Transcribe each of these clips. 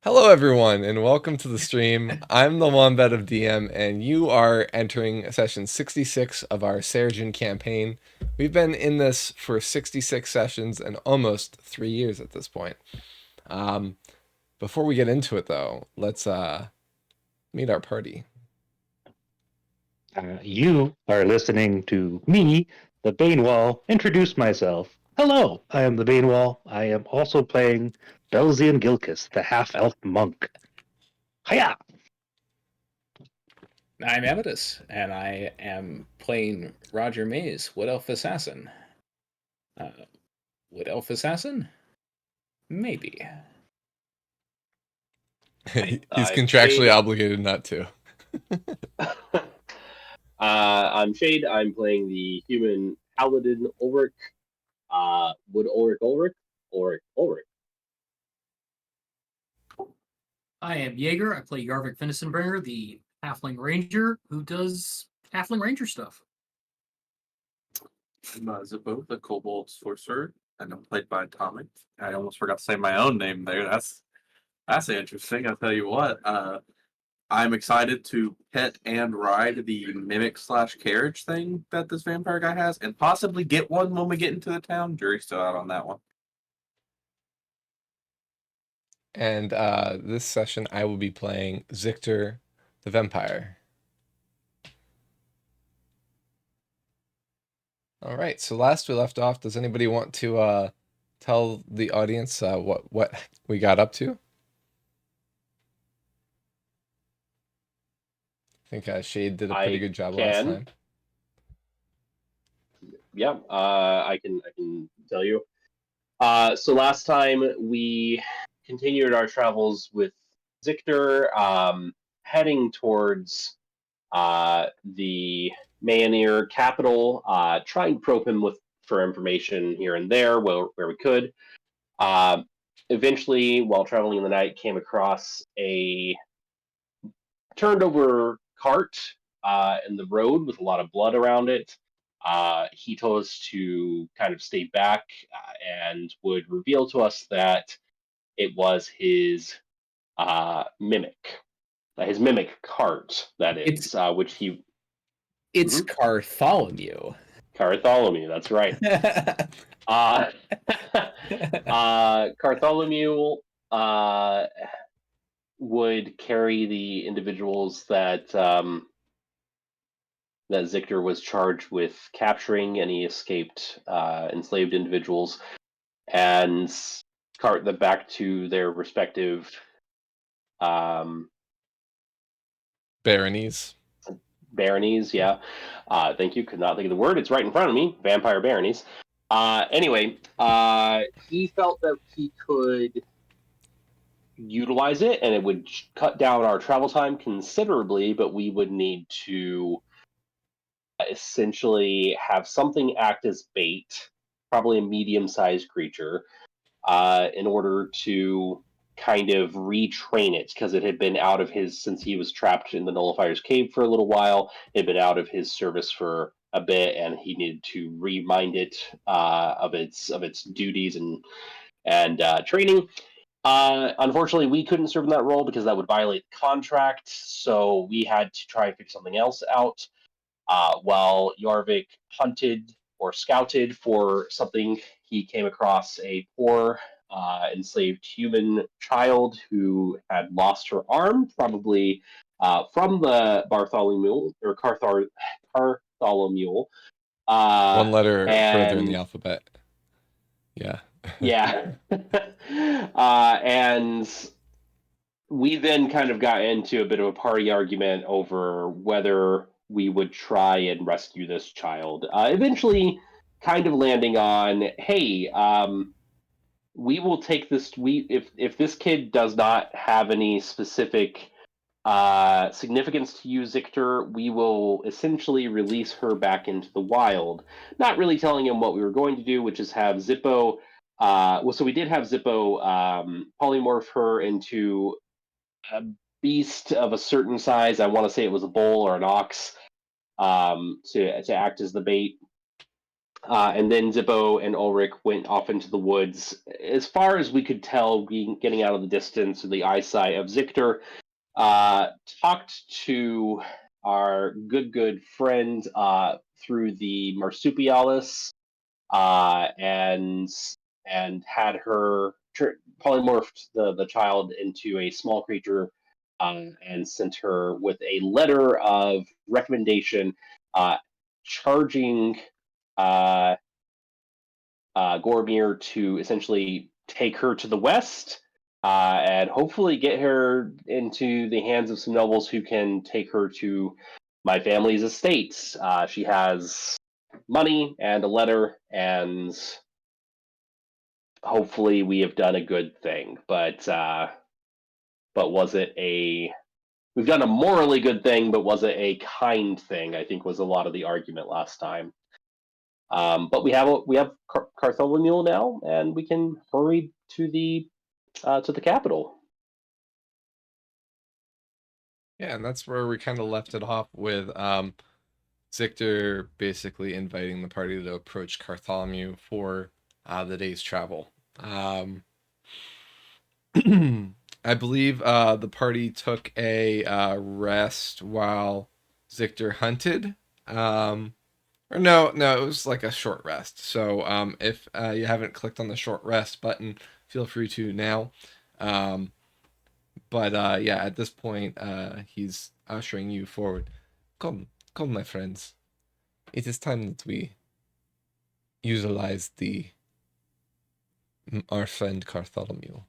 Hello, everyone, and welcome to the stream. I'm the Wombat of DM, and you are entering session 66 of our Seregen campaign. We've been in this for 66 sessions and almost 3 years at this point. Um, Before we get into it, though, let's meet our party. You are listening to me, the Banewall, introduce myself. Hello, I am the Banewall. I am also playing Belzian Gilkis, the half-elf monk. Hiya! I'm Avitus, and I am playing Roger Mays, Wood Elf Assassin. Wood Elf Assassin? Maybe. He's I'm contractually Shade. obligated not to. I'm Shade. I'm playing the human paladin Ulrich. Would Ulrich. I am Jaeger. I play Yarvik Finissenbringer, the Halfling Ranger who does Halfling Ranger stuff. I'm Zippo, the Kobold Sorcerer, and I'm played by Atomic. I almost forgot to say my own name there. That's interesting. I'll tell you what. I'm excited to pet and ride the mimic slash carriage thing that this vampire guy has, and possibly get one when we get into the town. Jury's still out on that one. And this session, I will be playing Zictor the Vampire. All right, so last we left off, does anybody want to tell the audience what we got up to? I think Shade did a pretty good job last time. Yeah, I can tell you. So last time we continued our travels with Zictor, heading towards the Mayoneer capital, trying to probe him for information here and there where we could. Eventually, while traveling in the night, came across a turned over cart in the road with a lot of blood around it. He told us to kind of stay back and would reveal to us that it was his his mimic cart, that is, which he. It's Cartholomew. Cartholomew, that's right. Cartholomew would carry the individuals that that Zictor was charged with capturing any escaped enslaved individuals and cart them back to their respective Baronies. baronies. Yeah, thank you. Could not think of the word. It's right in front of me. Vampire baronies. Anyway, he felt that he could utilize it and it would cut down our travel time considerably, but we would need to essentially have something act as bait, probably a medium-sized creature, in order to kind of retrain it, because it had been out of his, since he was trapped in the Nullifier's cave for a little while, it had been out of his service for a bit, and he needed to remind it of its duties and training. Unfortunately, we couldn't serve in that role because that would violate the contract, so we had to try and figure something else out. While Yarvik hunted or scouted for something, he came across a poor enslaved human child who had lost her arm, probably from the Bartholomew or Cartholomew. One letter further in the And alphabet. Yeah. yeah. And we then kind of got into a bit of a party argument over whether we would try and rescue this child. Eventually, kind of landing on, hey, we will take this. If this kid does not have any specific significance to you, Zictor, we will essentially release her back into the wild. Not really telling him what we were going to do, which is have Zippo. So we did have Zippo polymorph her into a beast of a certain size. I want to say it was a bull or an ox, to act as the bait. And then Zippo and Ulrich went off into the woods. As far as we could tell, getting out of the distance of the eyesight of Zictor, talked to our good friend through the marsupialis, and had her polymorphed the child into a small creature, and sent her with a letter of recommendation, charging Gormir to essentially take her to the west, and hopefully get her into the hands of some nobles who can take her to my family's estates. She has money and a letter, and hopefully we have done a good thing. But was it a? We've done a morally good thing, but was it a kind thing? I think was a lot of the argument last time. But we have Cartholomew now, and we can hurry to the capital. Yeah, and that's where we kind of left it off with Zictor basically inviting the party to approach Cartholomew for the day's travel. I believe the party took a rest while Zictor hunted. Or no, it was like a short rest. So if you haven't clicked on the short rest button, feel free to now. But yeah, at this point, he's ushering you forward. Come, my friends. It is time that we utilize our friend Cartholomew.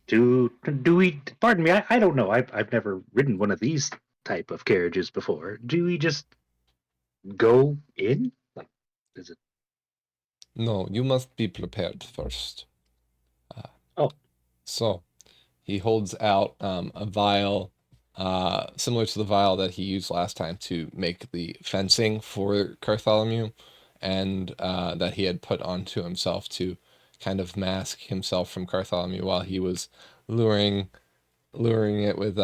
Do we? Pardon me. I don't know. I've never ridden one of these type of carriages before. Do we just go in? Like, is it? No, you must be prepared first. Oh. So, he holds out a vial, similar to the vial that he used last time to make the fencing for Cartholomew, and that he had put onto himself to kind of mask himself from Cartholomew while he was luring it with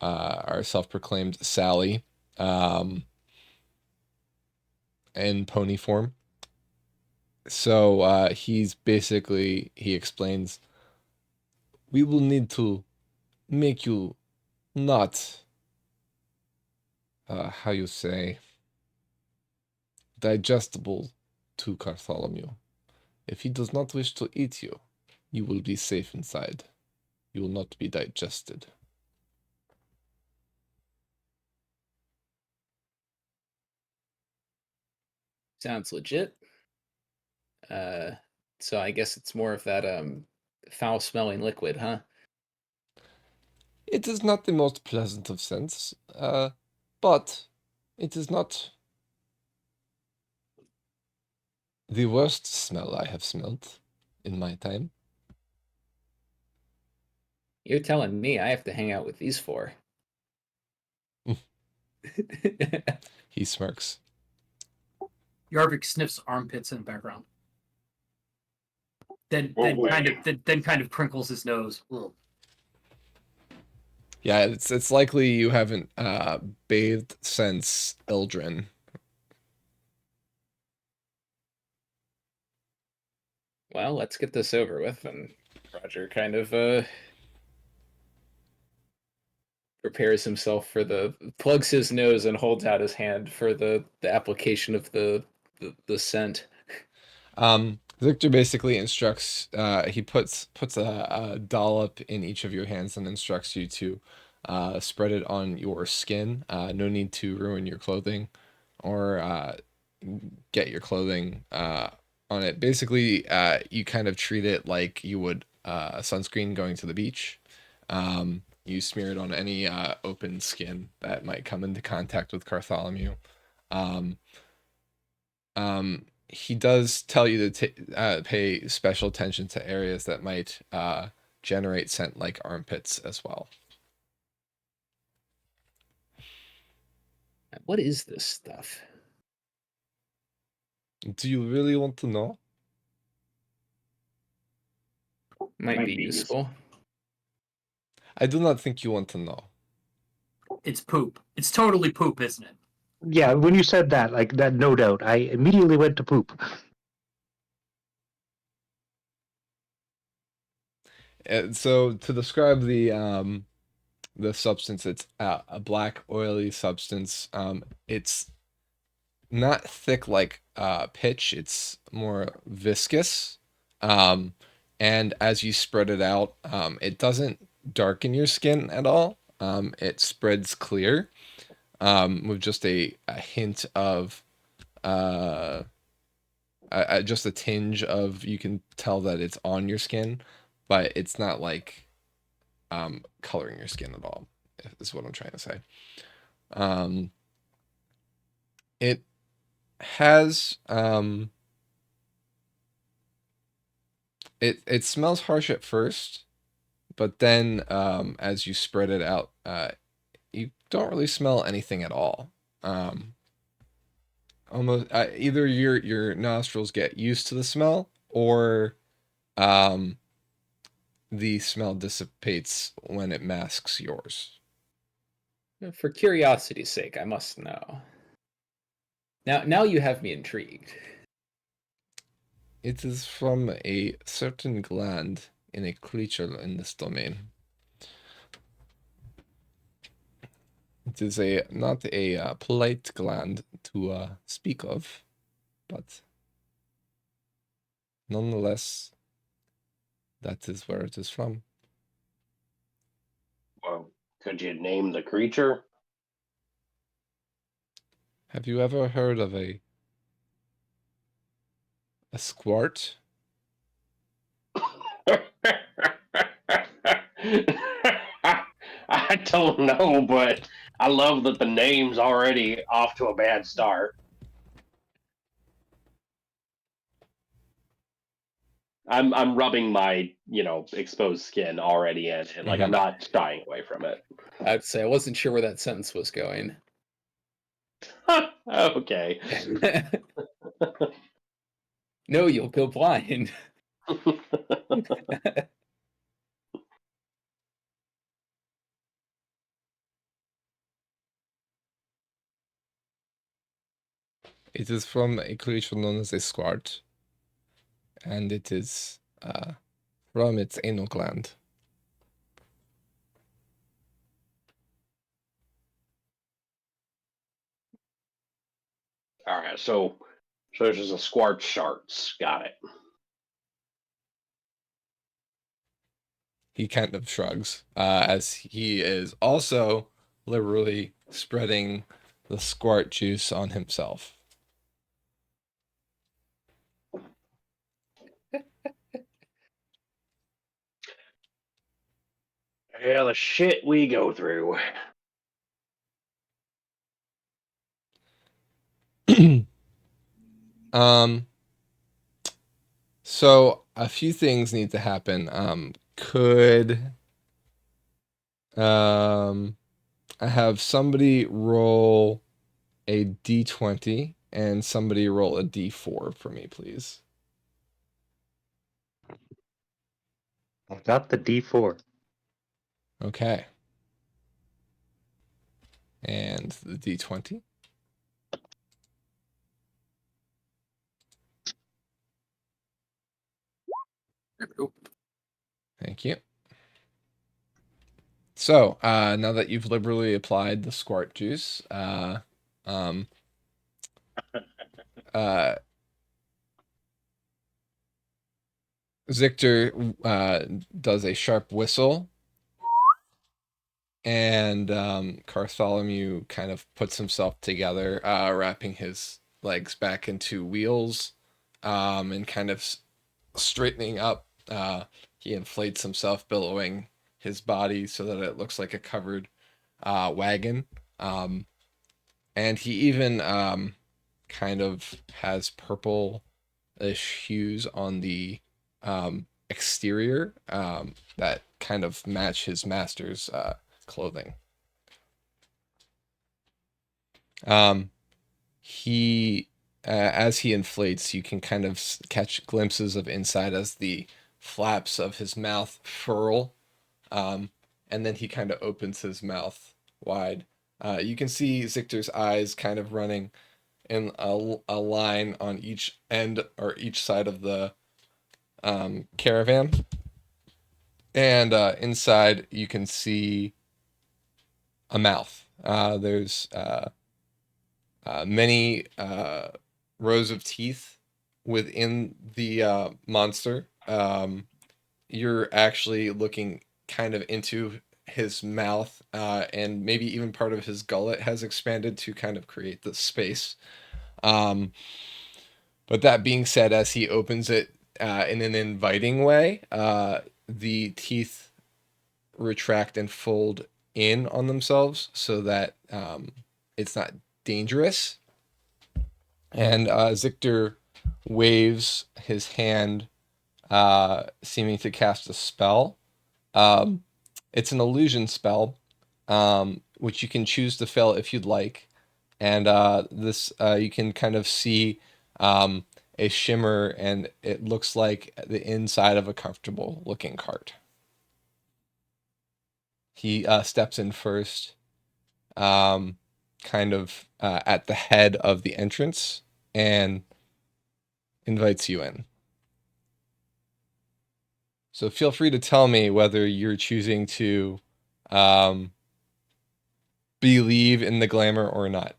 our self-proclaimed Sally, in pony form. So he explains, we will need to make you not, how you say, digestible to Cartholomew. If he does not wish to eat you, you will be safe inside. You will not be digested. Sounds legit. So I guess it's more of that foul smelling liquid, huh? It is not the most pleasant of scents, but it is not the worst smell I have smelt in my time. You're telling me I have to hang out with these four. He smirks. Yarvik sniffs armpits in the background. Then kind of crinkles his nose. Ugh. Yeah, it's likely you haven't bathed since Ildren. Well, let's get this over with. And Roger kind of prepares himself for plugs his nose and holds out his hand for the application of the scent. Victor basically instructs, he puts a dollop in each of your hands and instructs you to spread it on your skin. No need to ruin your clothing or get your clothing on it. Basically, you kind of treat it like you would sunscreen going to the beach. You smear it on any open skin that might come into contact with Cartholomew. He does tell you to pay special attention to areas that might generate scent, like armpits as well. What is this stuff? Do you really want to know? Might be useful. I do not think you want to know. It's poop. It's totally poop, isn't it? Yeah, when you said that, like that, no doubt, I immediately went to poop. So to describe the substance, it's a black oily substance. It's not thick like pitch. It's more viscous. Um, and as you spread it out, it doesn't darken your skin at all. It spreads clear, with just a hint of just a tinge of, you can tell that it's on your skin, but it's not like coloring your skin at all, is what I'm trying to say. It has it smells harsh at first, but then as you spread it out, you don't really smell anything at all. Almost either your nostrils get used to the smell, or the smell dissipates when it masks yours. For curiosity's sake, I must know. Now you have me intrigued. It is from a certain gland in a creature in this domain. It is not a polite gland to speak of, but nonetheless, that is where it is from. Well, could you name the creature? Have you ever heard of a squart? I don't know, but I love that the name's already off to a bad start. I'm rubbing my, exposed skin already in it. Like, I'm not shying away from it. I'd say I wasn't sure where that sentence was going. Okay. No, you'll go blind. It is from a creature known as a squart, and it is from its anal gland. All right, so there's just a squarch sharts. Got it. He kind of shrugs, as he is also liberally spreading the squart juice on himself. Yeah, the shit we go through. So a few things need to happen. Could I have somebody roll a d20 and somebody roll a d4 for me, please? I've got the D4. Okay. And the d20. There we go. Thank you. So, now that you've liberally applied the squart juice, Zictor does a sharp whistle, and Bartholomew kind of puts himself together, wrapping his legs back into wheels, and kind of straightening up. He inflates himself, billowing his body so that it looks like a covered wagon. And he even kind of has purple-ish hues on the exterior that kind of match his master's clothing. He as he inflates, you can kind of catch glimpses of inside as the flaps of his mouth furl, and then he kind of opens his mouth wide. You can see Zictor's eyes kind of running in a line on each end or each side of the caravan. And inside, you can see a mouth. There's many rows of teeth within the monster. You're actually looking kind of into his mouth, and maybe even part of his gullet has expanded to kind of create the space. But that being said, as he opens it in an inviting way, the teeth retract and fold in on themselves so that it's not dangerous. And Zictor waves his hand, seeming to cast a spell. It's an illusion spell, which you can choose to fail if you'd like. And this you can kind of see a shimmer, and it looks like the inside of a comfortable looking cart. He steps in first, kind of at the head of the entrance, and invites you in. So feel free to tell me whether you're choosing to believe in the glamour or not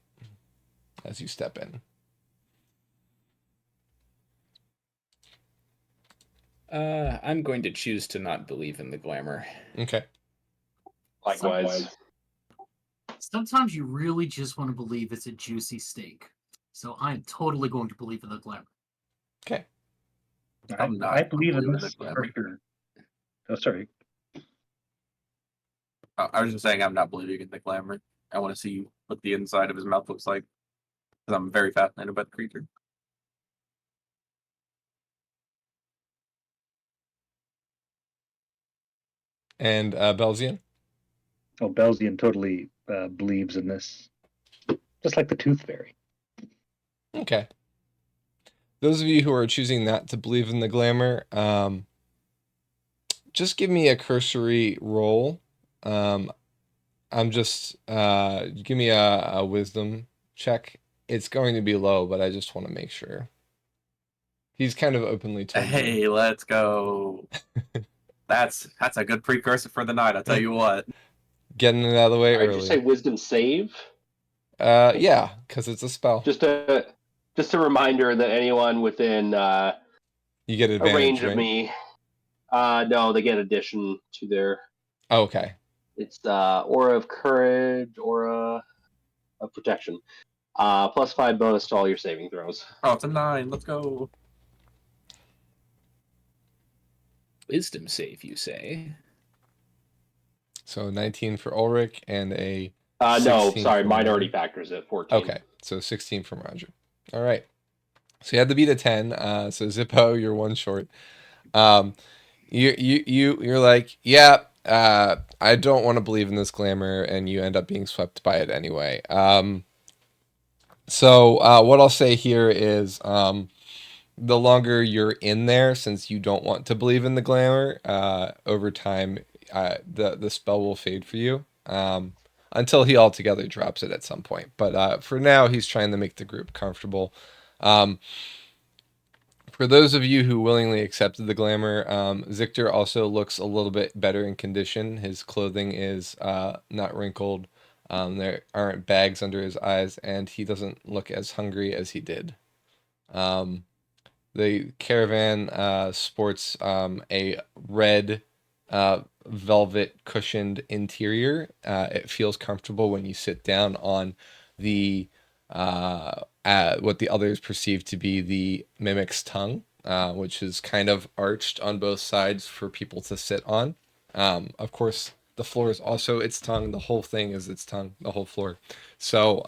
as you step in. I'm going to choose to not believe in the glamour. Okay. Likewise. Sometimes you really just want to believe it's a juicy steak. So I'm totally going to believe in the glamour. Okay. I believe in believing this the for sure. Oh, sorry. I was just saying I'm not believing in the glamour. I want to see what the inside of his mouth looks like, because I'm very fascinated by the creature. And Belzian? Oh, Belzian totally believes in this. Just like the Tooth Fairy. Okay. Those of you who are choosing not to believe in the glamour, just give me a cursory roll. I'm just give me a wisdom check. It's going to be low, but I just want to make sure. He's kind of openly told you. Hey, let's go. That's a good precursor for the night, I'll tell you what. Getting it out of the way Did you say early. wisdom save? Yeah, because it's a spell. Just a reminder that anyone within You get a advantage, range right? of me, no, they get addition to their. Oh, okay. It's aura of courage, aura of protection, +5 bonus to all your saving throws. Oh, it's a 9. Let's go. Wisdom save, you say? So 19 for Ulrich and a No, 16 sorry, for minority Roger. factors at 14. Okay, so 16 from Roger. All right. So you had to beat a 10. So Zippo, you're one short. You're like, yeah, I don't want to believe in this glamour, and you end up being swept by it anyway. So what I'll say here is, the longer you're in there, since you don't want to believe in the glamour, over time, the spell will fade for you, until he altogether drops it at some point. But for now, he's trying to make the group comfortable. For those of you who willingly accepted the glamour, Zictor also looks a little bit better in condition. His clothing is not wrinkled. There aren't bags under his eyes, and he doesn't look as hungry as he did. The caravan sports a red velvet cushioned interior. It feels comfortable when you sit down on the what the others perceive to be the mimic's tongue, which is kind of arched on both sides for people to sit on. Of course, the floor is also its tongue. The whole thing is its tongue, the whole floor. So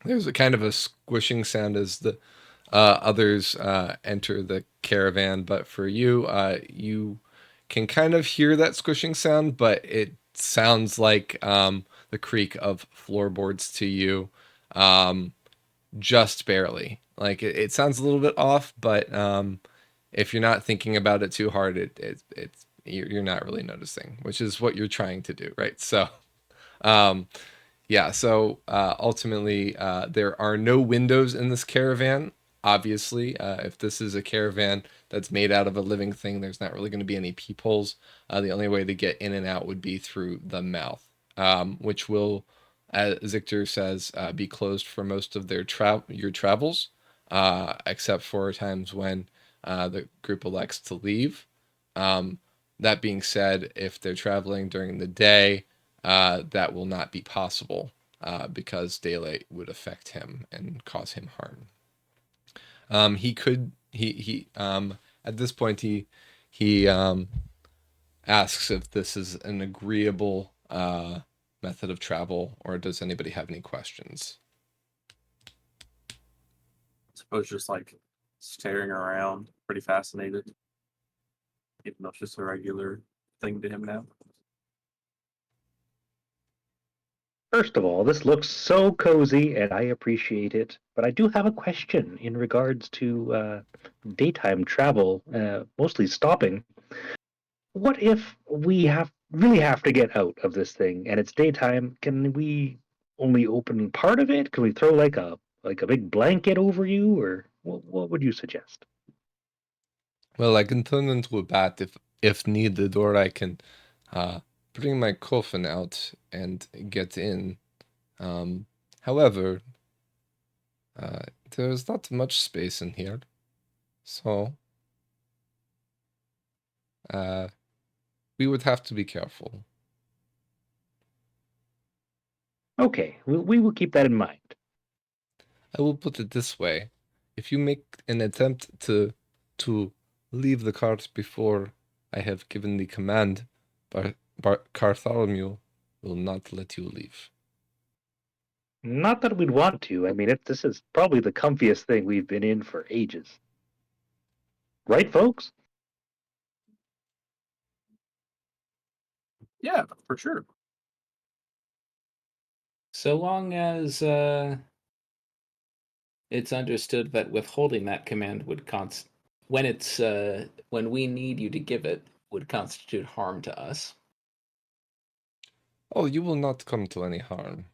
there's a kind of a squishing sound as the others enter the caravan. But for you, you can kind of hear that squishing sound, but it sounds like the creak of floorboards to you, just barely. Like it sounds a little bit off, but if you're not thinking about it too hard, you're not really noticing, which is what you're trying to do, right? So, um, yeah. So ultimately, there are no windows in this caravan. Obviously, if this is a caravan that's made out of a living thing, there's not really going to be any peepholes. The only way to get in and out would be through the mouth, which will, as Zictor says, be closed for most of your travels, except for times when the group elects to leave. Um, that being said, if they're traveling during the day, that will not be possible because daylight would affect him and cause him harm. He at this point he asks if this is an agreeable method of travel, or does anybody have any questions? I suppose just like staring around, pretty fascinated. Even though it's just a regular thing to him now. First of all, this looks so cozy, and I appreciate it. But I do have a question in regards to daytime travel, mostly stopping. What if we really have to get out of this thing, and it's daytime? Can we only open part of it? Can we throw like a big blanket over you, or what would you suggest? Well, I can turn into a bat if needed, or I can uh, bring my coffin out and get in. Um, however, there's not much space in here, so uh, we would have to be careful. Okay, we will keep that in mind. I will put it this way: if you make an attempt to leave the cart before I have given the command, Bartholomew will not let you leave. Not that we'd want to. I mean, this is probably the comfiest thing we've been in for ages. Right, folks? Yeah, for sure. So long as it's understood that withholding that command would when we need you to give it would constitute harm to us. Oh, you will not come to any harm.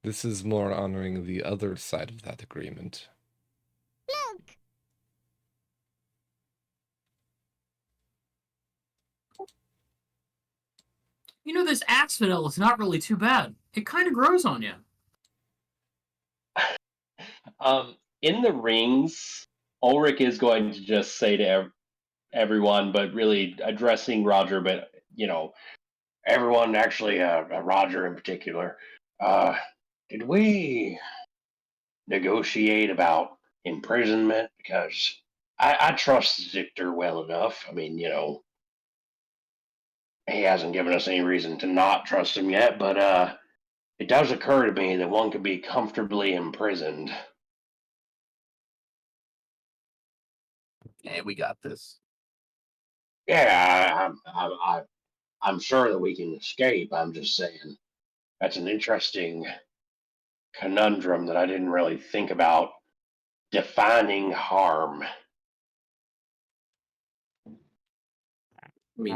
This is more honoring the other side of that agreement. You know, this asphodel is not really too bad. It kind of grows on you. In the rings, Ulrich is going to just say to everyone, but really addressing Roger, but everyone actually, Roger in particular. Uh, did we negotiate about imprisonment? Because I trust Victor well enough. I mean, he hasn't given us any reason to not trust him yet, but it does occur to me that one could be comfortably imprisoned. Hey, we got this. Yeah, I'm sure that we can escape. I'm just saying that's an interesting conundrum that I didn't really think about defining harm. I mean,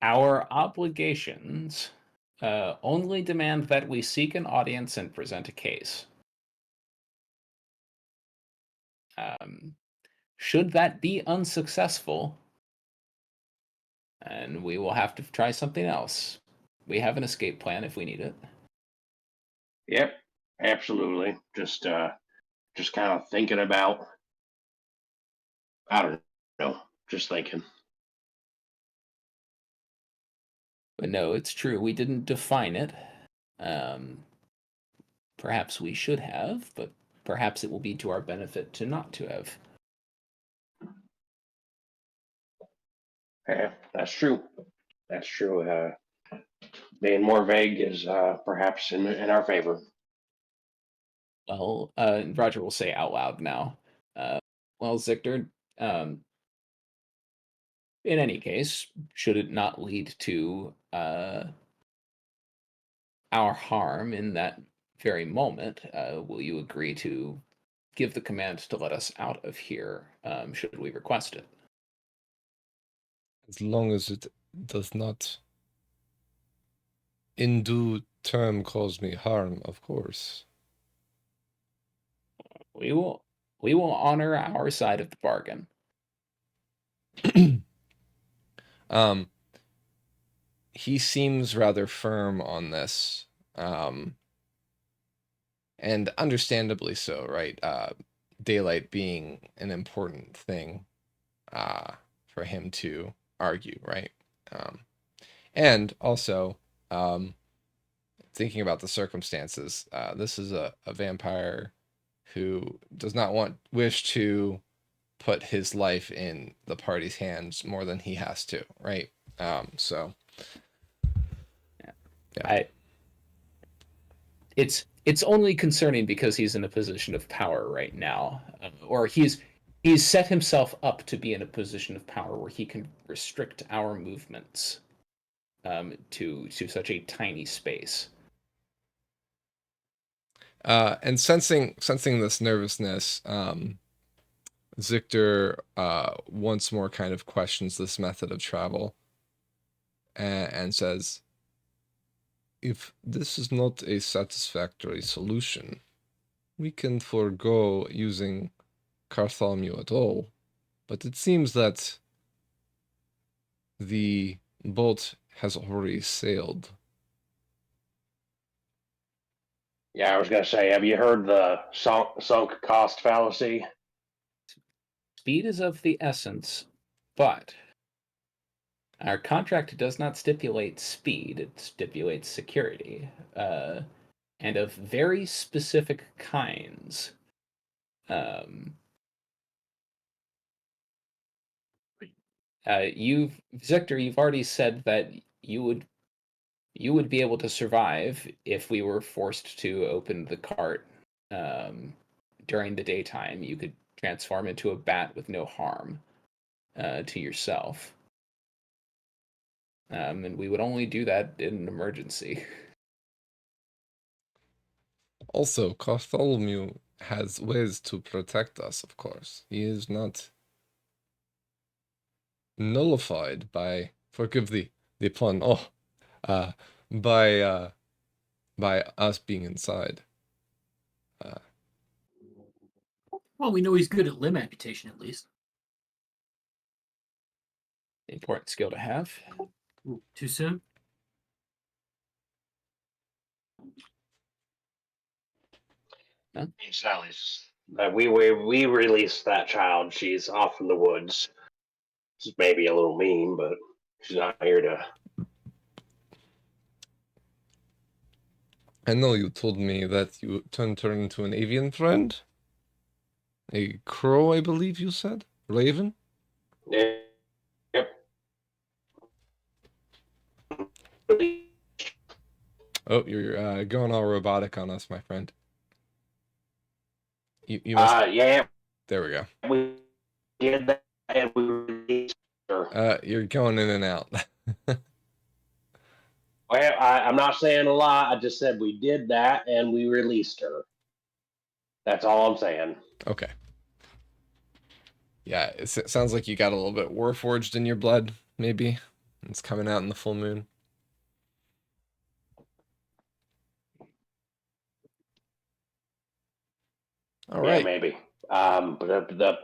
Our obligations only demand that we seek an audience and present a case. Should that be unsuccessful, and we will have to try something else. We have an escape plan if we need it. Yep, absolutely. Just kind of thinking about. I don't know. Just thinking. But no, it's true. We didn't define it. Perhaps we should have, but perhaps it will be to our benefit to not to have. Yeah, that's true. That's true. Being more vague is perhaps in our favor. Well, Roger will say out loud now. Well, Zictor, in any case, should it not lead to our harm in that very moment, will you agree to give the command to let us out of here, should we request it. As long as it does not in due term cause me harm, of course. We will honor our side of the bargain. He seems rather firm on this, and understandably so, right? Daylight being an important thing for him to argue, right? And also, thinking about the circumstances, this is a vampire who does not wish to put his life in the party's hands more than he has to, right? So yeah. It's only concerning because he's in a position of power right now, or he's set himself up to be in a position of power where he can restrict our movements to such a tiny space. And sensing this nervousness, Zictor once more kind of questions this method of travel and says, if this is not a satisfactory solution, we can forego using Cartholomew at all. But it seems that the boat has already sailed. Yeah, I was going to say, have you heard the sunk cost fallacy? Speed is of the essence, but our contract does not stipulate speed, it stipulates security, and of very specific kinds. Zictor, you've already said that you would be able to survive if we were forced to open the cart during the daytime. You could transform into a bat with no harm to yourself. And we would only do that in an emergency. Also, Bartholomew has ways to protect us, of course. He is not nullified by, forgive the pun, by us being inside. Well, we know he's good at limb amputation, at least. Important skill to have. Ooh, too soon? Huh? Sally's. We released that child. She's off in the woods. She's maybe a little mean, but she's not here to. I know you told me that you turned her into an avian friend. A crow, I believe you said? Raven? Yep. Oh, you're going all robotic on us, my friend. You must. Yeah. There we go. We did that, and we released her. You're going in and out. Well, I'm not saying a lot. I just said we did that, and we released her. That's all I'm saying. Okay. Yeah, it sounds like you got a little bit warforged in your blood, maybe. It's coming out in the full moon. All right. Yeah, maybe. But the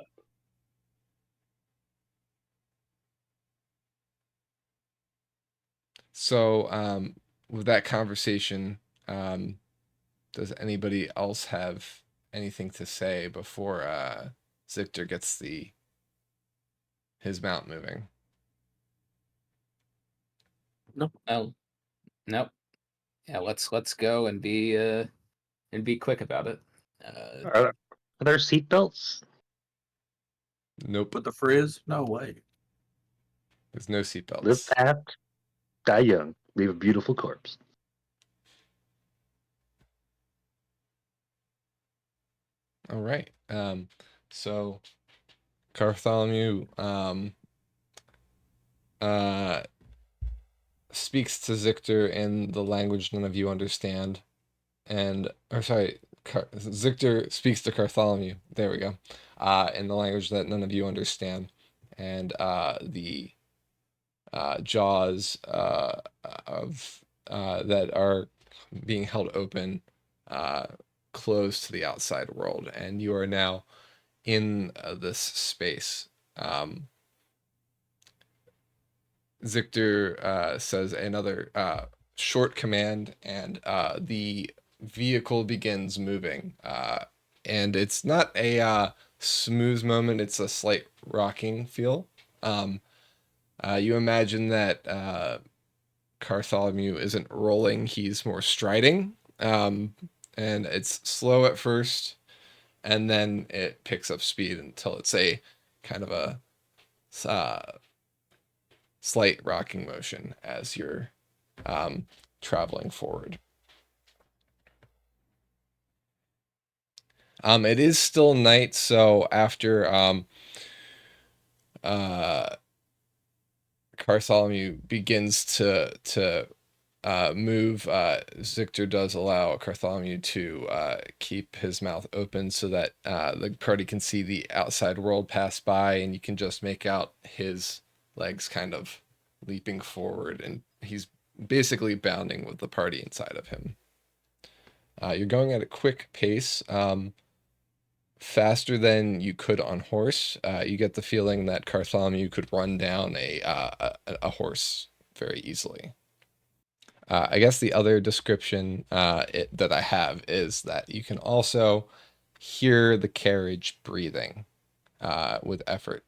So, with that conversation, does anybody else have anything to say before Zictor gets his mount moving? Nope. Oh, nope. Yeah, let's go and be quick about it. Are there seatbelts? Nope. With the frizz? No way. There's no Live seatbelts. fast, die young, leave a beautiful corpse. All right. So Bartholomew speaks to Zictor in the language none of you understand, and Zictor speaks to Bartholomew. There we go. In the language that none of you understand, and the jaws of that are being held open close to the outside world, and you are now in this space. Zictor says another short command, and the vehicle begins moving. And it's not a smooth moment, it's a slight rocking feel. You imagine that Bartholomew isn't rolling, he's more striding. And it's slow at first, and then it picks up speed until it's a kind of a slight rocking motion as you're traveling forward. It is still night, so after Bartholomew begins to move, Zictor does allow Bartholomew to keep his mouth open so that the party can see the outside world pass by, and you can just make out his legs kind of leaping forward, and he's basically bounding with the party inside of him. You're going at a quick pace, faster than you could on horse. You get the feeling that Bartholomew could run down a horse very easily. I guess the other description that I have is that you can also hear the carriage breathing with effort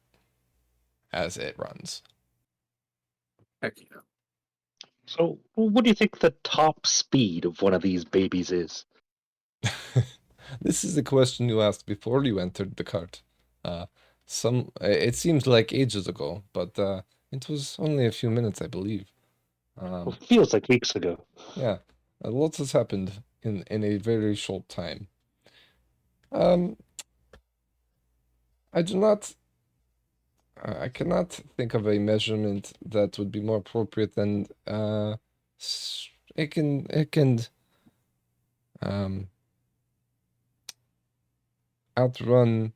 as it runs. Heck yeah. So, what do you think the top speed of one of these babies is? This is the question you asked before you entered the cart. It seems like ages ago, but it was only a few minutes, I believe. Well, it feels like weeks ago. Yeah, a lot has happened in a very short time. I cannot think of a measurement that would be more appropriate than it can outrun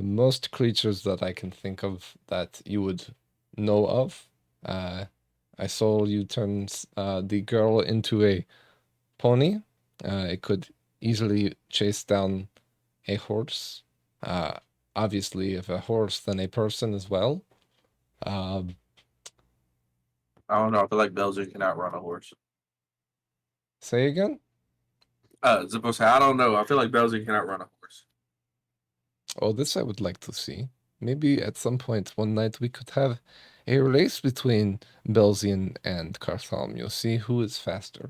most creatures that I can think of that you would know of. I saw you turn the girl into a pony. It could easily chase down a horse. Obviously, if a horse, then a person as well. I don't know. I feel like Belgium can outrun a horse. Say again? Zippo say, I don't know. I feel like Belgium can outrun a horse. Oh, this I would like to see. Maybe at some point one night we could have a race between Belzian and Bartholomew. See who is faster.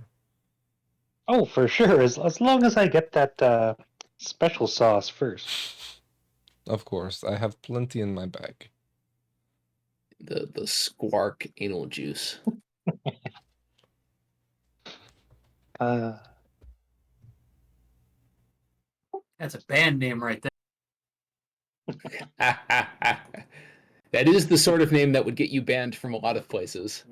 Oh, for sure. As long as I get that special sauce first. Of course, I have plenty in my bag. The squark anal juice. That's a band name right there. That is the sort of name that would get you banned from a lot of places.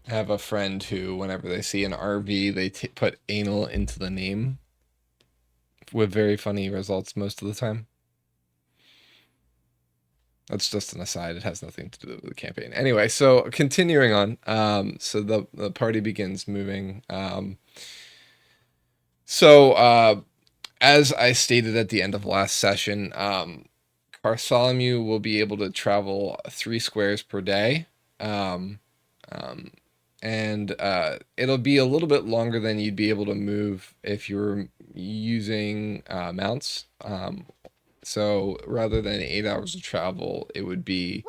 I have a friend who, whenever they see an RV, they put anal into the name with very funny results most of the time. That's just an aside. It has nothing to do with the campaign. Anyway, so continuing on. So the party begins moving. As I stated at the end of last session, Bartholomew will be able to travel 3 squares per day. And it'll be a little bit longer than you'd be able to move if you were using mounts. So rather than 8 hours of travel, it would be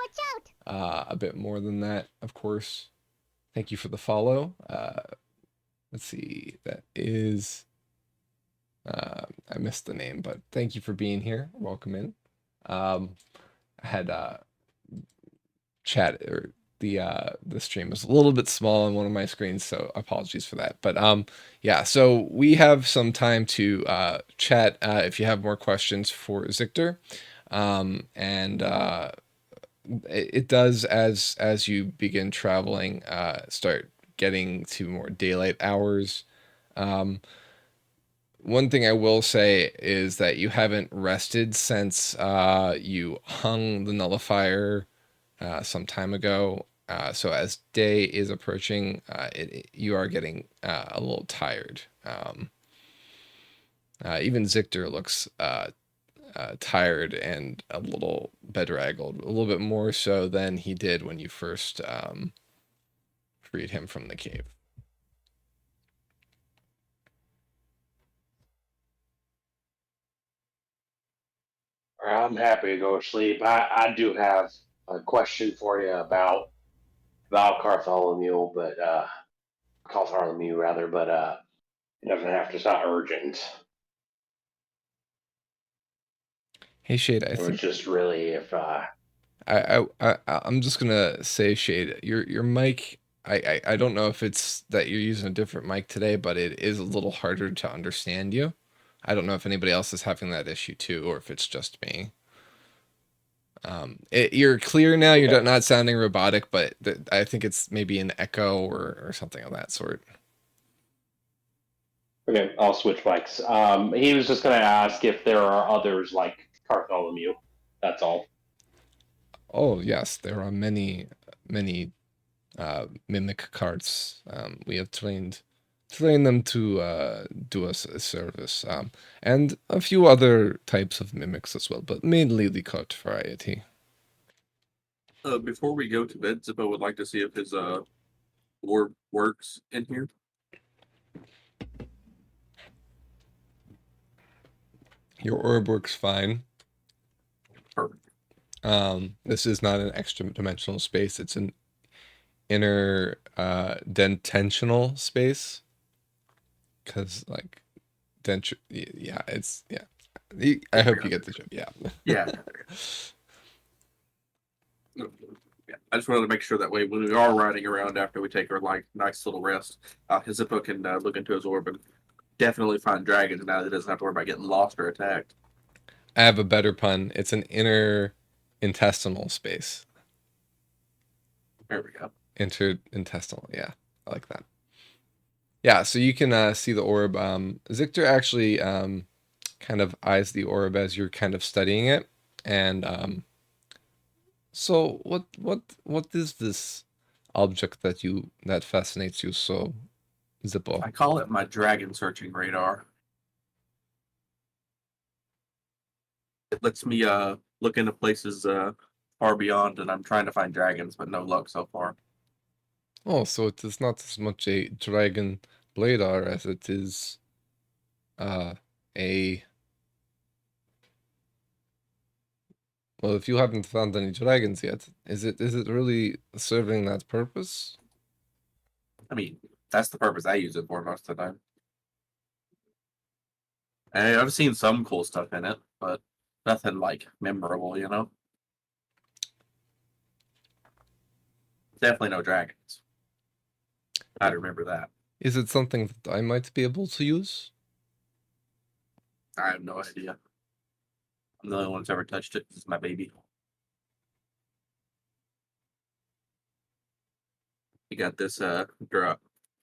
a bit more than that, of course. Thank you for the follow. Let's see, that is, I missed the name, but thank you for being here. Welcome in. I had chat, or the stream was a little bit small on one of my screens, so apologies for that. But yeah, so we have some time to chat if you have more questions for Zictor. And it does as you begin traveling, start getting to more daylight hours. Um, One thing I will say is that you haven't rested since you hung the nullifier some time ago. So as day is approaching, you are getting a little tired. Even Zictor looks tired and a little bedraggled, a little bit more so than he did when you first freed him from the cave. I'm happy to go to sleep. I do have a question for you about Bartholomew, but Bartholomew rather, but it doesn't have to. It's not urgent. Hey Shade, I It was think just really if I'm just gonna say Shade, your mic. I don't know if it's that you're using a different mic today, but it is a little harder to understand you. I don't know if anybody else is having that issue too, or if it's just me. You're clear now. You're okay. not sounding robotic, but I think it's maybe an echo or something of that sort. Okay, I'll switch mics. He was just going to ask if there are others like Bartholomew. That's all. Oh yes, there are many mimic carts. We have trained them to do us a service, and a few other types of mimics as well, but mainly the cart variety. Before we go to bed, Zippo would like to see if his orb works in here. Your orb works fine. Perfect. This is not an extra dimensional space. It's an inner dententional space. Because like yeah, it's yeah. I hope you get the joke. Yeah. Yeah. Yeah, I just wanted to make sure that way when we are riding around after we take our like nice little rest, his Zippo can look into his orb and definitely find dragons now that he doesn't have to worry about getting lost or attacked. I have a better pun. It's an inner intestinal space. There we go. Interintestinal. Yeah, I like that. Yeah, so you can see the orb. Zictor actually kind of eyes the orb as you're kind of studying it, and so what is this object that fascinates you so, Zippo? I call it my dragon searching radar. It lets me look into places far beyond, and I'm trying to find dragons, but no luck so far. Oh, so it is not as much a dragon bladar as it is a well, if you haven't found any dragons yet, is it really serving that purpose? I mean, that's the purpose I use it for most of the time. And I've seen some cool stuff in it, but nothing like memorable, you know? Definitely no dragons. I remember that. Is it something that I might be able to use? I have no idea. I'm the only one who's ever touched it. It's my baby. You got this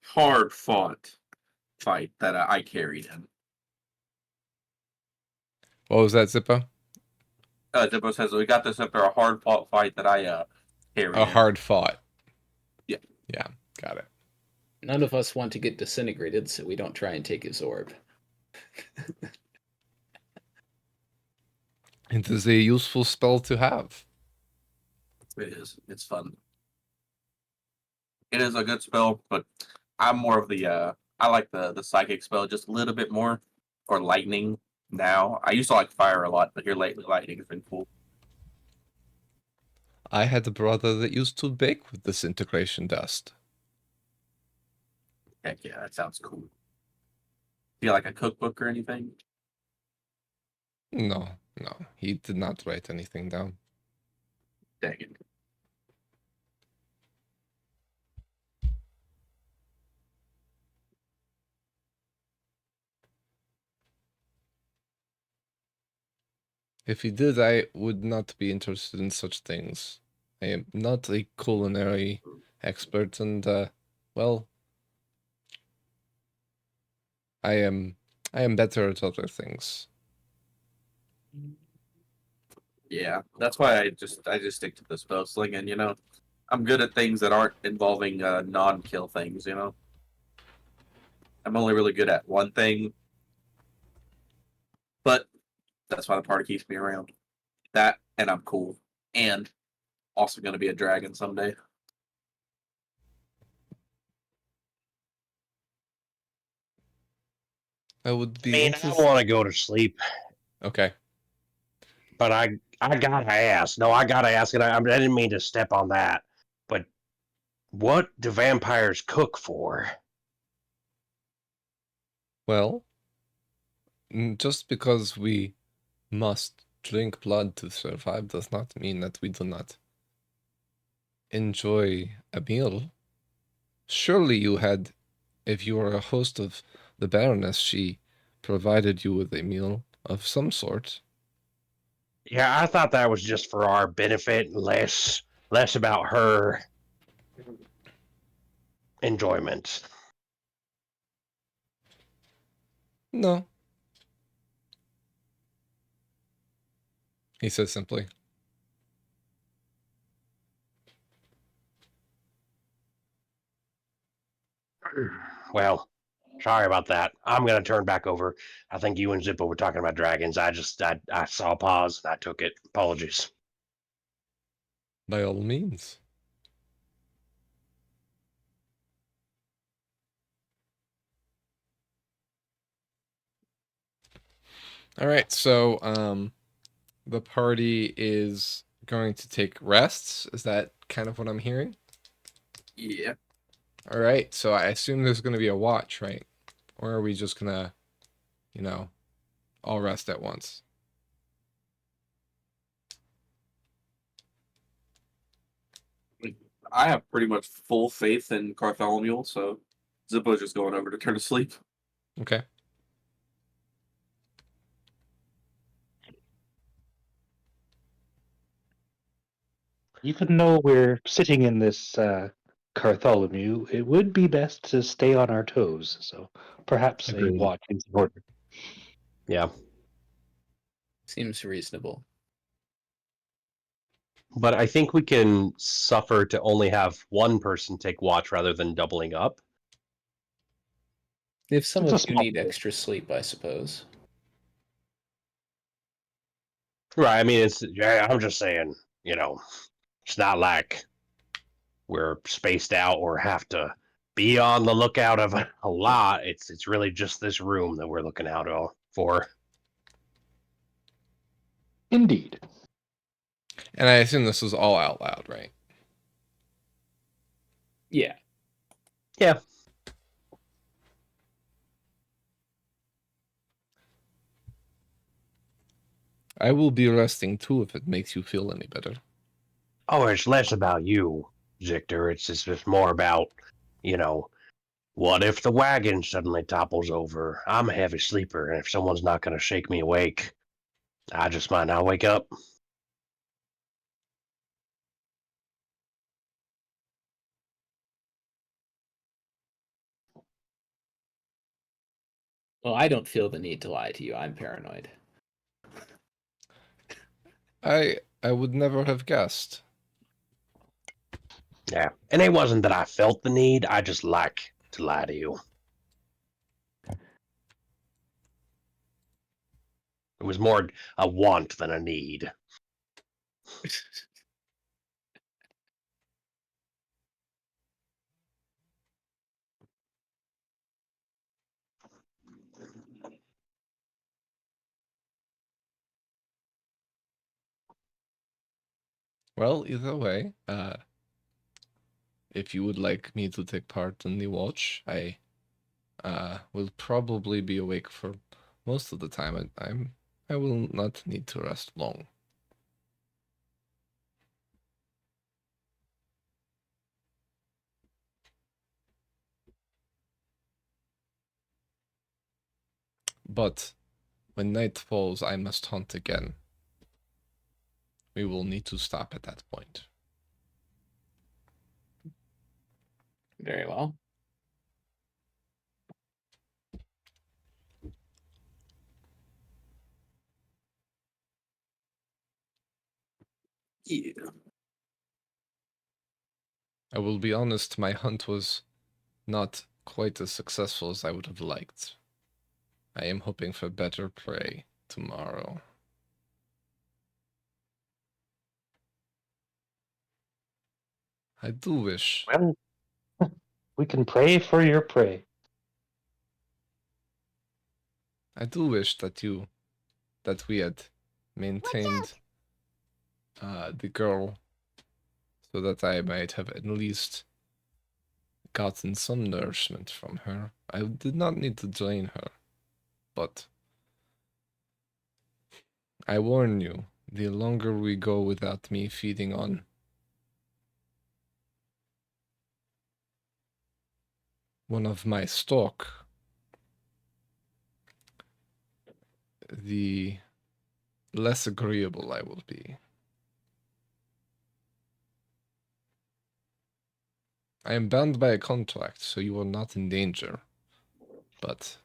hard fought fight that I carried in. What was that, Zippo? Zippo says we got this after a hard fought fight that I carried A in. hard fought. Yeah. Yeah, got it. None of us want to get disintegrated, so we don't try and take his orb. It is a useful spell to have. It is. It's fun. It is a good spell, but I'm more of the I like the psychic spell just a little bit more, or lightning now. I used to like fire a lot, but here lately lightning has been cool. I had a brother that used to bake with disintegration dust. Heck yeah, that sounds cool. Do you like a cookbook or anything? No, he did not write anything down. Dang it. If he did, I would not be interested in such things. I am not a culinary expert, and well, I am better at other things. Yeah, that's why I just stick to the spell sling, and I'm good at things that aren't involving non-kill things. I'm only really good at one thing, but that's why the party keeps me around. That, and I'm cool, and also going to be a dragon someday. I would I be mean, I interested. want to go to sleep, Okay. but I gotta ask. No, I gotta ask, and I didn't mean to step on that. But what do vampires cook for? Well, just because we must drink blood to survive does not mean that we do not enjoy a meal. Surely you had, if you were a host of the Baroness, she provided you with a meal of some sort. Yeah, I thought that was just for our benefit, less about her enjoyment. No, he says simply. Well, sorry about that. I'm gonna turn back over. I think you and Zippo were talking about dragons. I saw a pause and I took it. Apologies. By all means. All right, so the party is going to take rests. Is that kind of what I'm hearing? Yeah. All right, so I assume there's going to be a watch, right? Or are we just going to, all rest at once? I have pretty much full faith in Bartholomew, so Zippo's just going over to turn to sleep. Okay. Even though we're sitting in this Cartholomew, it would be best to stay on our toes. So perhaps a Agreed. watch is in order. Yeah, Seems reasonable. but I think we can suffer to only have one person take watch rather than doubling up. If some It's a of you small need thing. extra sleep, I suppose. Right. I mean, I'm just saying. It's not like we're spaced out or have to be on the lookout of a lot. It's really just this room that we're looking out for. Indeed. And I assume this is all out loud, right? Yeah. Yeah. I will be resting too if it makes you feel any better. Oh, it's less about you, Victor. It's just more about, what if the wagon suddenly topples over? I'm a heavy sleeper, and if someone's not going to shake me awake, I just might not wake up. Well, I don't feel the need to lie to you. I'm paranoid. I would never have guessed. Yeah. And it wasn't that I felt the need, I just like to lie to you. It was more a want than a need. Well, either way, if you would like me to take part in the watch, I will probably be awake for most of the time. I will not need to rest long. But when night falls, I must hunt again. We will need to stop at that point. Very well. Yeah. I will be honest, my hunt was not quite as successful as I would have liked. I am hoping for better prey tomorrow. I do wish. Well, we can pray for your prey. I do wish that we had maintained the girl so that I might have at least gotten some nourishment from her. I did not need to drain her, but I warn you, the longer we go without me feeding on one of my stock, the less agreeable I will be. I am bound by a contract, so you are not in danger. But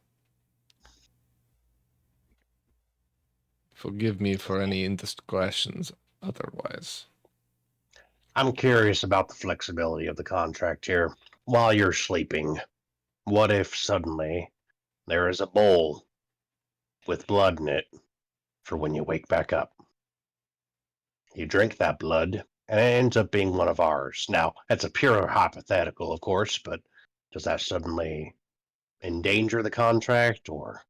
forgive me for any indiscretions otherwise. I'm curious about the flexibility of the contract here. While you're sleeping, what if suddenly there is a bowl with blood in it for when you wake back up? You drink that blood, and it ends up being one of ours. Now, that's a pure hypothetical, of course, but does that suddenly endanger the contract, or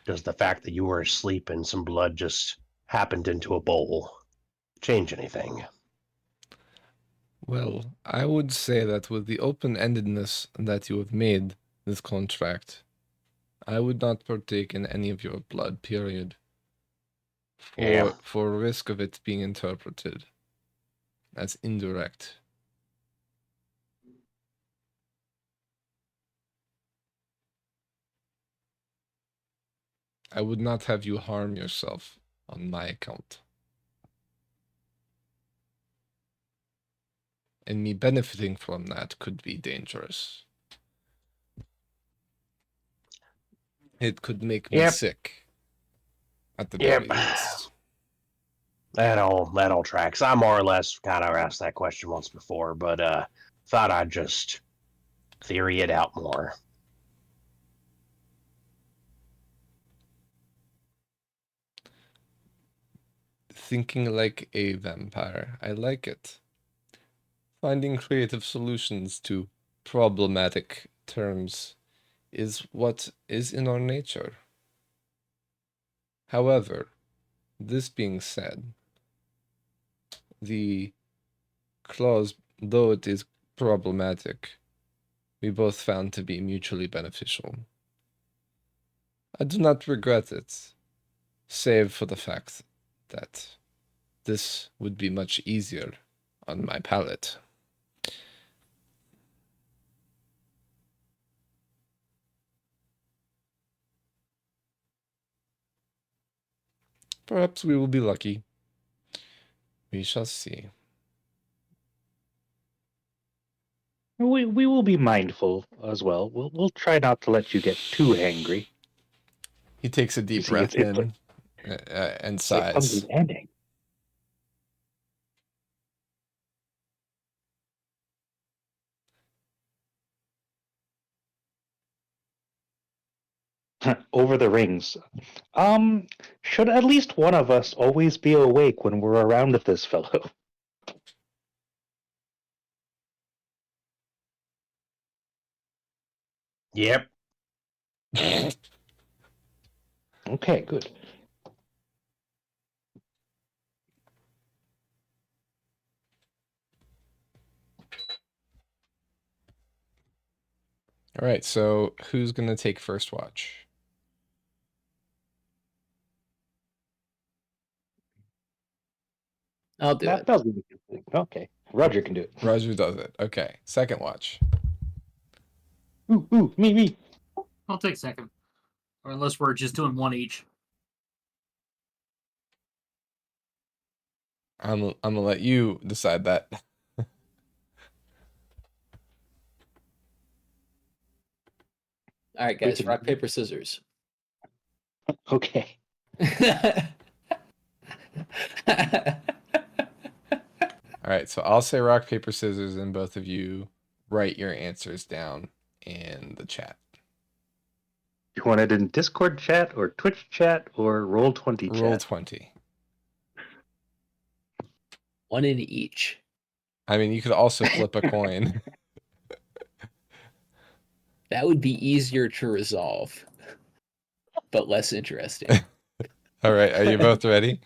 does the fact that you were asleep and some blood just happened into a bowl change anything? Well, I would say that with the open-endedness that you have made this contract, I would not partake in any of your blood, period. For risk of it being interpreted as indirect. I would not have you harm yourself on my account. And me benefiting from that could be dangerous. It could make me sick, at the very least. That all tracks. I more or less kind of asked that question once before, but thought I'd just theory it out more. Thinking like a vampire. I like it. Finding creative solutions to problematic terms is what is in our nature. However, this being said, the clause, though it is problematic, we both found to be mutually beneficial. I do not regret it, save for the fact that this would be much easier on my palate. Perhaps we will be lucky. We shall see. We will be mindful as well. We'll try not to let you get too angry. He takes a You deep see, breath it's in and it's like hungry sighs. and angry. Over the rings. Should at least one of us always be awake when we're around this fellow? Yep. Okay, good. All right, so who's going to take first watch? I'll do it. That doesn't make a thing. Okay, Roger can do it. Roger does it. Okay, second watch. Ooh, me. I'll take second. Or unless we're just doing one each. I'm gonna let you decide that. All right, guys. Rock, paper, scissors. Okay. All right, so I'll say rock, paper, scissors, and both of you write your answers down in the chat. You want it in Discord chat or Twitch chat or Roll20 Roll chat? 20. One in each. I mean, you could also flip a coin. That would be easier to resolve, but less interesting. All right, are you both ready?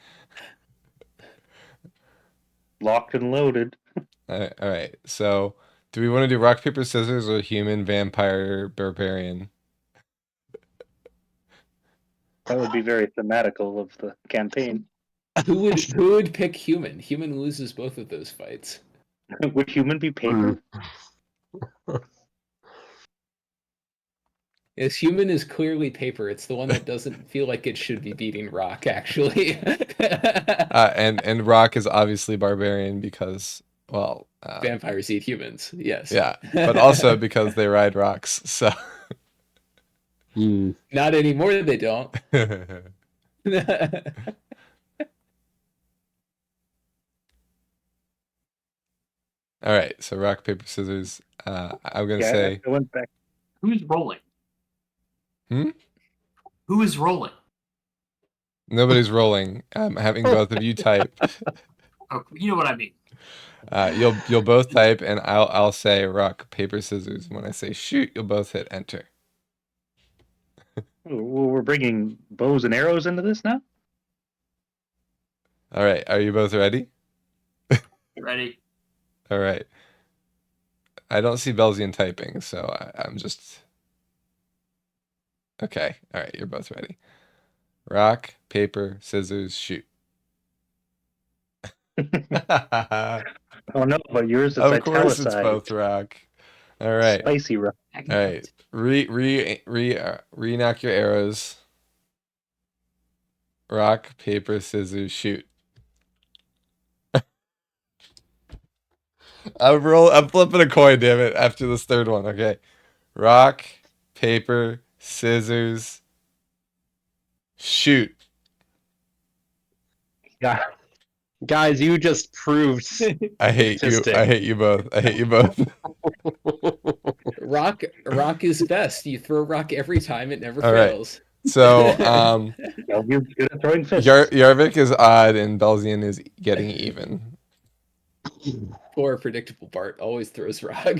Locked and loaded. All right, so do we want to do rock, paper, scissors, or human, vampire, barbarian? That would be very thematical of the campaign. Who would pick human? Human loses both of those fights. Would human be paper? Yes, human is clearly paper. It's the one that doesn't feel like it should be beating rock, actually. And rock is obviously barbarian because, well, Vampires eat humans. Yes. yeah, but also because they ride rocks. So Not anymore. They don't. all right, so rock, paper, scissors. I'm gonna Yeah, say I went back. Who's rolling? Hmm? Who is rolling? nobody's rolling. I'm having both of you type. Oh, you know what I mean. You'll both type, and I'll say rock, paper, scissors. And when I say shoot, you'll both hit enter. Well, we're bringing bows and arrows into this now? All right, are you both ready? Ready? All right. I don't see Belzian typing, so I'm just... Okay, all right, you're both ready. Rock, paper, scissors, shoot. Oh no, but yours is Of course it's italicized. both rock. All right. Spicy rock. All right. Re-knock your arrows. Rock, paper, scissors, shoot. I'm flipping a coin, damn it, after this third one. Okay. Rock, paper, scissors, shoot. Yeah. Guys, you just proved. I hate you. Statistic. I hate you both. I hate you both. Rock is best. You throw rock every time, it never All right. fails. So, You're good at throwing fists. Yarvik is odd and Belzian is getting even. Poor predictable Bart always throws rock.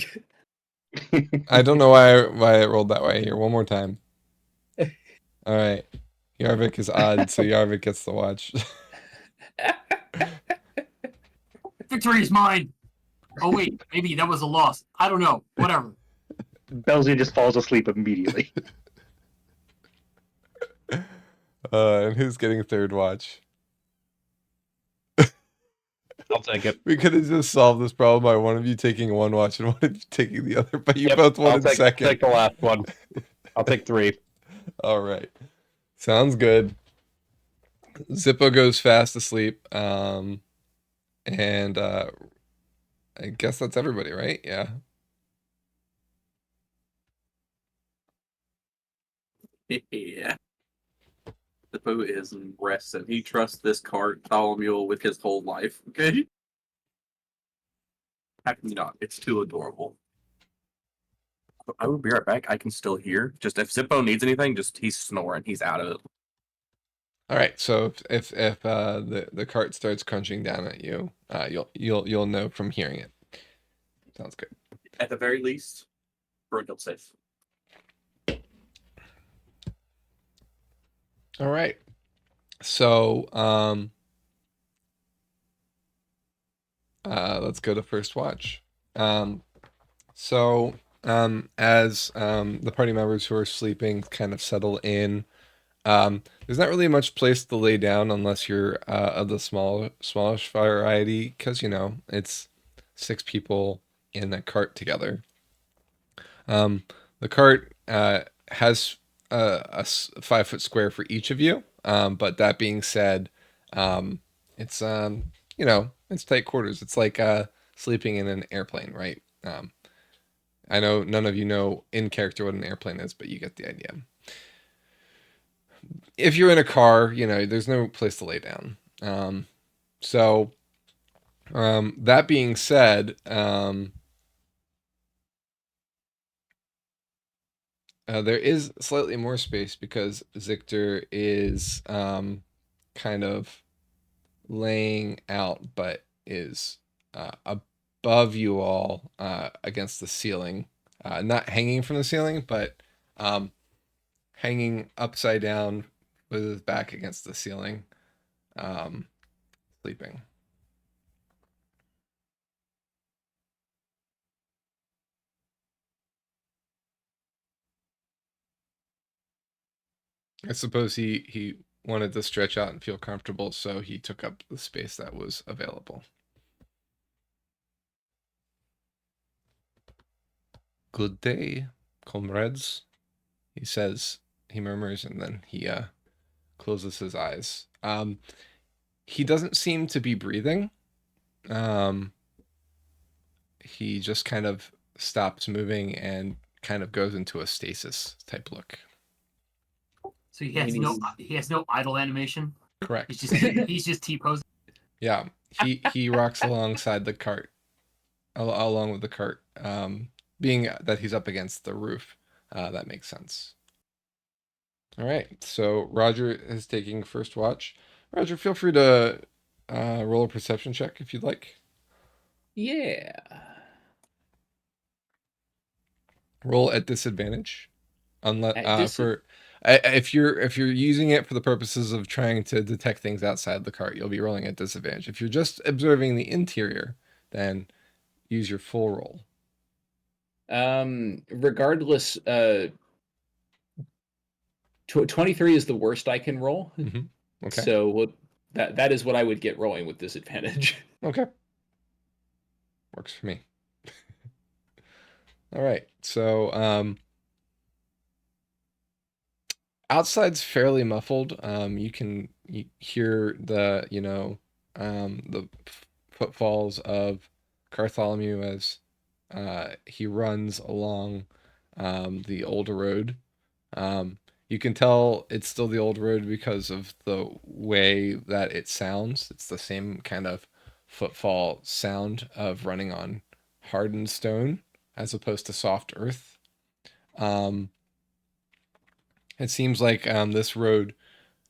I don't know why it rolled that way. Here, one more time. All right. Yarvik is odd, so Yarvik gets the watch. Victory is mine. Oh wait, maybe that was a loss. I don't know. Whatever. Belzy just falls asleep immediately. And who's getting third watch? I'll take it. We could have just solved this problem by one of you taking one watch and one of you taking the other, but you both I'll wanted second. take the last one. I'll take 3. All right. Sounds good. Zippo goes fast asleep. And I guess that's everybody, right? Yeah. Yeah. The Boo is resting. He trusts this cart Mule with his whole life. Okay. How can you not? It's too adorable. I will be right back. I can still hear. Just if Zippo needs anything, just he's snoring. He's out of it. All right. So if the cart starts crunching down at you, you'll know from hearing it. Sounds good. At the very least, Brundle's safe. All right. So let's go to first watch. As the party members who are sleeping kind of settle in, there's not really much place to lay down unless you're of the smallish variety, because it's 6 people in a cart together. The cart has a 5-foot square for each of you, but that being said, it's it's tight quarters. It's like sleeping in an airplane, right? I know none of you know in character what an airplane is, but you get the idea. If you're in a car, there's no place to lay down. So that being said, there is slightly more space because Zictor is kind of laying out, but is above you all against the ceiling. Not hanging from the ceiling, but hanging upside down with his back against the ceiling, sleeping. I suppose he wanted to stretch out and feel comfortable, so he took up the space that was available. Good day, comrades, he says. He murmurs, and then he closes his eyes. He doesn't seem to be breathing. He just kind of stops moving and kind of goes into a stasis type look. So he has no idle animation. Correct. He's just T-posing. Yeah, he rocks alongside the cart, along with the cart. Being that he's up against the roof, that makes sense. All right, so Roger is taking first watch. Roger, feel free to roll a perception check if you'd like. Yeah. Roll at disadvantage, At if you're using it for the purposes of trying to detect things outside the cart, you'll be rolling at disadvantage. If you're just observing the interior, then use your full roll. Regardless, 23 is the worst I can roll. Okay. So that is what I would get rolling with disadvantage. Okay. Works for me. All right. So outside's fairly muffled. You can hear the footfalls of Bartholomew as he runs along the old road. You can tell it's still the old road because of the way that it sounds. It's the same kind of footfall sound of running on hardened stone as opposed to soft earth. It seems like this road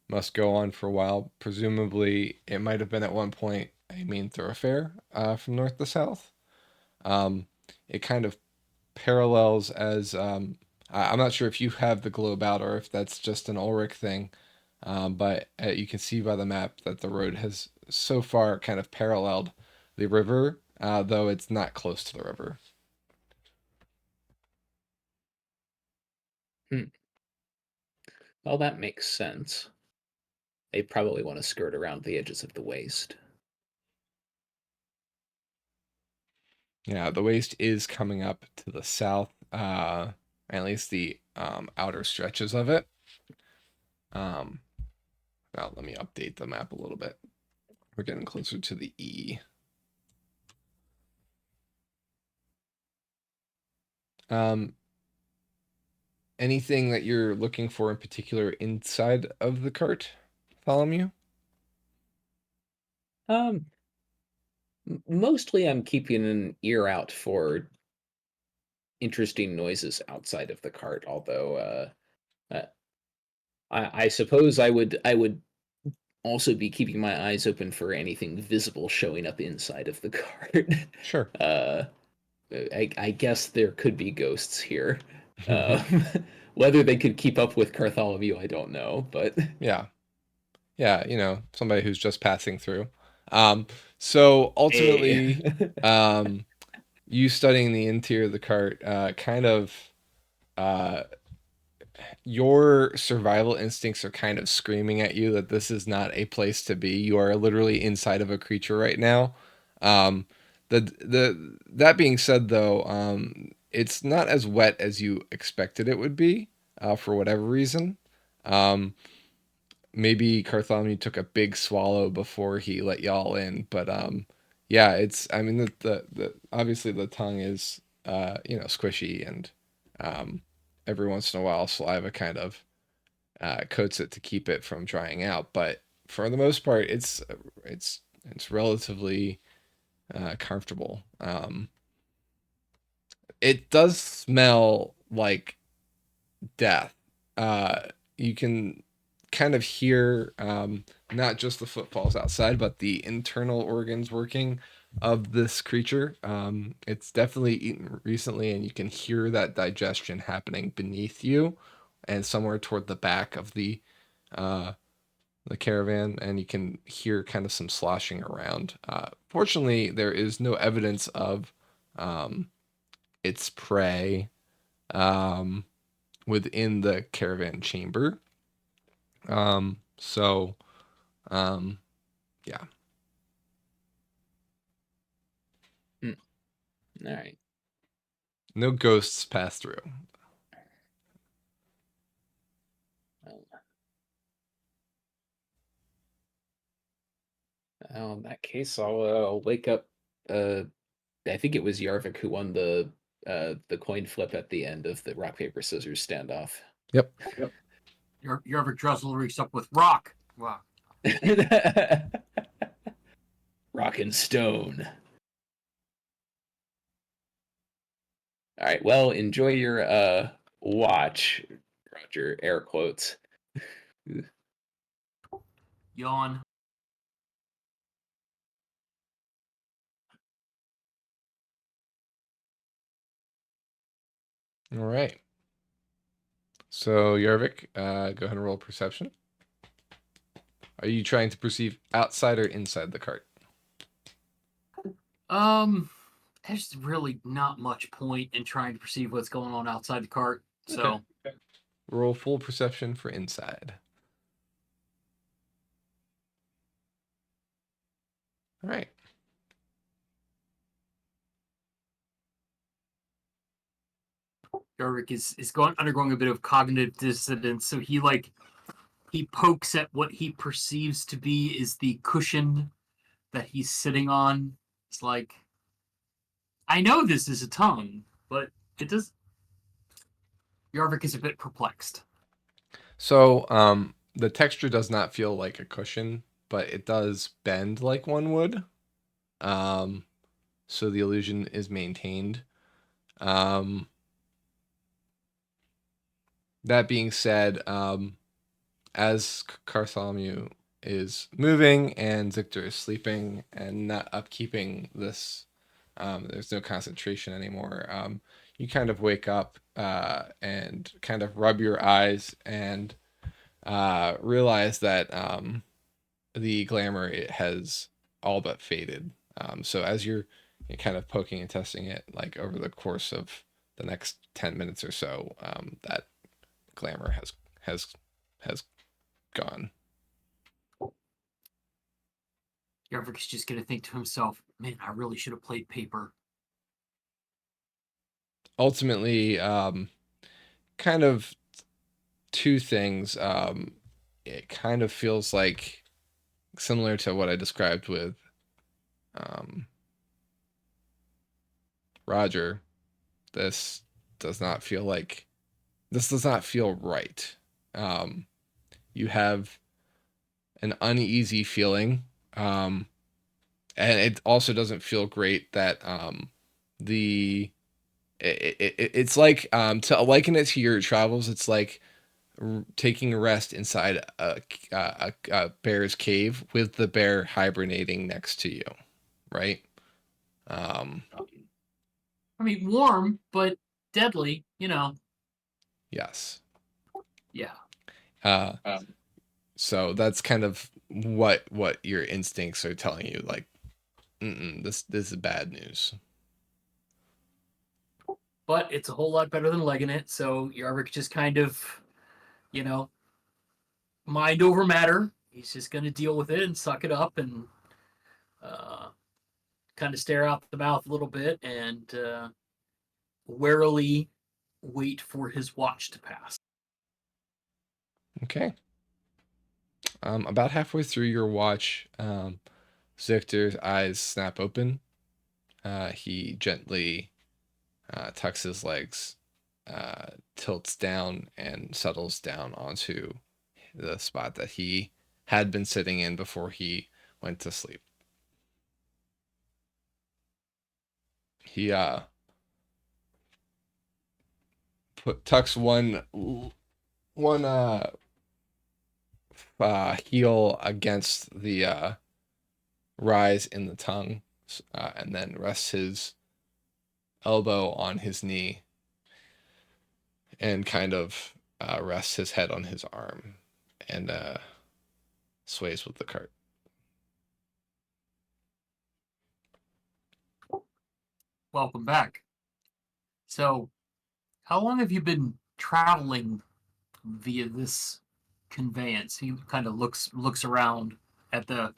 must go on for a while. Presumably, it might have been at one point a main thoroughfare from north to south. It kind of parallels as I'm not sure if you have the globe out or if that's just an Ulrich thing, but you can see by the map that the road has so far kind of paralleled the river, though it's not close to the river. Well, that makes sense. They probably want to skirt around the edges of the waste. Yeah, the waste is coming up to the south, at least the outer stretches of it. Now let me update the map a little bit. We're getting closer to the E. Anything that you're looking for in particular inside of the cart, Bartholomew? Mostly I'm keeping an ear out for interesting noises outside of the cart, although I suppose I would also be keeping my eyes open for anything visible showing up inside of the cart. Sure. I guess there could be ghosts here. Whether they could keep up with Bartholomew, I don't know, but Yeah, somebody who's just passing through. So ultimately, Hey. You studying the interior of the cart, kind of, your survival instincts are kind of screaming at you that this is not a place to be. You are literally inside of a creature right now. That being said, though, it's not as wet as you expected it would be, for whatever reason. Maybe Bartholomew took a big swallow before he let y'all in, but yeah, I mean, the obviously the tongue is squishy, and every once in a while saliva kind of coats it to keep it from drying out. But for the most part, it's relatively comfortable. It does smell like death. You can kind of hear not just the footfalls outside, but the internal organs working of this creature. It's definitely eaten recently, and you can hear that digestion happening beneath you and somewhere toward the back of the caravan, and you can hear kind of some sloshing around. Fortunately, there is no evidence of its prey within the caravan chamber. So, yeah. All right. No ghosts pass through. Well, in that case, I'll wake up. I think it was Yarvik who won the coin flip at the end of the rock paper scissors standoff. Yep. Yarvik Dressel reached up with rock. Wow. Rock and stone. All right. Well, enjoy your watch, Roger. Air quotes. Yawn. All right. So, Yarvik, go ahead and roll perception. Are you trying to perceive outside or inside the cart? There's really not much point in trying to perceive what's going on outside the cart. So, Okay. Roll full perception for inside. All right. Yarvik is undergoing a bit of cognitive dissonance. So he pokes at what he perceives to be is the cushion that he's sitting on. It's like, I know this is a tongue, but it does. Yarvik is a bit perplexed. So, the texture does not feel like a cushion, but it does bend like one would. So the illusion is maintained. That being said, as Bartholomew is moving and Victor is sleeping and not upkeeping this, there's no concentration anymore. You kind of wake up and kind of rub your eyes and realize that the glamour has all but faded. So as you're kind of poking and testing it, like over the course of the next 10 minutes or so, that glamour has gone. Yarvik is just going to think to himself, man, I really should have played paper. Ultimately, kind of two things. It kind of feels like similar to what I described with Roger. This does not feel right. You have an uneasy feeling, and it also doesn't feel great that it's like to liken it to your travels. It's like taking a rest inside a bear's cave with the bear hibernating next to you, right? I mean, warm, but deadly, Yes. Yeah. So that's kind of what your instincts are telling you. Like, this is bad news. But it's a whole lot better than legging it. So Yarvik just kind of, mind over matter. He's just going to deal with it and suck it up and kind of stare out the mouth a little bit and warily wait for his watch to pass. Okay. About halfway through your watch, Zictor's eyes snap open. He gently tucks his legs, tilts down, and settles down onto the spot that he had been sitting in before he went to sleep. He tucks one heel against the rise in the tongue, and then rests his elbow on his knee and kind of rests his head on his arm and sways with the cart. Welcome back. So, how long have you been traveling via this conveyance? He kind of looks around at the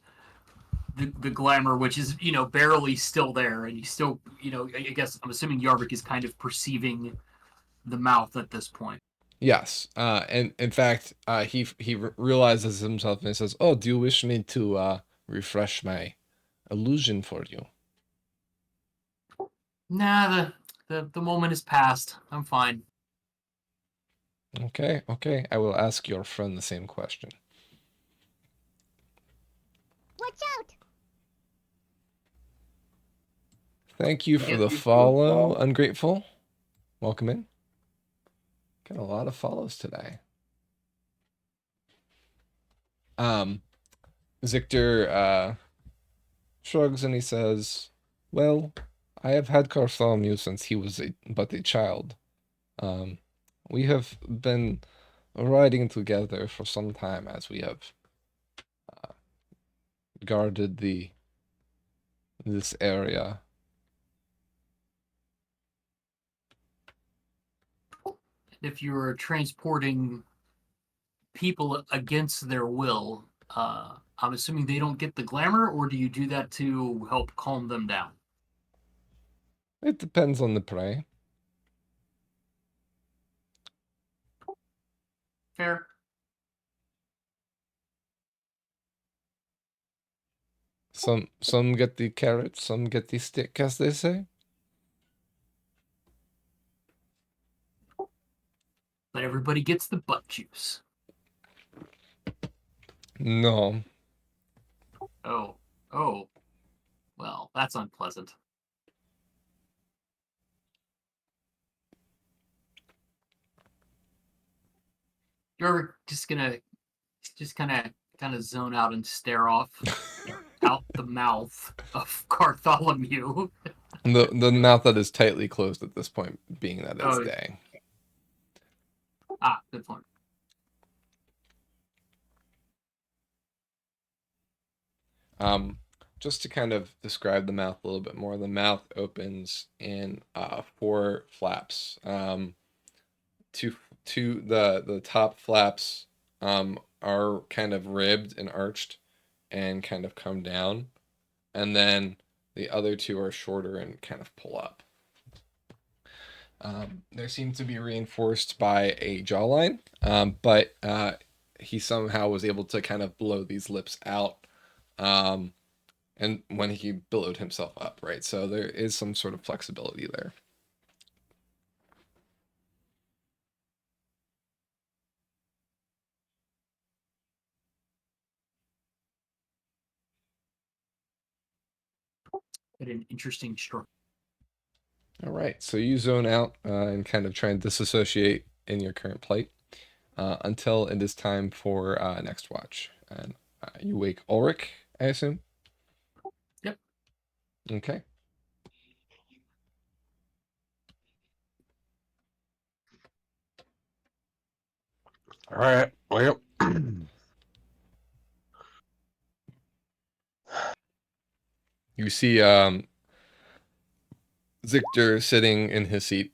glamour, which is barely still there, and he's still I guess I'm assuming Yarvik is kind of perceiving the mouth at this point. Yes, and in fact, he realizes himself and he says, "Oh, do you wish me to refresh my illusion for you?" Nah, the moment is past. I'm fine. Okay, okay. I will ask your friend the same question. Watch out! Thank you for the follow, Ungrateful. Welcome in. Got a lot of follows today. Zictor shrugs and he says, "Well, I have had Cartholomew since he was but a child. We have been riding together for some time as we have guarded this area." If you're transporting people against their will, I'm assuming they don't get the glamour, or do you do that to help calm them down? It depends on the prey. Fair. Some get the carrot, some get the stick, as they say. But everybody gets the butt juice. No. Oh. Well, that's unpleasant. You're just gonna kind of zone out and stare off out the mouth of Bartholomew. The mouth that is tightly closed at this point, being that it's Oh. day. Good point. Just to kind of describe the mouth a little bit more, the mouth opens in 4 flaps. The top flaps are kind of ribbed and arched and kind of come down, and then the other 2 are shorter and kind of pull up. They seem to be reinforced by a jawline, but he somehow was able to kind of blow these lips out, and when he billowed himself up, right? So there is some sort of flexibility there. But an interesting structure. All right, so you zone out and kind of try and disassociate in your current plight until it is time for next watch. And you wake Ulrich, I assume? Yep. Okay. All right. Well, You see Zictor sitting in his seat.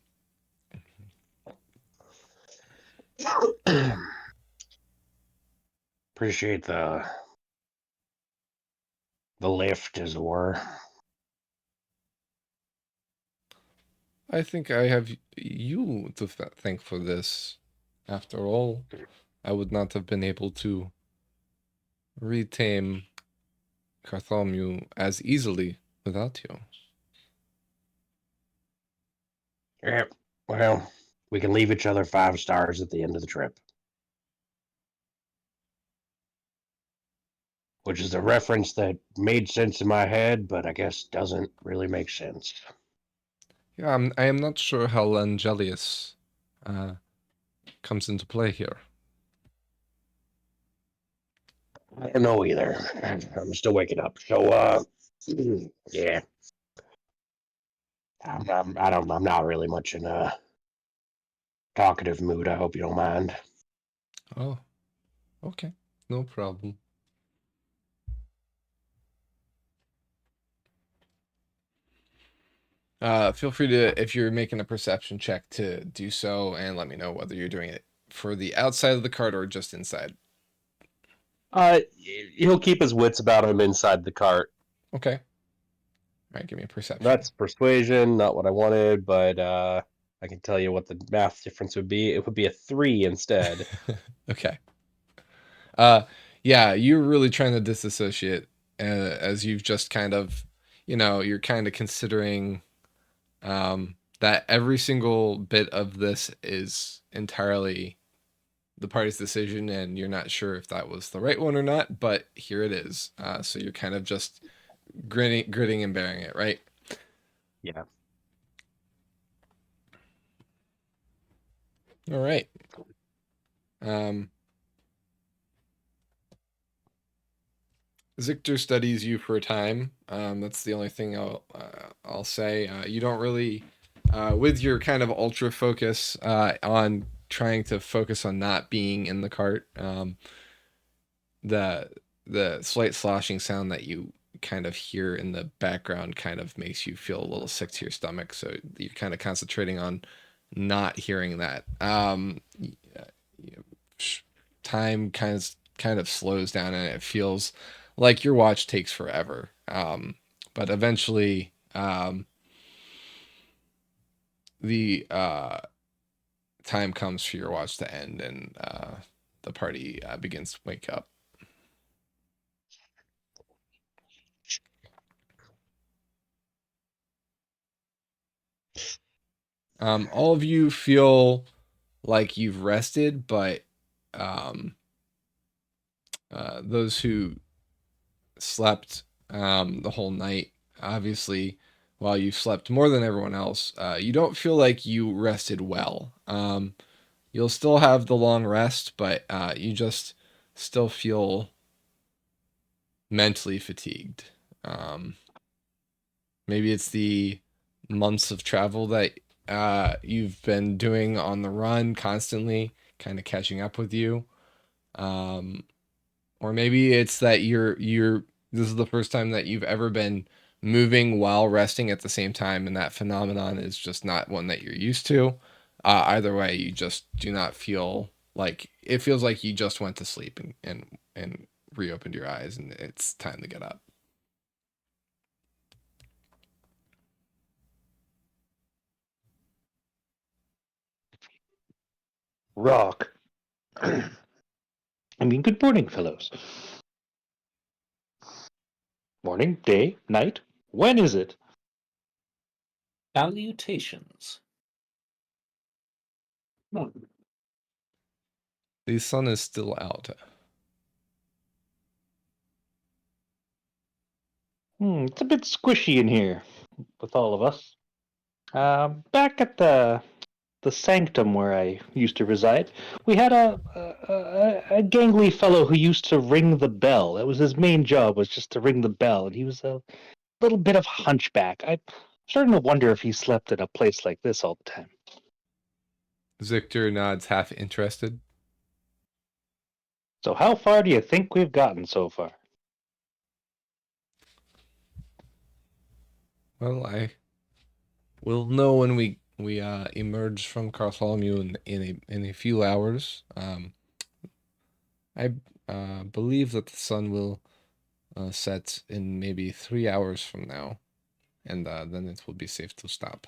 appreciate the lift, as it were. I think I have you to thank for this. After all, I would not have been able to retame Cartholomew as easily without you. Yeah, well, we can leave each other 5 stars at the end of the trip. Which is a reference that made sense in my head, but I guess doesn't really make sense. Yeah, I am not sure how Langelius comes into play here. I don't know either. I'm still waking up. So, yeah. I'm not really much in a talkative mood. I hope you don't mind. Oh, okay. No problem. Feel free to, if you're making a perception check, to do so and let me know whether you're doing it for the outside of the cart or just inside. He'll keep his wits about him inside the cart. Okay. All right, give me a perception. That's persuasion, not what I wanted, but I can tell you what the math difference would be. It would be a 3 instead. Okay. Yeah, you're really trying to disassociate as you've just kind of, you're kind of considering that every single bit of this is entirely the party's decision, and you're not sure if that was the right one or not, but here it is. So you're kind of just gritting and bearing it, right? Yeah. All right. Zictor studies you for a time. That's the only thing I'll say. You don't really, with your kind of ultra focus on trying to focus on not being in the cart. The slight sloshing sound that you kind of hear in the background kind of makes you feel a little sick to your stomach. So you're kind of concentrating on not hearing that. Time kind of slows down, and it feels like your watch takes forever. But eventually, the time comes for your watch to end, and the party begins to wake up. All of you feel like you've rested, but those who slept the whole night, obviously, while you slept more than everyone else, you don't feel like you rested well. You'll still have the long rest, but you just still feel mentally fatigued. Maybe it's the months of travel that you've been doing on the run constantly, kind of catching up with you. Or maybe it's that this is the first time that you've ever been moving while resting at the same time, and that phenomenon is just not one that you're used to. Either way, you just do not feel like it feels like you just went to sleep and reopened your eyes, and it's time to get up. Rock. Good morning, fellows. Morning, day, night. When is it? Salutations. The sun is still out. It's a bit squishy in here with all of us. Back at the sanctum where I used to reside, we had a gangly fellow who used to ring the bell. That was his main job, was just to ring the bell, and he was a little bit of hunchback. I'm starting to wonder if he slept in a place like this all the time. Zictor nods, half interested. So how far do you think we've gotten so far? Well, I will know when we emerge from Bartholomew in a few hours. I believe that the sun will set in maybe 3 hours from now, and then it will be safe to stop.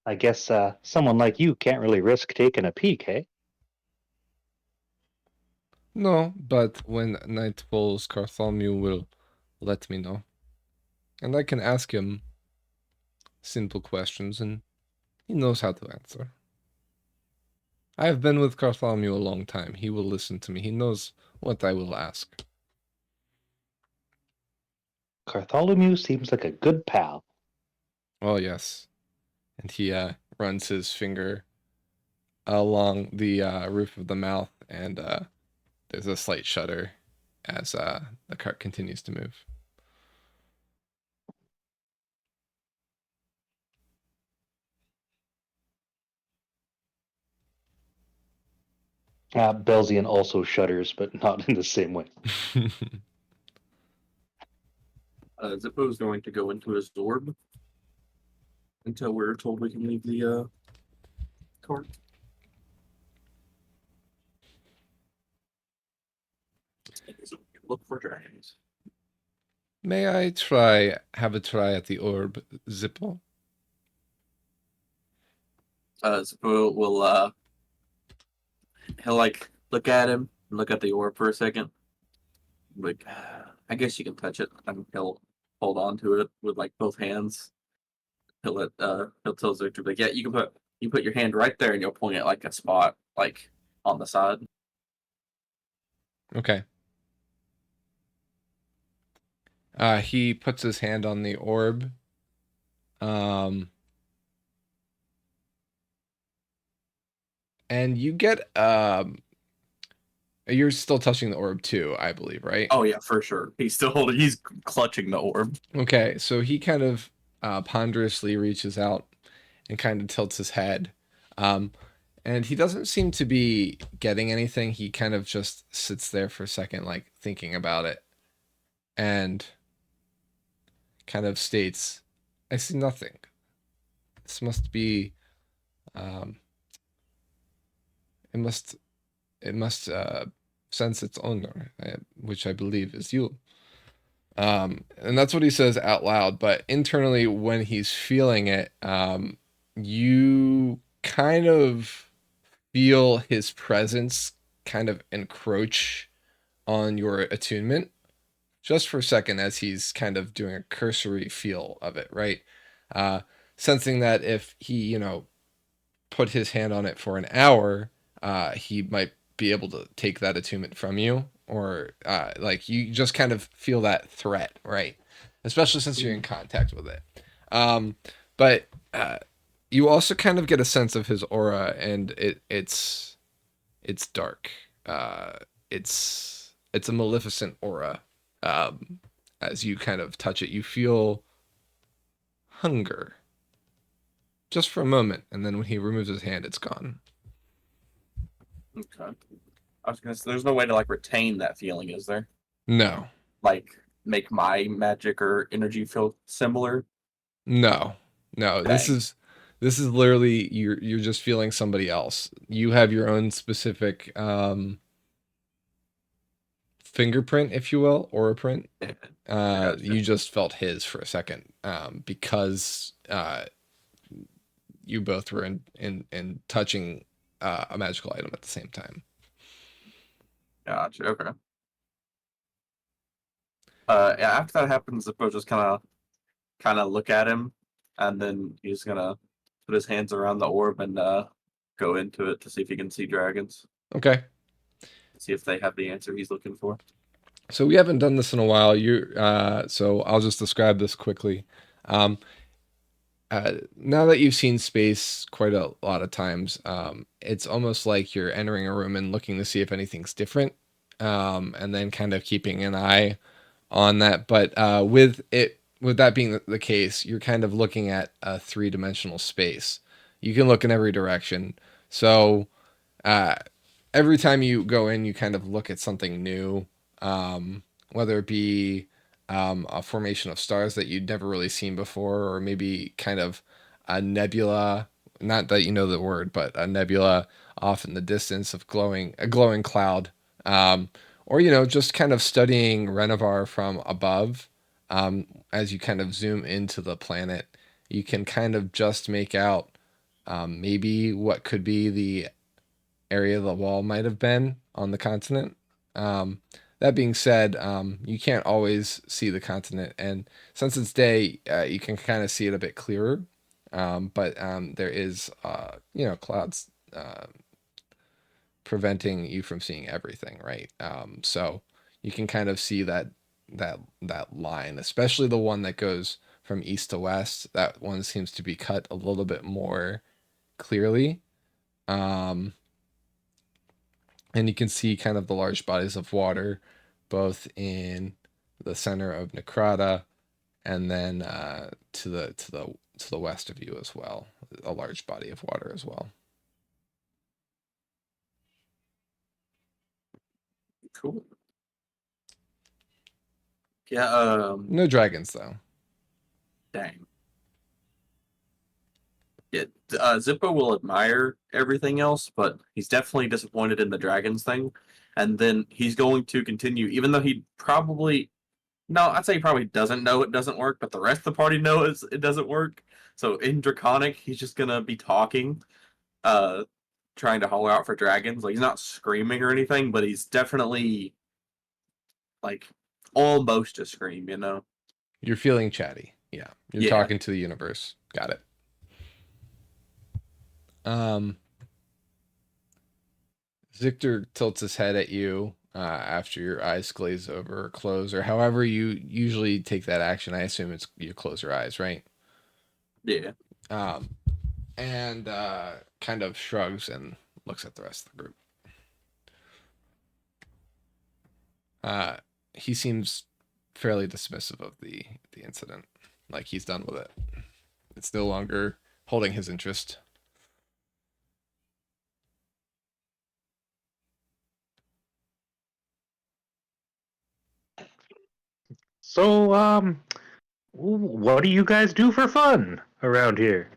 I guess someone like you can't really risk taking a peek, hey? No, but when night falls, Bartholomew will let me know. And I can ask him simple questions, and he knows how to answer. I have been with Bartholomew a long time. He will listen to me. He knows what I will ask. Bartholomew seems like a good pal. Oh, yes. And he runs his finger along the roof of the mouth, and there's a slight shudder as the cart continues to move. Belzian also shudders, but not in the same way. Zippo's going to go into his orb until we're told we can leave the cart. Look for dragons. May I have a try at the orb, Zippo? Zippo will he'll like look at him, look at the orb for a second. Like, I guess you can touch it, and he'll hold on to it with like both hands. He'll tell Victor, like, yeah, you put your hand right there, and you'll point at like a spot like on the side. Okay. He puts his hand on the orb. And you get you're still touching the orb too, I believe, right? Oh yeah, for sure. He's clutching the orb. Okay, so he kind of ponderously reaches out and kind of tilts his head. And he doesn't seem to be getting anything. He kind of just sits there for a second, like thinking about it, and kind of states, I see nothing. This must be it must sense its owner, which I believe is you. And that's what he says out loud, but internally when he's feeling it, you kind of feel his presence kind of encroach on your attunement just for a second as he's kind of doing a cursory feel of it, right? Sensing that if he, put his hand on it for an hour, he might be able to take that attunement from you, or like you just kind of feel that threat, right? Especially since you're in contact with it. But you also kind of get a sense of his aura, and it's dark. It's a maleficent aura. As you kind of touch it, you feel hunger just for a moment, and then when he removes his hand, it's gone. Okay. I was gonna say, there's no way to like retain that feeling, is there? No. Like make my magic or energy feel similar? No. This Dang. is literally you're just feeling somebody else. You have your own specific fingerprint, if you will, aura print. Gotcha. You just felt his for a second, because you both were in touching a magical item at the same time. Gotcha. Okay. Yeah, after that happens, the just kind of look at him, and then he's gonna put his hands around the orb and go into it to see if he can see dragons. Okay. See if they have the answer he's looking for. So we haven't done this in a while. So I'll just describe this quickly. Now that you've seen space quite a lot of times, it's almost like you're entering a room and looking to see if anything's different, and then kind of keeping an eye on that. But with that being the case, you're kind of looking at a three-dimensional space. You can look in every direction. So every time you go in, you kind of look at something new, whether it be a formation of stars that you'd never really seen before, or maybe kind of a nebula. Not that you know the word, but a nebula off in the distance of a glowing cloud. Or just kind of studying Renovar from above. As you kind of zoom into the planet, you can kind of just make out maybe what could be the area the wall might have been on the continent. That being said, you can't always see the continent, and since it's day, you can kind of see it a bit clearer. But there is, clouds preventing you from seeing everything, right? So you can kind of see that line, especially the one that goes from east to west. That one seems to be cut a little bit more clearly. Um, and you can see kind of the large bodies of water, both in the center of Necrata and then to the west of you as well, a large body of water as well. Cool. Yeah. No dragons though. Dang. Yeah. Zippo will admire everything else, but he's definitely disappointed in the dragons thing. And then he's going to continue, even though he probably no, I'd say he probably doesn't know it doesn't work, but the rest of the party knows it doesn't work. So in Draconic, he's just gonna be talking, uh, trying to holler out for dragons. Like he's not screaming or anything, but he's definitely like almost a scream, you know? You're feeling chatty. Yeah. You're Yeah. talking to the universe. Got it. Victor tilts his head at you after your eyes glaze over or close, or however you usually take that action. I assume it's you close your eyes, right? Yeah. Um, and kind of shrugs and looks at the rest of the group. He seems fairly dismissive of the incident, like he's done with it. It's no longer holding his interest. So, what do you guys do for fun around here?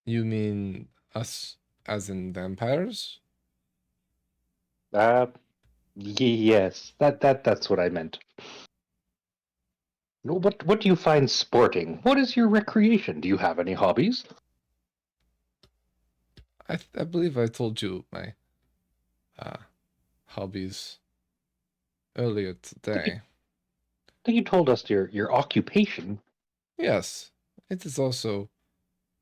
You mean us as in vampires? Uh, yes, that's what I meant. What do you find sporting? What is your recreation? Do you have any hobbies? I believe I told you my uh, hobbies earlier today. I think you told us your occupation. Yes, it is also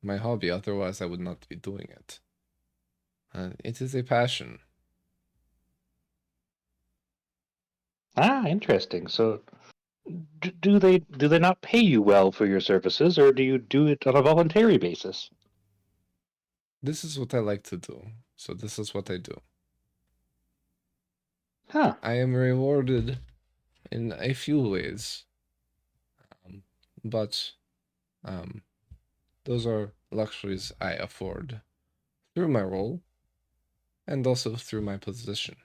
my hobby, otherwise I would not be doing it. It is a passion. Ah, interesting. So, do they not pay you well for your services, or do you do it on a voluntary basis? This is what I like to do, so this is what I do. Huh. I am rewarded in a few ways, but um, those are luxuries I afford through my role and also through my position.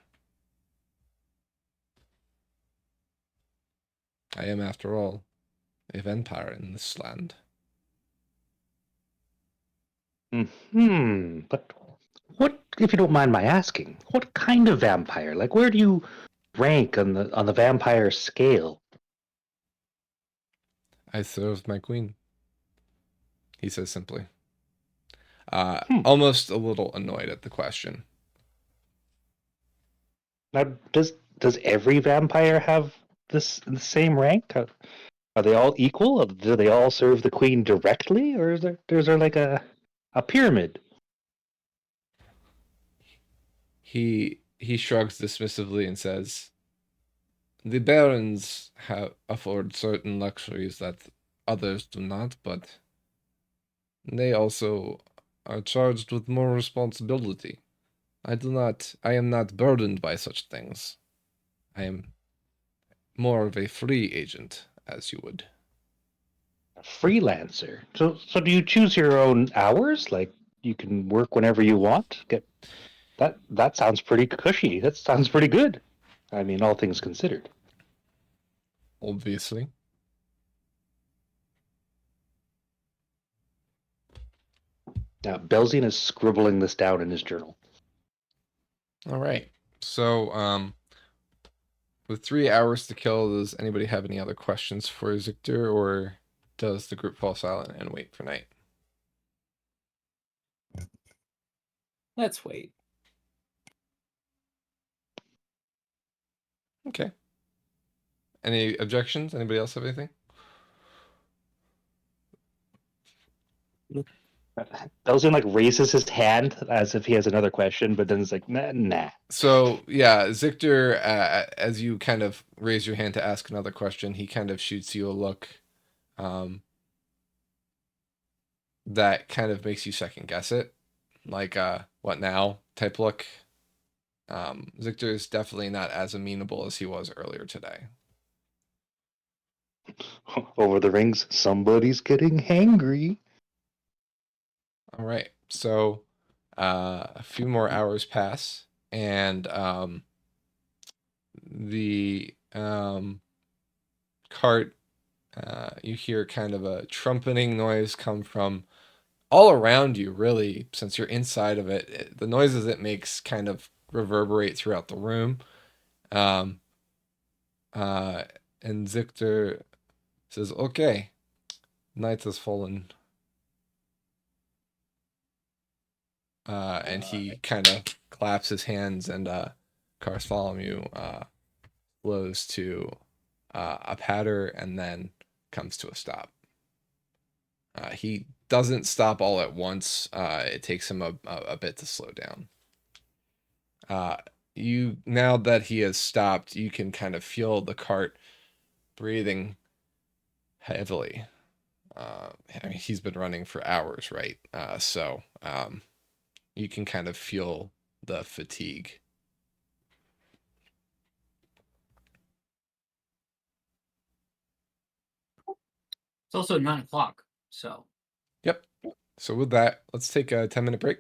I am, after all, a vampire in this land. But what, if you don't mind my asking, what kind of vampire? Like, where do you rank on the vampire scale? I serve my queen, he says simply. Hmm. Almost a little annoyed at the question. Now, does every vampire have this the same rank? Are they all equal? Do they all serve the queen directly, or is there like a pyramid? He shrugs dismissively and says, "The barons have afford certain luxuries that others do not, but they also are charged with more responsibility. I am not burdened by such things. I am more of a free agent, as you would." A freelancer. So do you choose your own hours? Like you can work whenever you want? Get that sounds pretty cushy. That sounds pretty good. I mean, all things considered. Obviously. Now, Belzian is scribbling this down in his journal. All right. So, with 3 hours to kill, does anybody have any other questions for Victor, or does the group fall silent and wait for night? Let's wait. Okay. Any objections? Anybody else have anything? Belgian like raises his hand as if he has another question, but then it's like, nah. So yeah, Zictor, as you kind of raise your hand to ask another question, he kind of shoots you a look that kind of makes you second guess it, like what now type look. Zictor is definitely not as amenable as he was earlier today. Over the rings, somebody's getting hangry. All right, so a few more hours pass, and the cart, you hear kind of a trumpeting noise come from all around you, really, since you're inside of it. The noises it makes kind of reverberate throughout the room. And Zictor says, okay, night has fallen. And he kind of claps his hands, and Bartholomew slows to a patter and then comes to a stop. He doesn't stop all at once. It takes him a bit to slow down. You, now that he has stopped, you can kind of feel the cart breathing heavily. I mean, he's been running for hours, right? So you can kind of feel the fatigue. It's also 9:00, so. Yep. So with that, let's take a 10-minute break.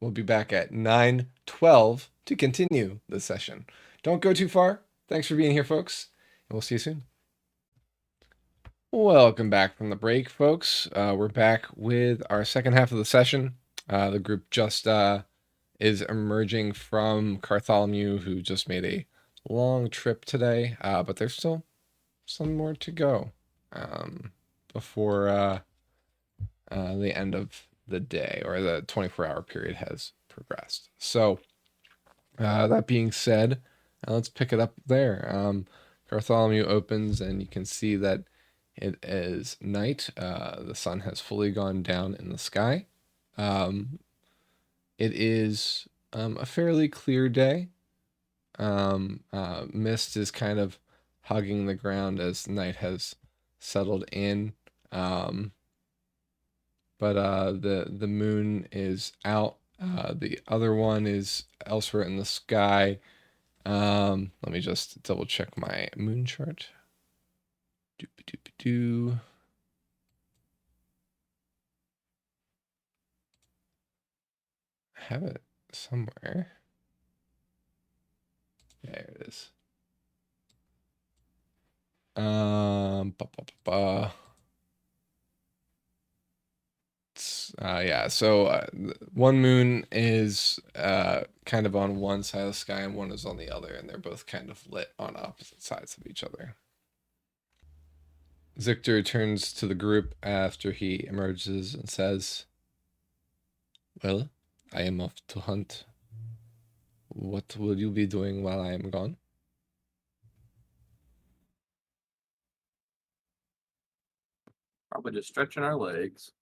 We'll be back at 9:12 to continue the session. Don't go too far. Thanks for being here, folks, and we'll see you soon. Welcome back from the break, folks. We're back with our second half of the session. The group just is emerging from Bartholomew, who just made a long trip today, but there's still some more to go before the end of the day, or the 24-hour period has progressed. So that being said, let's pick it up there. Bartholomew opens, and you can see that it is night. The sun has fully gone down in the sky. It is a fairly clear day. Mist is kind of hugging the ground as night has settled in. But the moon is out. The other one is elsewhere in the sky. Let me just double check my moon chart. Doop-a-doop-a-doo. I have it somewhere. There it is. Yeah, so one moon is kind of on one side of the sky and one is on the other, and they're both kind of lit on opposite sides of each other. Zictor turns to the group after he emerges and says, well, I am off to hunt. What will you be doing while I am gone? Probably just stretching our legs.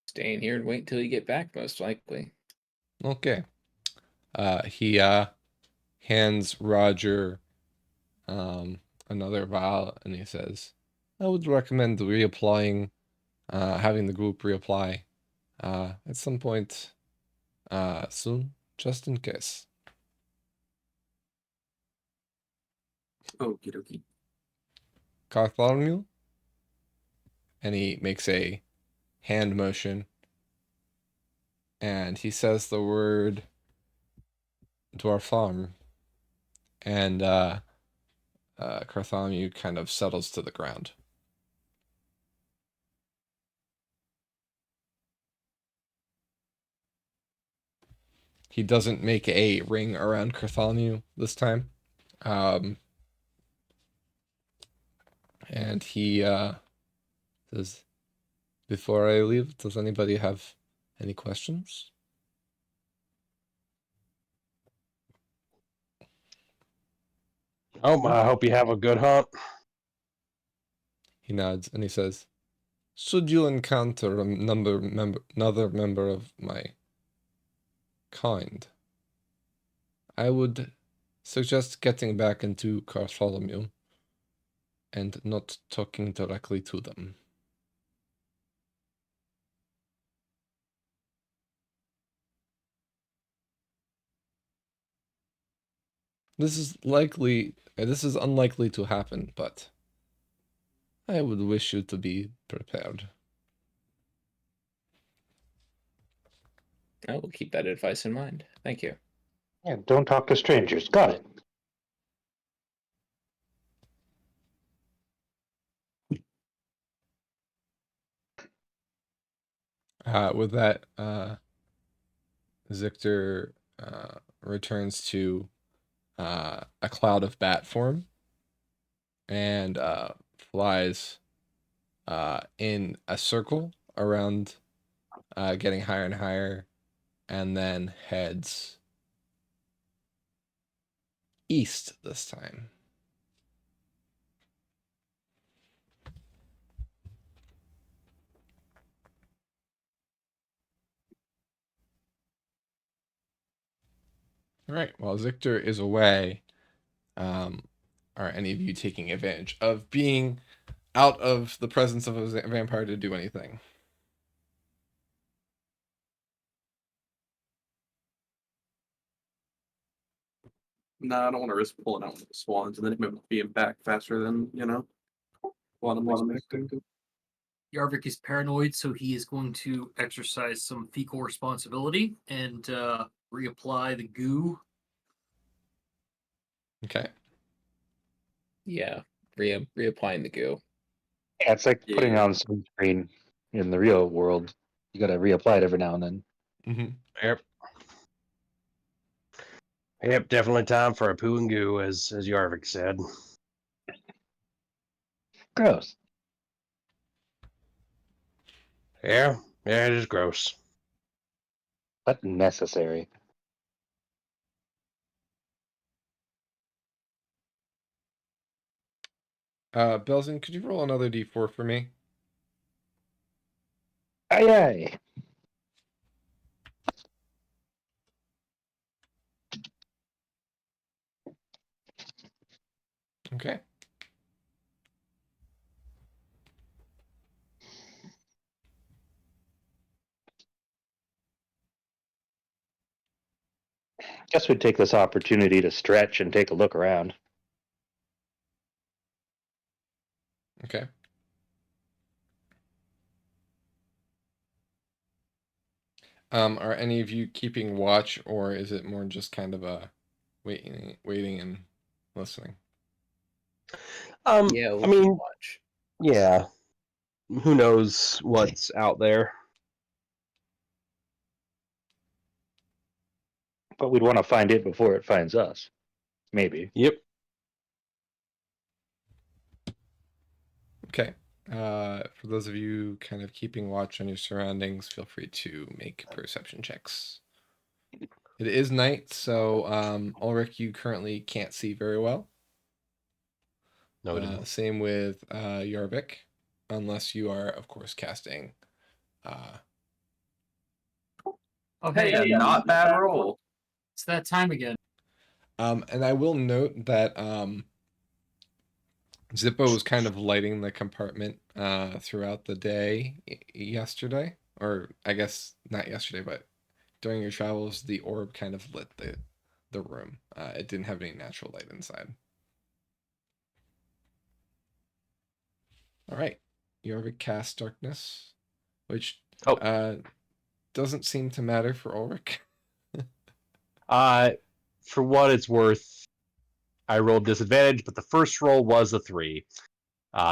Staying here and wait until you get back, most likely. Okay. He hands Roger another vial, and he says, I would recommend reapplying, having the group reapply at some point soon, just in case. Okie dokie. Bartholomew? And he makes a hand motion, and he says the word dwarf farm, and Bartholomew kind of settles to the ground. He doesn't make a ring around Bartholomew this time. And he says, Before I leave, does anybody have any questions? Oh, I hope you have a good hunt. He nods and he says, should you encounter another member of my kind, I would suggest getting back into Bartholomew and not talking directly to them. This is unlikely to happen, but I would wish you to be prepared. I will keep that advice in mind. Thank you. Yeah, don't talk to strangers. Got it. With that, Zictor returns to a cloud of bat form and flies in a circle around, getting higher and higher, and then heads east this time. All right, while Zictor is away, are any of you taking advantage of being out of the presence of a vampire to do anything? No, I don't want to risk pulling out the swans and then him being back faster than, what I'm expecting. Yarvik is paranoid, so he is going to exercise some fecal responsibility and reapply the goo. Okay. Yeah, reapplying the goo. Yeah, it's like putting Yeah. on sunscreen in the real world. You got to reapply it every now and then. Mm-hmm. Yep. Yep, definitely time for a poo and goo, as Yarvik said. Gross. Yeah, it is gross. But necessary. Belzin, could you roll another d4 for me? Aye, aye. Okay. Guess we'd take this opportunity to stretch and take a look around. Okay. Are any of you keeping watch, or is it more just kind of a waiting and listening? Yeah, I we'll keep mean, watch. yeah. Who knows what's out there? But we'd want to find it before it finds us. Maybe. Yep. Okay. For those of you kind of keeping watch on your surroundings, feel free to make perception checks. It is night, so Ulrich, you currently can't see very well. Noted. Same with Yarvik, unless you are, of course, casting. Oh, Hey, hey, a not bad roll. it's that time again. And I will note that Zippo was kind of lighting the compartment throughout the day yesterday, or I guess not yesterday, but during your travels, the orb kind of lit the room. It didn't have any natural light inside. All right, Jorvik cast darkness, which Oh. doesn't seem to matter for Ulrich. For what it's worth, I rolled disadvantage, but the first roll was a 3.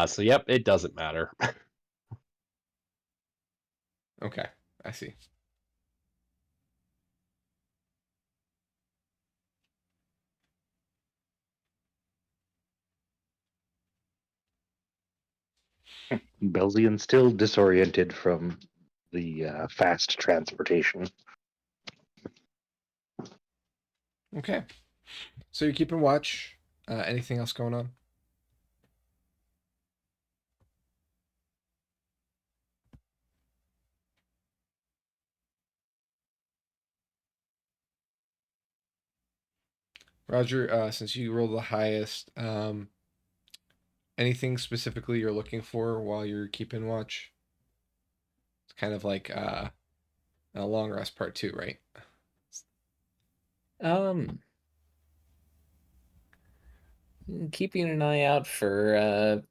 So yep, it doesn't matter. Okay, I see. Belzian still disoriented from the fast transportation. Okay. So you're keeping watch. Anything else going on? Roger, since you rolled the highest, anything specifically you're looking for while you're keeping watch? It's kind of like a long rest part two, right? Um, keeping an eye out for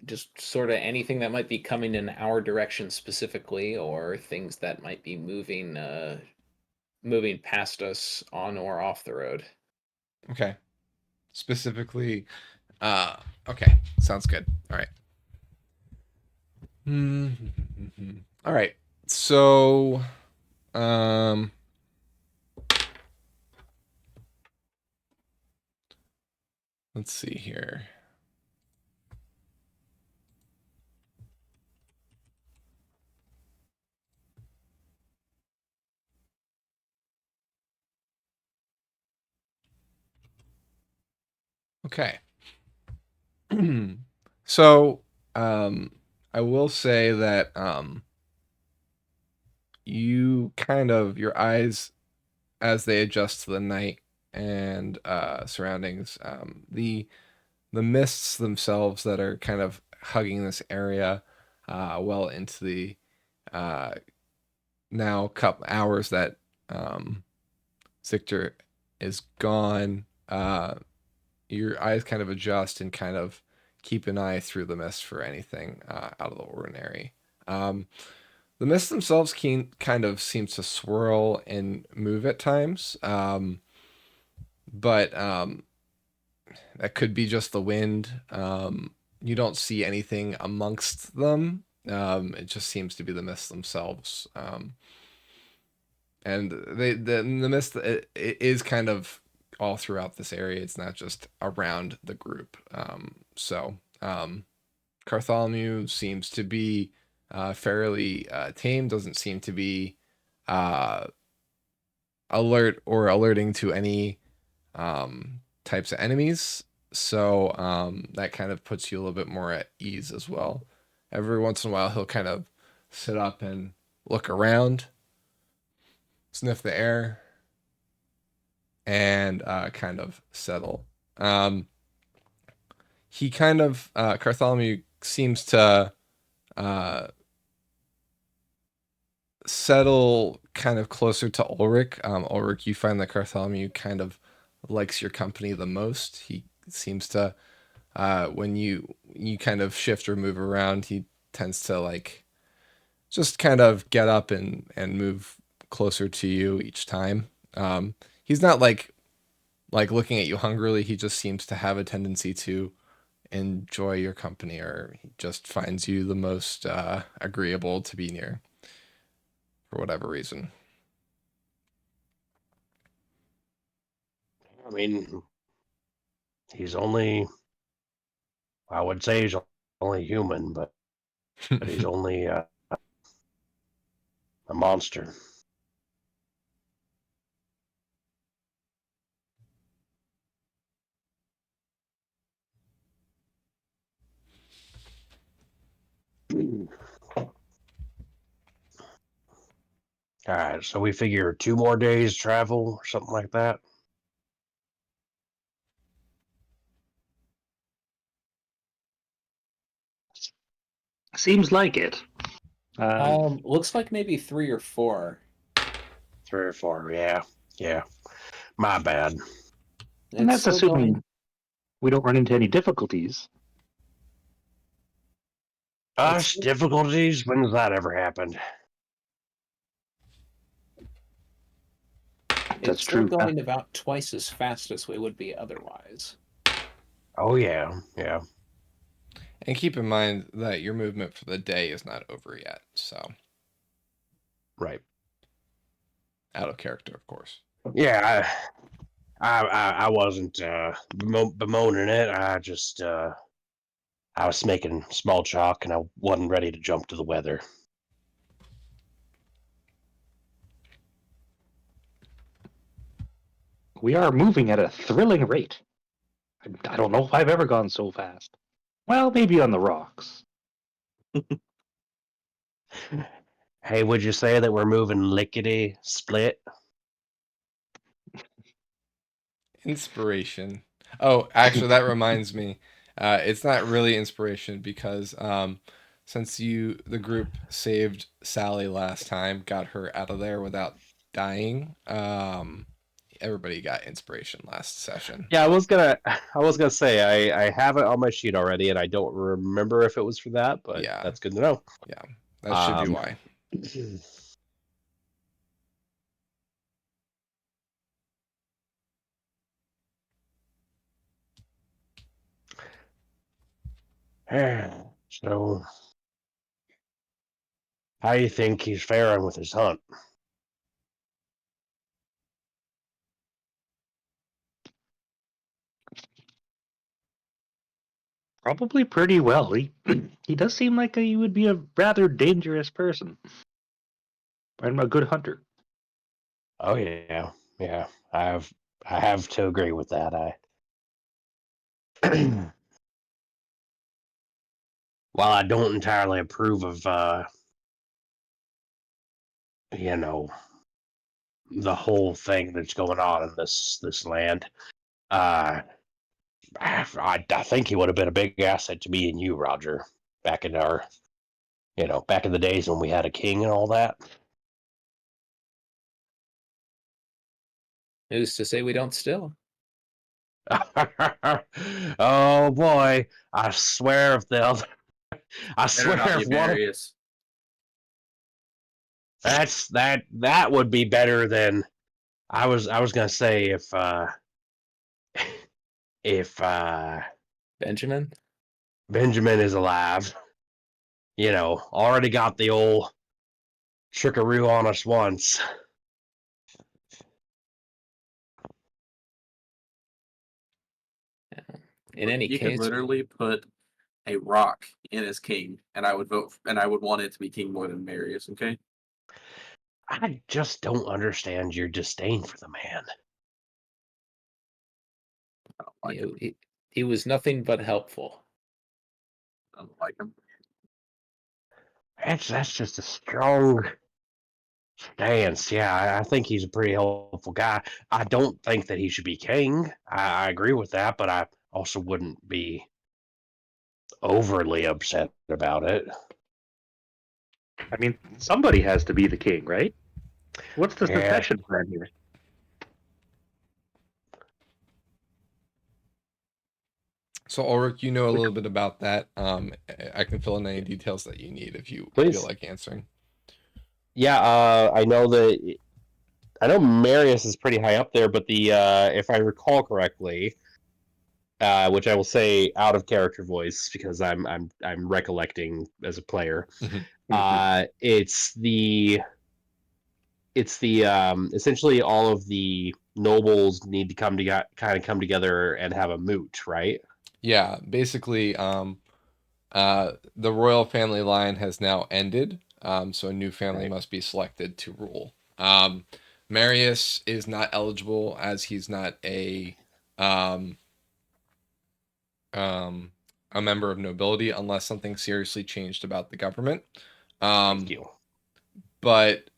just sort of anything that might be coming in our direction specifically, or things that might be moving past us on or off the road. Okay. Specifically, okay, sounds good. All right. All right. So, um, let's see here. Okay. So, I will say that you kind of your eyes as they adjust to the night and surroundings, the mists themselves that are kind of hugging this area well into the uh, now couple hours that Victor is gone. Your eyes kind of adjust and kind of keep an eye through the mist for anything out of the ordinary. Um, the mist themselves kind of seems to swirl and move at times, but that could be just the wind. You don't see anything amongst them. It just seems to be the mist themselves. And the mist it is kind of all throughout this area. It's not just around the group. Cartholomew seems to be fairly tame. Doesn't seem to be uh, alert or alerting to any types of enemies. So that kind of puts you a little bit more at ease as well. Every once in a while, he'll kind of sit up and look around, sniff the air, and kind of settle. He kind of Cartholomew seems to uh, settle kind of closer to Ulrich. Ulrich, you find that Cartholomew kind of likes your company the most. He seems to when you kind of shift or move around, he tends to like just kind of get up and move closer to you each time. He's not like looking at you hungrily. He just seems to have a tendency to enjoy your company, or he just finds you the most agreeable to be near for whatever reason. I mean, he's only, I would say he's only human, but he's only a monster. All right, so we figure 2 more days travel or something like that. Seems like it. Looks like maybe 3 or 4. 3 or 4, yeah. My bad. And It's that's still assuming going. we don't run into any difficulties. It's Us still, difficulties? When has that ever happened? it's That's still true. going about twice as fast as we would be otherwise. Oh yeah. And keep in mind that your movement for the day is not over yet. So Right. out of character, of course. Yeah, I wasn't bemoaning it. I just I was making small talk, and I wasn't ready to jump to the weather. We are moving at a thrilling rate. I don't know if I've ever gone so fast. Well, maybe on the rocks. Hey, would you say that we're moving lickety split? Inspiration. Oh, actually, that reminds me. It's not really inspiration because since the group saved Sally last time, got her out of there without dying. Everybody got inspiration last session. Yeah, I was gonna say I have it on my sheet already, and I don't remember if it was for that, but Yeah, that's good to know. yeah, that should be Um, why. So, how do you think he's faring with his hunt? Probably pretty well. He does seem like he would be a rather dangerous person. I'm a good hunter. Oh yeah, yeah. I have to agree with that. While I don't entirely approve of you know, the whole thing that's going on in this land, uh, I think he would have been a big asset to me and you, Roger, back in our back in the days when we had a king and all that. Who's to say we don't still? Oh boy, I swear if they'll, I Better swear not be if one, Marius. that would be better than I was gonna say if Benjamin? Benjamin is alive, already got the old trickaroo on us once. In any You could case, literally put a rock in as king, and I would vote, and I would want it to be king more than Marius. Okay. I just don't understand your disdain for the man. I don't like him. he was nothing but helpful. I don't like him. That's just a strong stance. Yeah, I think he's a pretty helpful guy. I don't think that he should be king. I agree with that, but I also wouldn't be overly upset about it. I mean, somebody has to be the king, right? What's the Yeah. succession plan here? So Ulrich, you know a little bit about that. I can fill in any details that you need if you feel Please. like answering. Yeah, I know Marius is pretty high up there, but if I recall correctly, which I will say out of character voice because I'm recollecting as a player. Mhm. It's the essentially all of the nobles need to come together and have a moot, right? Yeah, basically, the royal family line has now ended, so a new family Right. must be selected to rule. Marius is not eligible as he's not um, um, a member of nobility unless something seriously changed about the government. Thank Um, you. but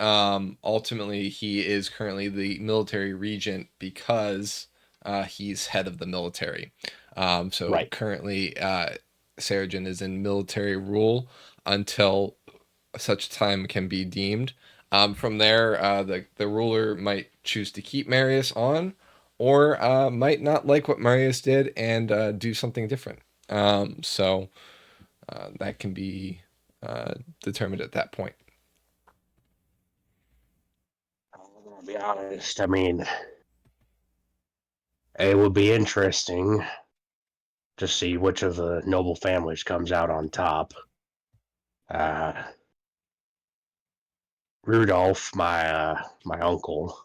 ultimately, he is currently the military regent because he's head of the military. So Right. currently, Seregen is in military rule until such time can be deemed. From there, the ruler might choose to keep Marius on, or might not like what Marius did and do something different. So that can be determined at that point. I'll be honest. I mean, it would be interesting to see which of the noble families comes out on top. Uh, Rudolph, my uncle,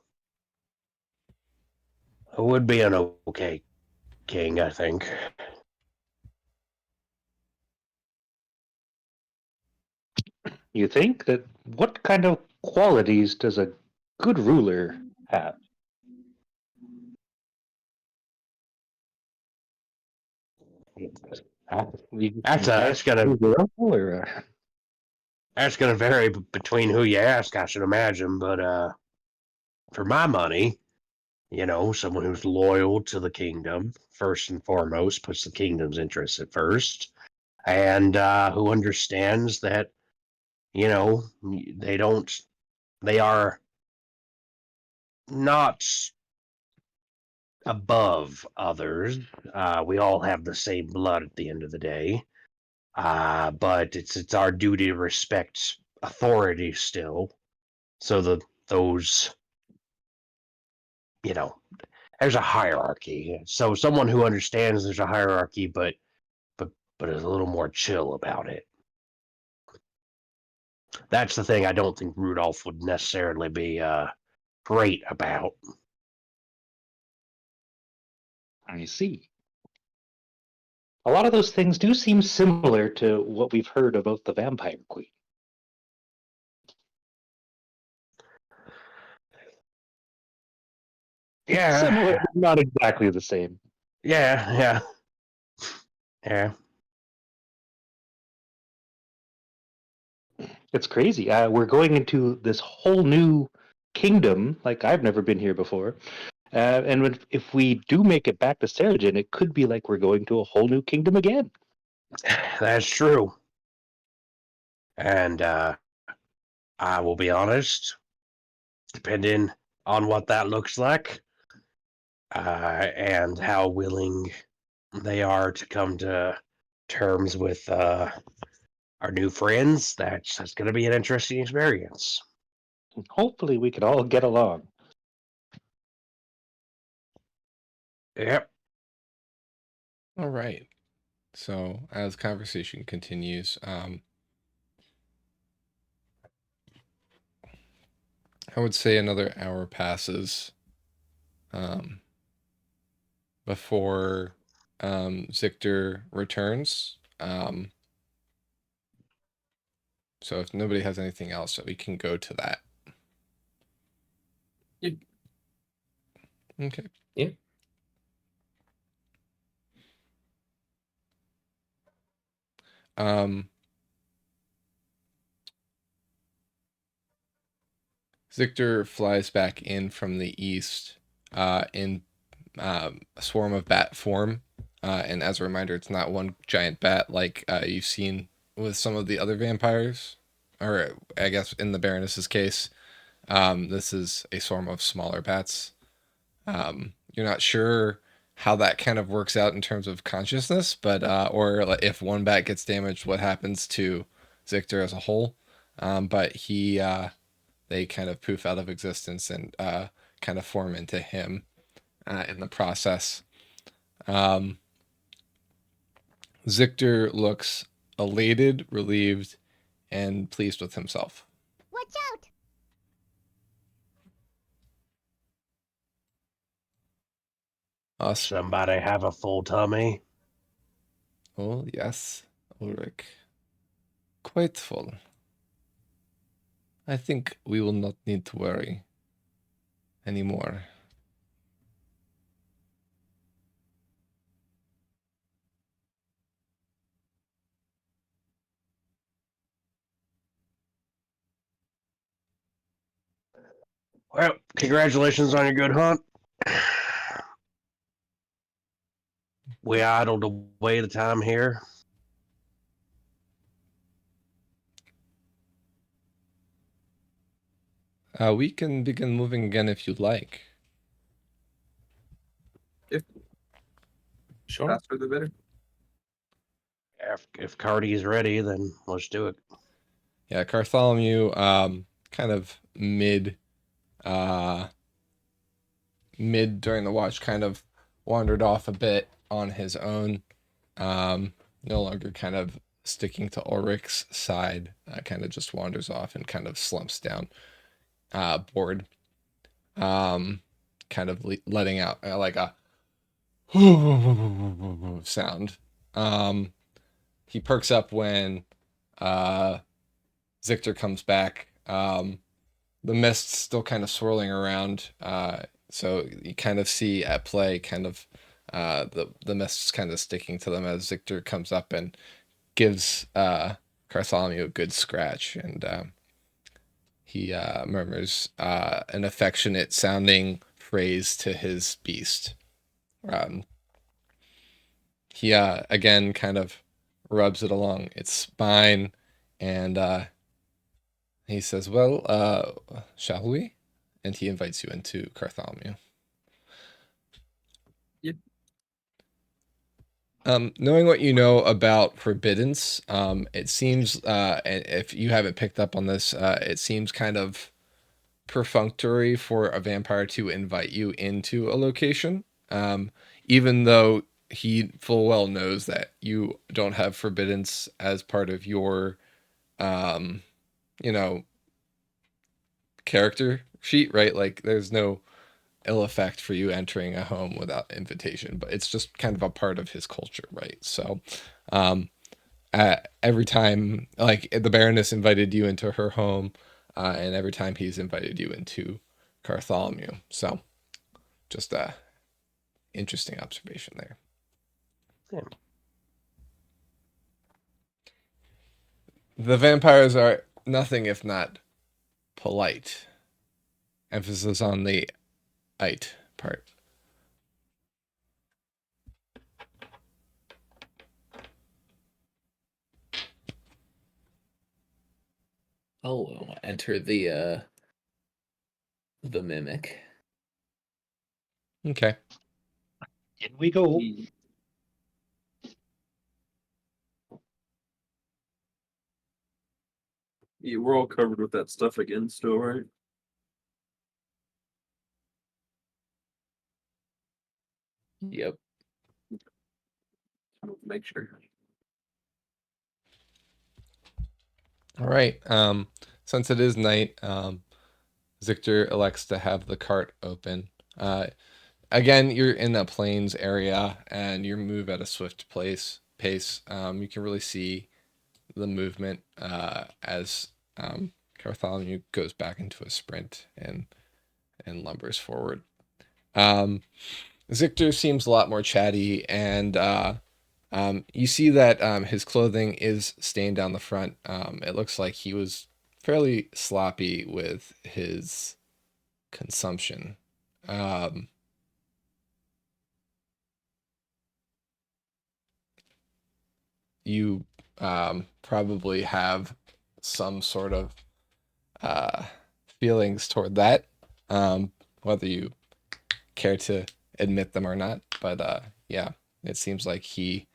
would be an okay king, I think. You think that what kind of qualities does a good ruler have? That's gonna Or, that's gonna vary between who you ask, I should imagine. But for my money, someone who's loyal to the kingdom first and foremost, puts the kingdom's interests at first, and who understands that they don't, they are not above others. We all have the same blood at the end of the day. But it's our duty to respect authority still. So those there's a hierarchy. So someone who understands there's a hierarchy, but is a little more chill about it. That's the thing I don't think Rudolph would necessarily be great about. I see. A lot of those things do seem similar to what we've heard about the Vampire Queen. Yeah. Similar, but not exactly the same. Yeah. It's crazy. We're going into this whole new kingdom, like I've never been here before. And if we do make it back to Seregen, it could be like we're going to a whole new kingdom again. That's true. And I will be honest, depending on what that looks like, and how willing they are to come to terms with our new friends, that's going to be an interesting experience. Hopefully, we can all get along. Yep. All right. So as conversation continues, I would say another hour passes before Zictor returns. So if nobody has anything else, we can go to that. Yeah. Okay. Yeah. Zictor flies back in from the east in a swarm of bat form. And as a reminder, it's not one giant bat like you've seen with some of the other vampires, or I guess in the Baroness's case. This is a swarm of smaller bats. You're not sure how that kind of works out in terms of consciousness, but or if one bat gets damaged, what happens to Zictor as a whole. But they kind of poof out of existence and kind of form into him in the process. Zictor looks elated, relieved, and pleased with himself. Watch out! Somebody have a full tummy? Oh, yes, Ulrich. Quite full. I think we will not need to worry anymore. Well, congratulations on your good hunt. We idled away the time here. We can begin moving again if you'd like. Sure. Faster the better. If Cardi's ready, then let's do it. Yeah, Bartholomew, kind of mid during the watch, kind of wandered off a bit on his own. No longer kind of sticking to Ulrich's side. Kind of just wanders off and kind of slumps down, bored. Kind of letting out like a sound. He perks up when Zictor comes back. The mist's still kind of swirling around, so you kind of see at play kind of the mist's kind of sticking to them as Zictor comes up and gives Bartholomew a good scratch, and he murmurs an affectionate sounding phrase to his beast. He again kind of rubs it along its spine, and he says, "Well, shall we?" And he invites you into Bartholomew. Yep. Knowing what you know about forbiddance, it seems, and if you haven't picked up on this, it seems kind of perfunctory for a vampire to invite you into a location, even though he full well knows that you don't have forbiddance as part of your, you know, character sheet, right? Like, there's no ill effect for you entering a home without invitation, but it's just kind of a part of his culture, right? So, every time, like, the Baroness invited you into her home, and every time he's invited you into Bartholomew. So, just a interesting observation there. Yeah. The vampires are nothing if not polite. Emphasis on the "ite" part. I'll enter the mimic. Okay. In we go. Yeah, we're all covered with that stuff again still, right? Yep. Make sure. All right. Since it is night, Zictor elects to have the cart open. Again, you're in the plains area, and you move at a swift pace. You can really see the movement as Bartholomew goes back into a sprint and lumbers forward. Zictor seems a lot more chatty, and you see that his clothing is stained down the front. It looks like he was fairly sloppy with his consumption. You probably have some sort of feelings toward that, whether you care to admit them or not. But yeah, it seems like he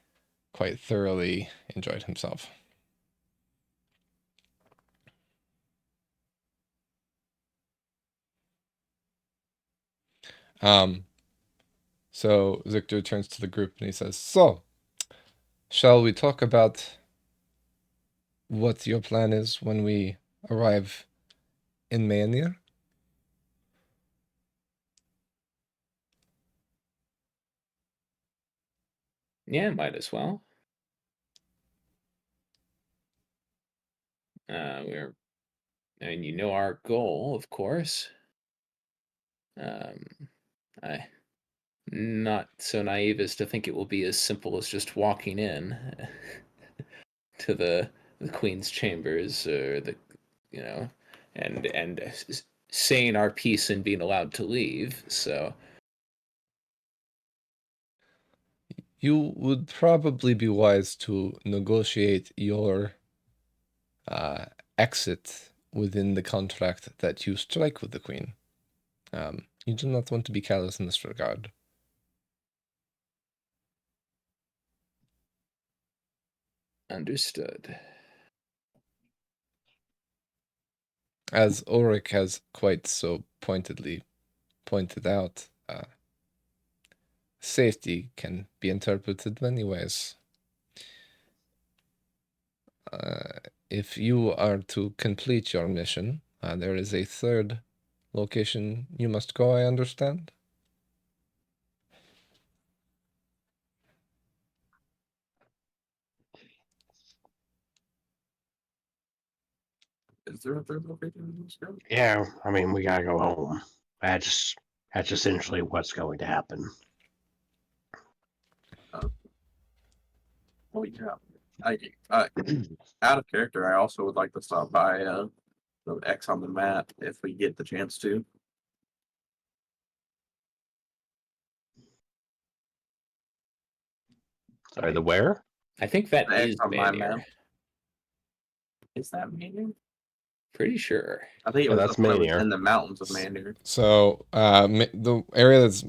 quite thoroughly enjoyed himself. So Zictor turns to the group and he says, "So, shall we talk about what your plan is when we arrive in Maynir?" Yeah, might as well. We're, I mean, you know our goal, of course. I not so naive as to think it will be as simple as just walking in to the queen's chambers, or you know, and saying our piece and being allowed to leave. So You would probably be wise to negotiate your uh, exit within the contract that you strike with the queen. You do not want to be careless in this regard. understood. As Ulrich has quite so pointedly pointed out, safety can be interpreted many ways. If you are to complete your mission, there is a third location you must go, I understand. there a third location? Let's go. Yeah, I mean, we gotta go home. That's essentially what's going to happen. Oh yeah. Out of character, I also would like to stop by the X on the map if we get the chance to. Sorry, the where? I think that The X is on my Vanir. map. Is that Manir? Pretty sure. I think it Yeah, was that's up when it was Manir. in the mountains of Manir. So the area that's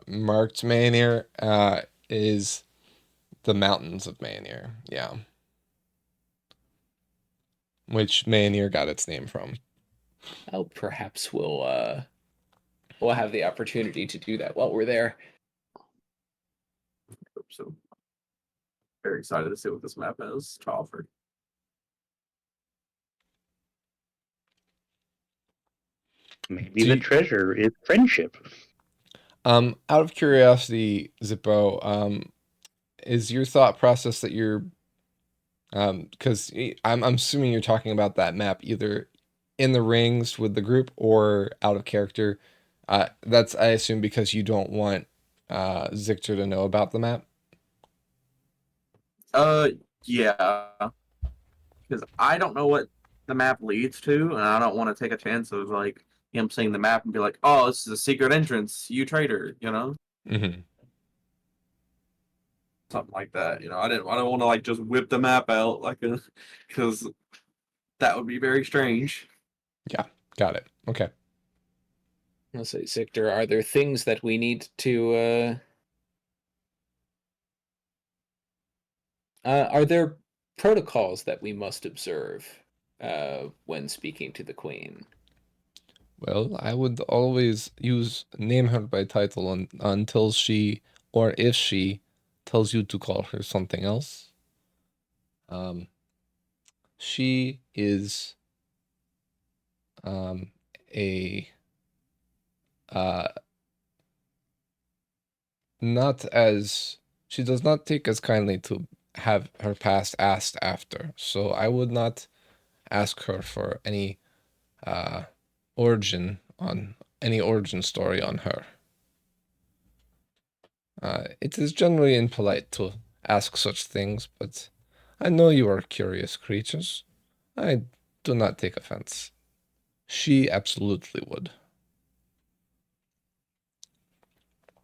marked Maynir is the mountains of Maynir. Yeah. Which Maynir got its name from. Oh, perhaps we'll have the opportunity to do that while we're there. Hope so. Very excited to see what this map has to offer. Maybe Do the you- treasure is friendship. Out of curiosity, Zippo, is your thought process that you're because I'm assuming you're talking about that map either in the rings with the group or out of character. That's I assume because you don't want Zictor to know about the map. Yeah. Because I don't know what the map leads to, and I don't want to take a chance of like him seeing the map and be like, "Oh, this is a secret entrance, you traitor," you know, Mm-hmm. something like that. You know, I don't want to like just whip the map out like a, because that would be very strange. Yeah, got it. Okay. I'll say, Victor, are there things that we need to are there protocols that we must observe when speaking to the queen? Well, I would always name her by title until she or if she tells you to call her something else. She is a uh not as she does not take as kindly to have her past asked after. So I would not ask her for any origin story on her. It is generally impolite to ask such things, but I know you are curious creatures. I do not take offense. She absolutely would.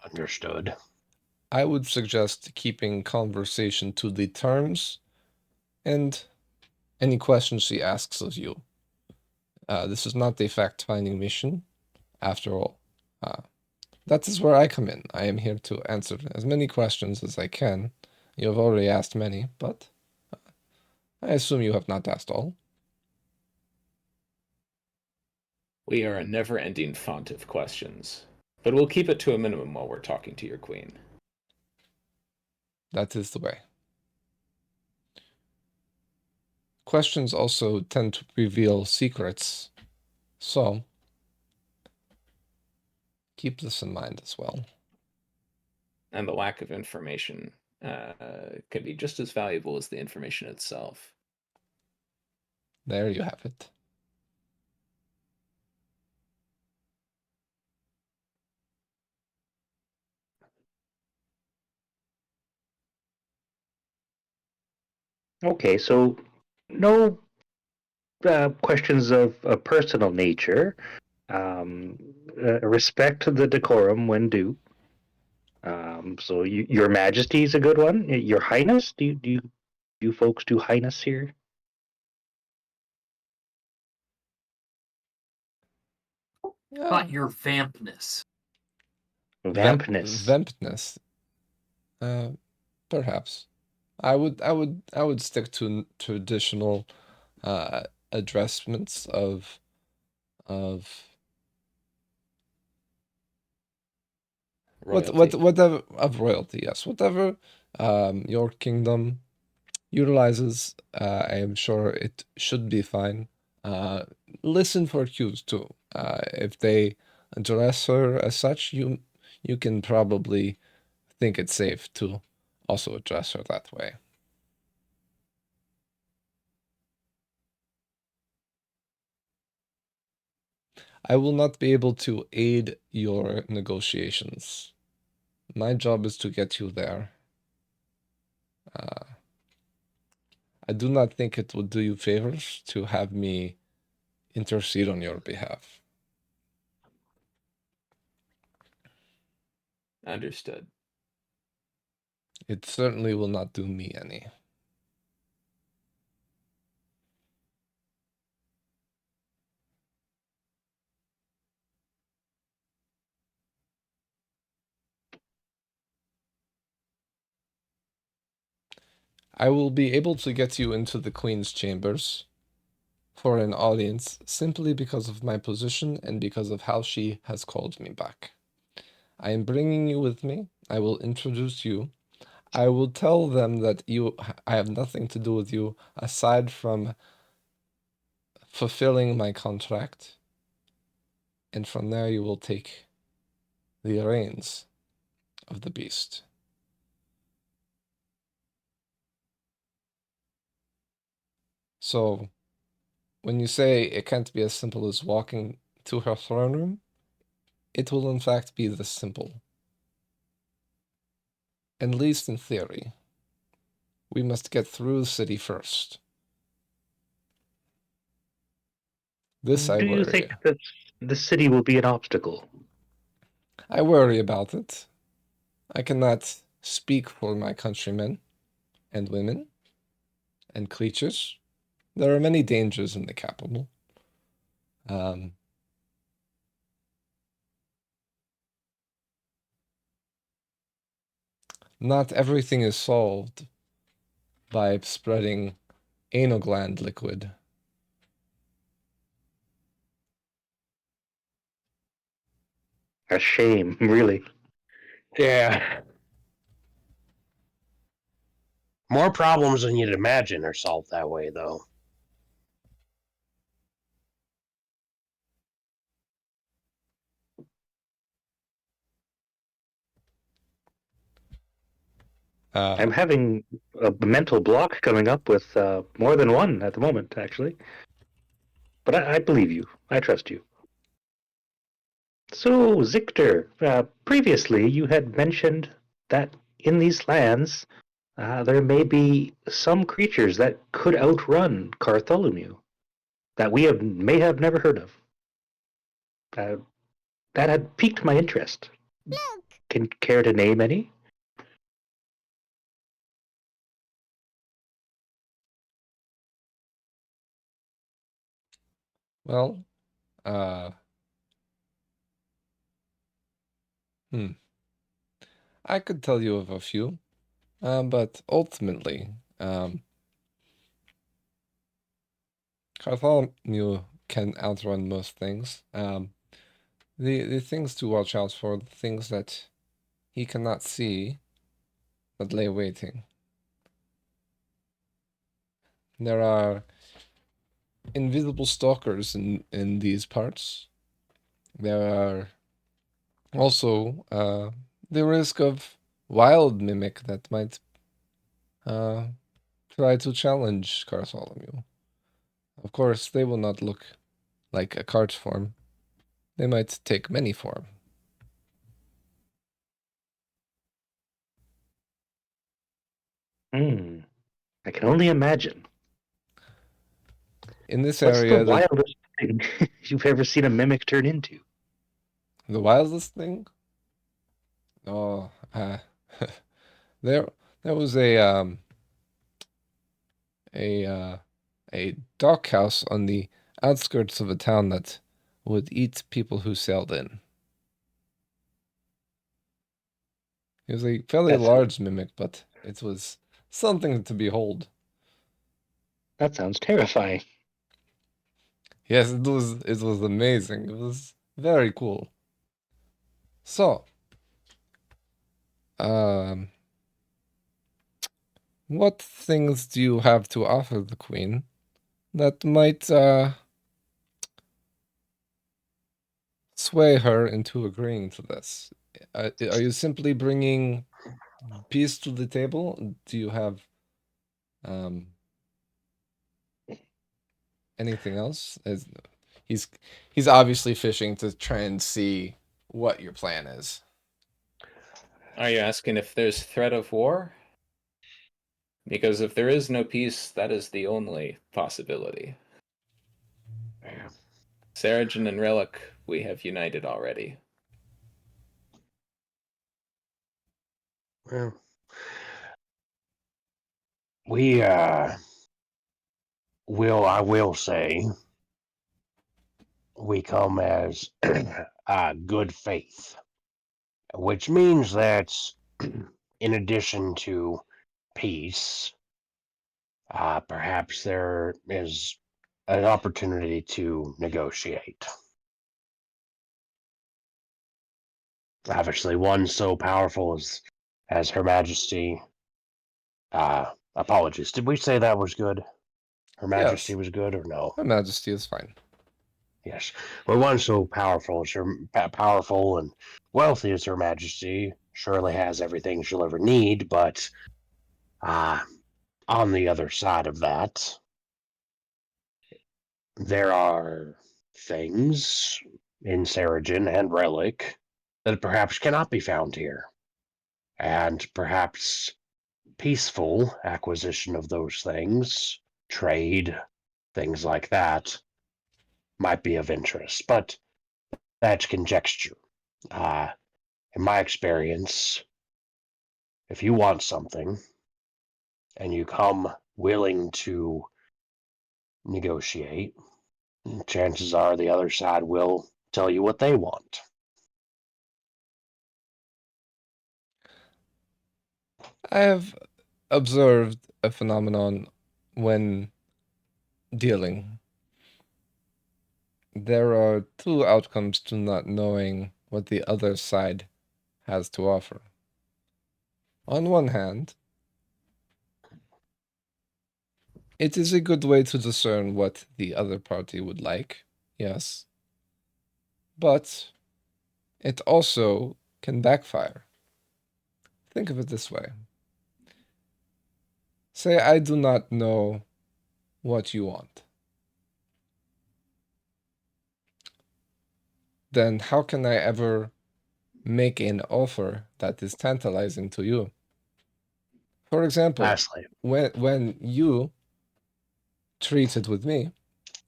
Understood. I would suggest keeping conversation to the terms and any questions she asks of you. This is not a fact-finding mission, after all. That is where I come in. I am here to answer as many questions as I can. You have already asked many, but I assume you have not asked all. We are a never-ending font of questions, but we'll keep it to a minimum while we're talking to your queen. That is the way. Questions also tend to reveal secrets, so keep this in mind as well. And the lack of information can be just as valuable as the information itself. There you have it. Okay, so no questions of a personal nature. Respect the decorum when due. So Your Majesty is a good one. Your Highness, do you folks do Highness here? But your vampness. Vampness. Vampness. Perhaps. I would stick to traditional addressments of Royalty. whatever of royalty, yes. Whatever your kingdom utilizes, I am sure it should be fine. Listen for cues too. If they address her as such, you can probably think it's safe to also address her that way. I will not be able to aid your negotiations. My job is to get you there. I do not think it would do you favors to have me intercede on your behalf. Understood. It certainly will not do me any. I will be able to get you into the Queen's chambers for an audience simply because of my position and because of how she has called me back. I am bringing you with me. I will introduce you. I will tell them that I have nothing to do with you aside from fulfilling my contract. And from there you will take the reins of the beast. So, when you say it can't be as simple as walking to her throne room, it will in fact be this simple. At least in theory. We must get through the city first. This I Do you think worry. that the city will be an obstacle? I worry about it. I cannot speak for my countrymen and women and creatures. There are many dangers in the capital. Not everything is solved by spreading anal gland liquid. A shame, really. Yeah. More problems than you'd imagine are solved that way, though. I'm having a mental block coming up with more than one at the moment, actually. But I believe you. I trust you. So, Zictor, previously you had mentioned that in these lands there may be some creatures that could outrun Cartholomew that may have never heard of. That had piqued my interest. Look. Can care to name any? Well, I could tell you of a few, but ultimately, Bartholomew can outrun most things. The things to watch out for, the things that he cannot see, but lay waiting. There are invisible stalkers in these parts. There are also the risk of wild mimic that might try to challenge Bartholomew. Of course, they will not look like a cart form. They might take many form. I can only imagine. In this What's the area, wildest thing you've ever seen a mimic turn into? the wildest thing? Oh, there was a dock house on the outskirts of a town that would eat people who sailed in. It was a fairly That's large mimic, but it was something to behold. That sounds terrifying. Yes, it was amazing. It was very cool. So, what things do you have to offer the queen that might sway her into agreeing to this? Are you simply bringing peace to the table? Do you have anything else? He's obviously fishing to try and see what your plan is. Are you asking if there's threat of war? Because if there is no peace, that is the only possibility. Yeah. Seregen and Relic, we have united already. Well, we I will say, we come as good faith, which means that in addition to peace, perhaps there is an opportunity to negotiate. Obviously, one so powerful as Her Majesty. Apologies. Did we say that was good? Her Majesty Yes. was good or no? Her Majesty is fine. Yes. Well, one so powerful as powerful and wealthy as Her Majesty surely has everything she'll ever need, but on the other side of that, there are things in Seregen and Relic that perhaps cannot be found here. And perhaps peaceful acquisition of those things, trade, things like that, might be of interest. But that's conjecture. In my experience, if you want something and you come willing to negotiate, chances are the other side will tell you what they want. I have observed a phenomenon when dealing. There are two outcomes to not knowing what the other side has to offer. On one hand, it is a good way to discern what the other party would like, yes. But it also can backfire. Think of it this way. Say I do not know what you want. Then how can I ever make an offer that is tantalizing to you? For example, Lastly, when you treated with me,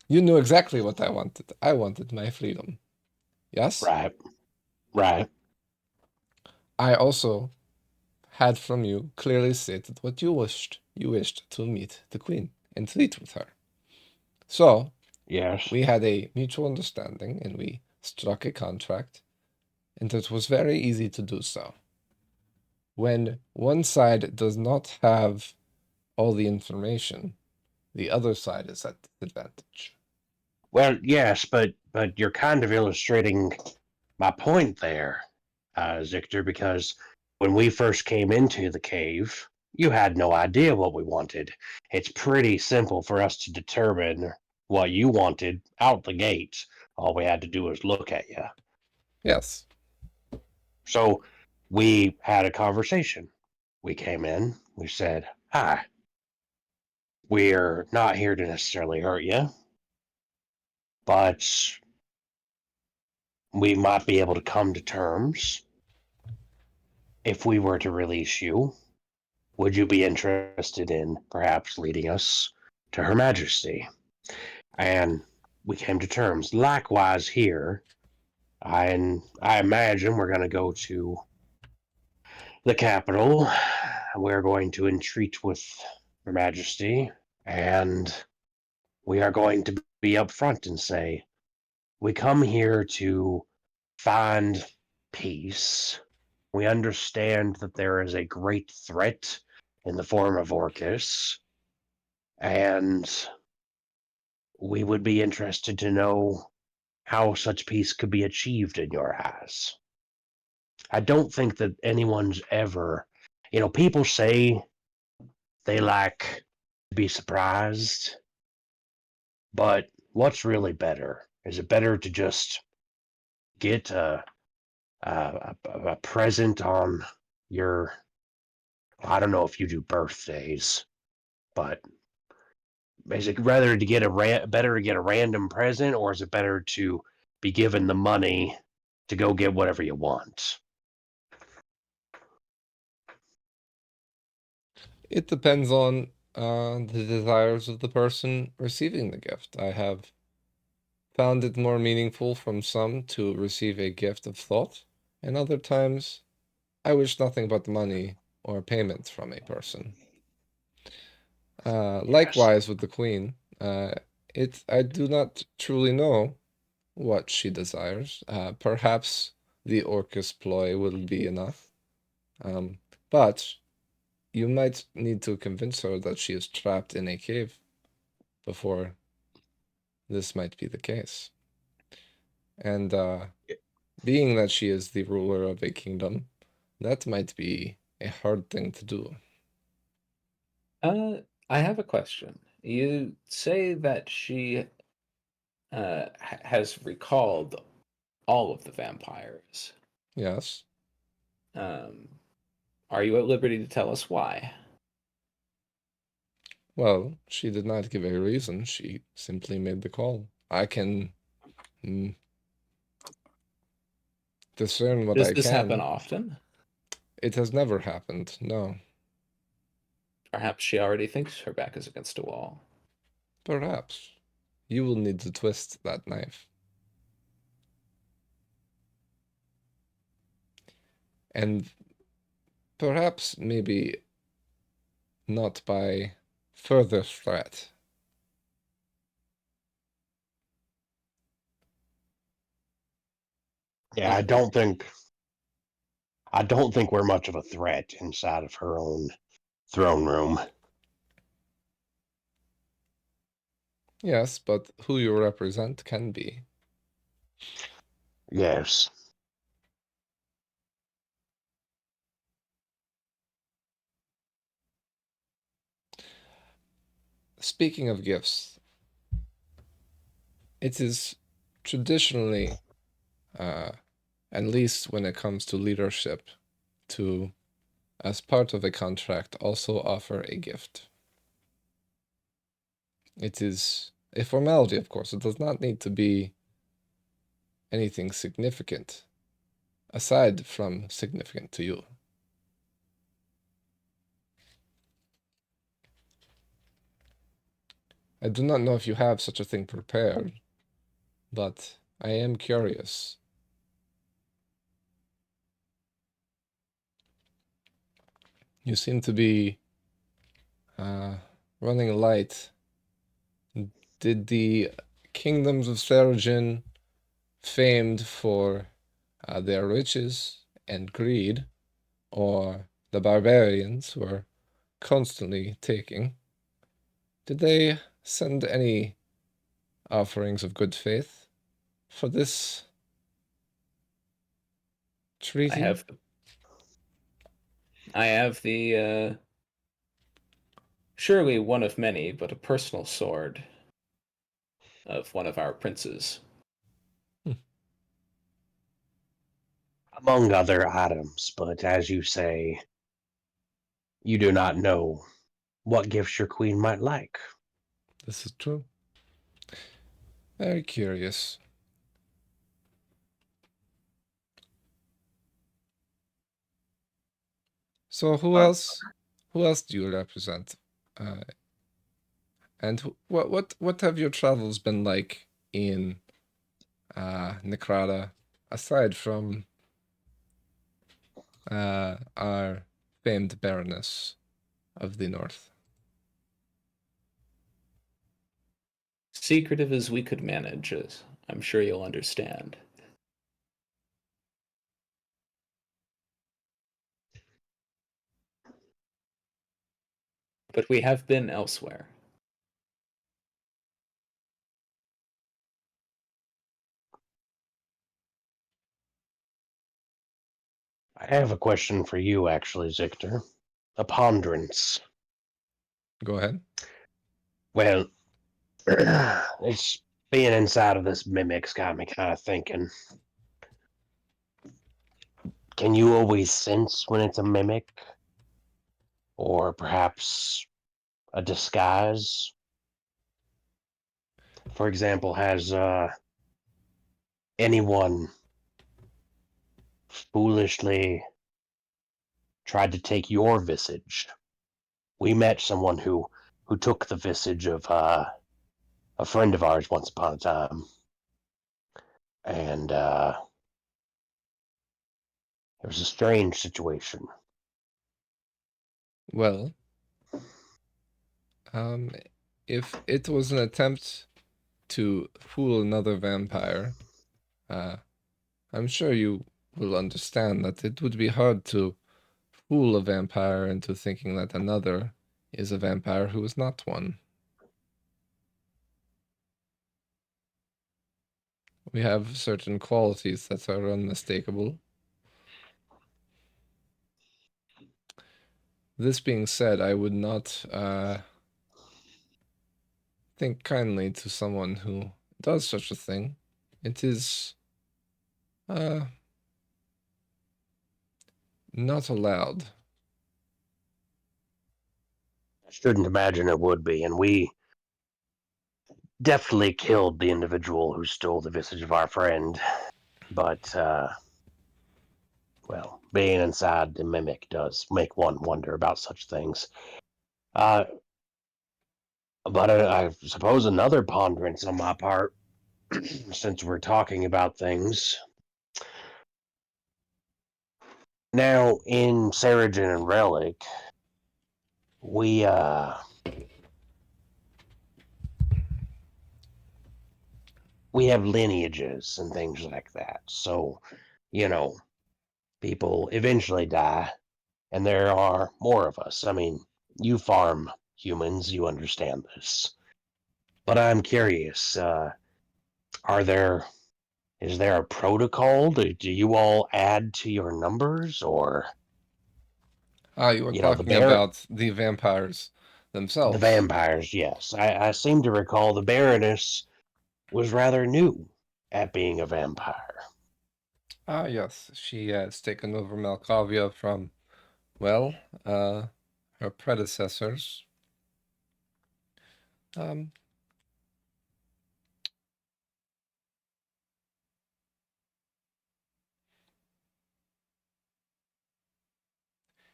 you knew exactly what I wanted. I wanted my freedom. Yes? right, right. I also had from you clearly stated what you wished. You wished to meet the queen and treat with her. So, Yes. we had a mutual understanding and we struck a contract, and it was very easy to do so. When one side does not have all the information, the other side is at disadvantage. Well, yes, but you're kind of illustrating my point there, Zictor, because when we first came into the cave, you had no idea what we wanted. It's pretty simple for us to determine what you wanted out the gate. All we had to do was look at you. Yes. So we had a conversation. We came in, we said, "Hi, we're not here to necessarily hurt you, but we might be able to come to terms. If we were to release you, would you be interested in perhaps leading us to Her Majesty?" And we came to terms. Likewise here, I imagine we're going to go to the capital. We're going to entreat with Her Majesty, and we are going to be upfront and say, we come here to find peace. We understand that there is a great threat in the form of Orcus, and we would be interested to know how such peace could be achieved in your eyes. I don't think that anyone's ever, people say they like to be surprised, but what's really better? Is it better to just get a present on your, I don't know if you do birthdays, but is it rather to get better to get a random present, or is it better to be given the money to go get whatever you want? It depends on the desires of the person receiving the gift. I have found it more meaningful from some to receive a gift of thought, and other times I wish nothing but money or payment from a person. Likewise with the queen, I do not truly know what she desires. Perhaps the Orcus ploy will be enough. But you might need to convince her that she is trapped in a cave before this might be the case. And being that she is the ruler of a kingdom, that might be a hard thing to do. I have a question. You say that she has recalled all of the vampires. Yes. Are you at liberty to tell us why? Well, she did not give a reason. She simply made the call. I can discern what Does I this happen can. often? It has never happened, no. Perhaps she already thinks her back is against a wall. Perhaps. You will need to twist that knife. And perhaps maybe not by further threat. Yeah, I don't think we're much of a threat inside of her own throne room. Yes, but who you represent can be. Yes. Speaking of gifts, it is traditionally, at least when it comes to leadership, to, as part of a contract, also offer a gift. It is a formality, of course. It does not need to be anything significant, aside from significant to you. I do not know if you have such a thing prepared, but I am curious. You seem to be running light. Did the kingdoms of Seregen, famed for their riches and greed, or the barbarians who are constantly taking, did they send any offerings of good faith for this treaty? I have the surely one of many, but a personal sword of one of our princes. Among other items, but as you say, you do not know what gifts your queen might like. This is true. Very curious. So who else do you represent? And what have your travels been like in Necrata, aside from our famed Baroness of the North? Secretive as we could manage, as I'm sure you'll understand. But we have been elsewhere. I have a question for you, actually, Zictor. A ponderance. Go ahead. Well, it's being inside of this mimic's got me kind of thinking. Can you always sense when it's a mimic? Or perhaps a disguise? for example, has anyone foolishly tried to take your visage? We met someone who took the visage of a friend of ours once upon a time, and it was a strange situation. Well, if it was an attempt to fool another vampire, I'm sure you will understand that it would be hard to fool a vampire into thinking that another is a vampire who is not one. We have certain qualities that are unmistakable. This being said, I would not think kindly to someone who does such a thing. It is not allowed. I shouldn't imagine it would be, and we definitely killed the individual who stole the visage of our friend. But, well, being inside the mimic does make one wonder about such things. But I suppose another ponderance on my part, since we're talking about things. Now, in Seregen and Relic, we have lineages and things like that. So, people eventually die, and there are more of us. I mean, you farm humans, you understand this. But I'm curious, is there a protocol? Do you all add to your numbers, or You were the talking about the vampires themselves. The vampires, yes. I seem to recall the Baroness was rather new at being a vampire. Yes. She has taken over Malkavia from, well, her predecessors.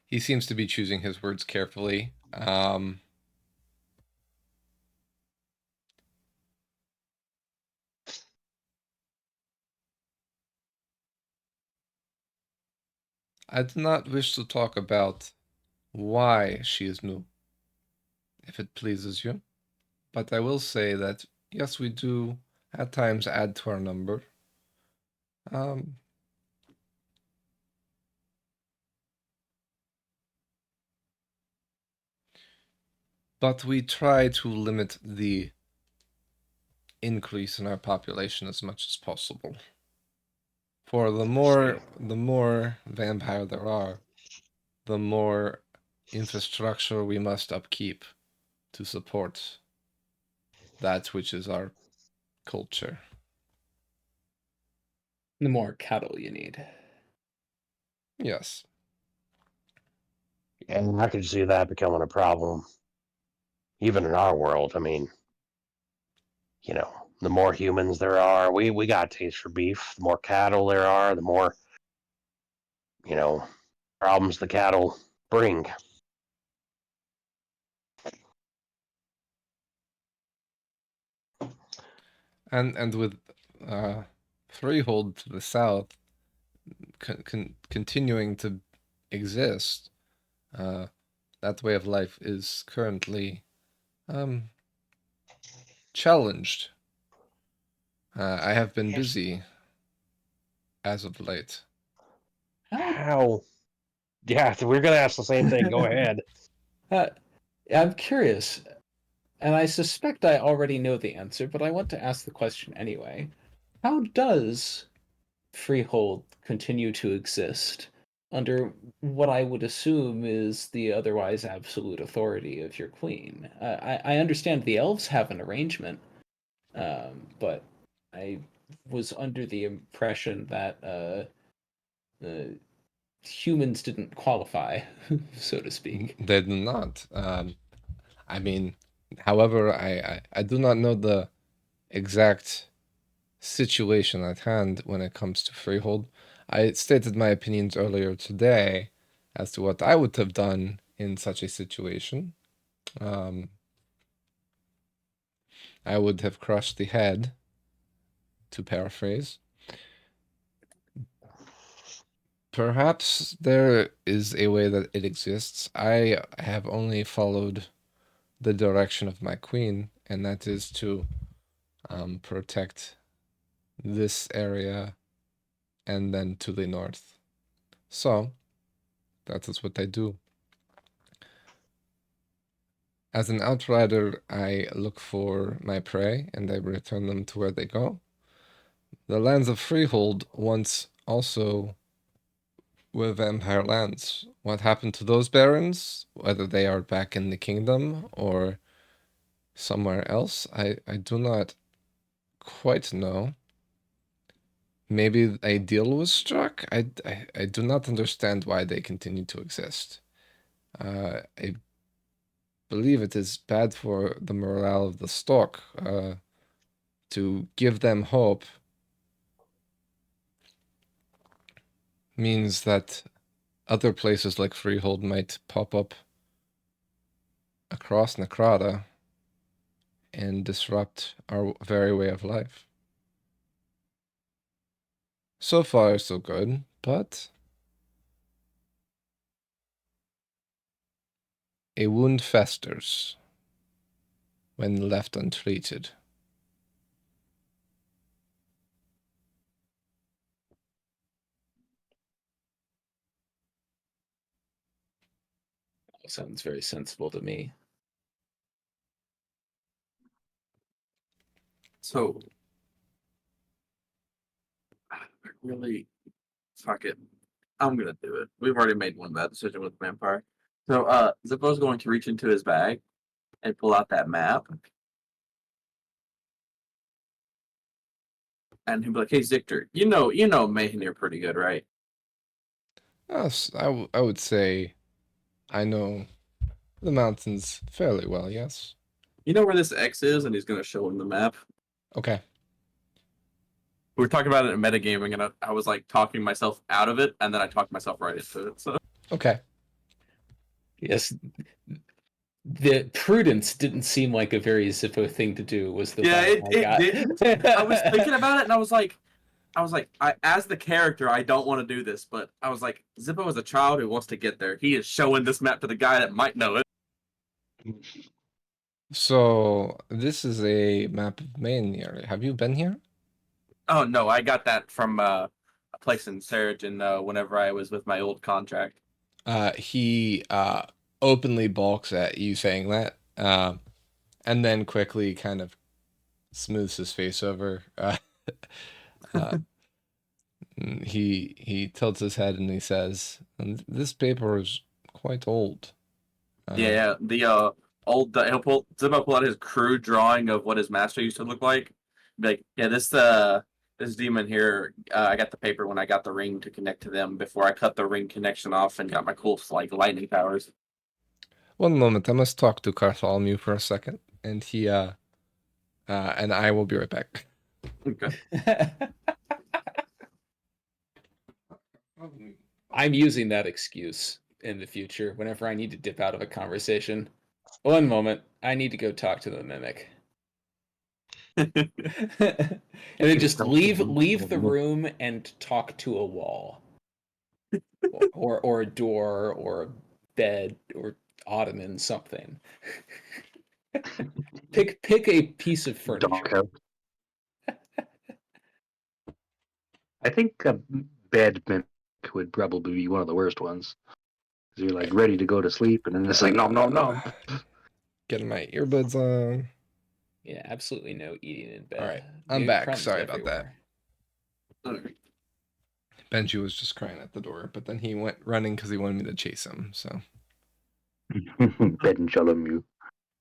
He seems to be choosing his words carefully. I do not wish to talk about why she is new, if it pleases you. But I will say that, yes, we do at times add to our number. But we try to limit the increase in our population as much as possible. For the more vampire there are, the more infrastructure we must upkeep to support that which is our culture. The more cattle you need. Yes. And I could see that becoming a problem, even in our world. I mean, the more humans there are, we got a taste for beef. The more cattle there are, the more, problems the cattle bring. And with Freehold to the south continuing to exist, that way of life is currently challenged. I have been busy as of late. How? Yeah, we're going to ask the same thing. Go ahead. I'm curious, and I suspect I already know the answer, but I want to ask the question anyway. How does Freehold continue to exist under what I would assume is the otherwise absolute authority of your queen? I understand the elves have an arrangement, but I was under the impression that humans didn't qualify, so to speak. They do not. I mean, however, I do not know the exact situation at hand when it comes to freehold. I stated my opinions earlier today as to what I would have done in such a situation. I would have crushed the head, to paraphrase. Perhaps there is a way that it exists. I have only followed the direction of my queen, and that is to protect this area and then to the north. So, that is what I do. As an outrider, I look for my prey and I return them to where they go. The lands of freehold once also were vampire lands. What happened to those barons, whether they are back in the kingdom or somewhere else, I do not quite know. Maybe a deal was struck? I do not understand why they continue to exist. I believe it is bad for the morale of the stock to give them hope means that other places like Freehold might pop up across Necrata and disrupt our very way of life. So far, so good, but a wound festers when left untreated. Sounds very sensible to me. So, really, fuck it. I'm gonna do it. We've already made one bad decision with Vampire. So, Zippo's going to reach into his bag and pull out that map. And he'll be like, "Hey, Zictor, you know Mayhenir pretty good, right?" Yes, I would say I know the mountains fairly well, yes. You know where this X is, and he's gonna show him the map. Okay. We were talking about it in metagaming, and I was like talking myself out of it, and then I talked myself right into it. So Okay. Yes, the prudence didn't seem like a very Zippo thing to do. Was the yeah, vibe I got. didn't. I was thinking about it, and I was like, as the character, I don't want to do this, but I was like, Zippo is a child who wants to get there. He is showing this map to the guy that might know it. So this is a map of Mayhenir. Have you been here? Oh no, I got that from a place in Seregen whenever I was with my old contract. He openly balks at you saying that, and then quickly kind of smooths his face over. Uh, he tilts his head and he says, "This paper is quite old." Yeah, the old Zippo pull out his crude drawing of what his master used to look like. Be like, yeah, this demon here, I got the paper when I got the ring to connect to them before I cut the ring connection off and got my cool like lightning powers. One moment, I must talk to Bartholomew for a second, and he and I will be right back. Okay. I'm using that excuse in the future whenever I need to dip out of a conversation. One moment, I need to go talk to the mimic. And then just leave the room and talk to a wall. or a door or a bed or ottoman, something. Pick a piece of furniture. Doghouse. I think a bed mimic would probably be one of the worst ones. 'Cause you're like ready to go to sleep, and then it's like nom nom nom. Getting my earbuds on. Yeah, absolutely no eating in bed. All right, I'm Dude, back. crumbs Sorry about that. everywhere. Benji was just crying at the door, but then he went running because he wanted me to chase him. So Bed and Chalamu.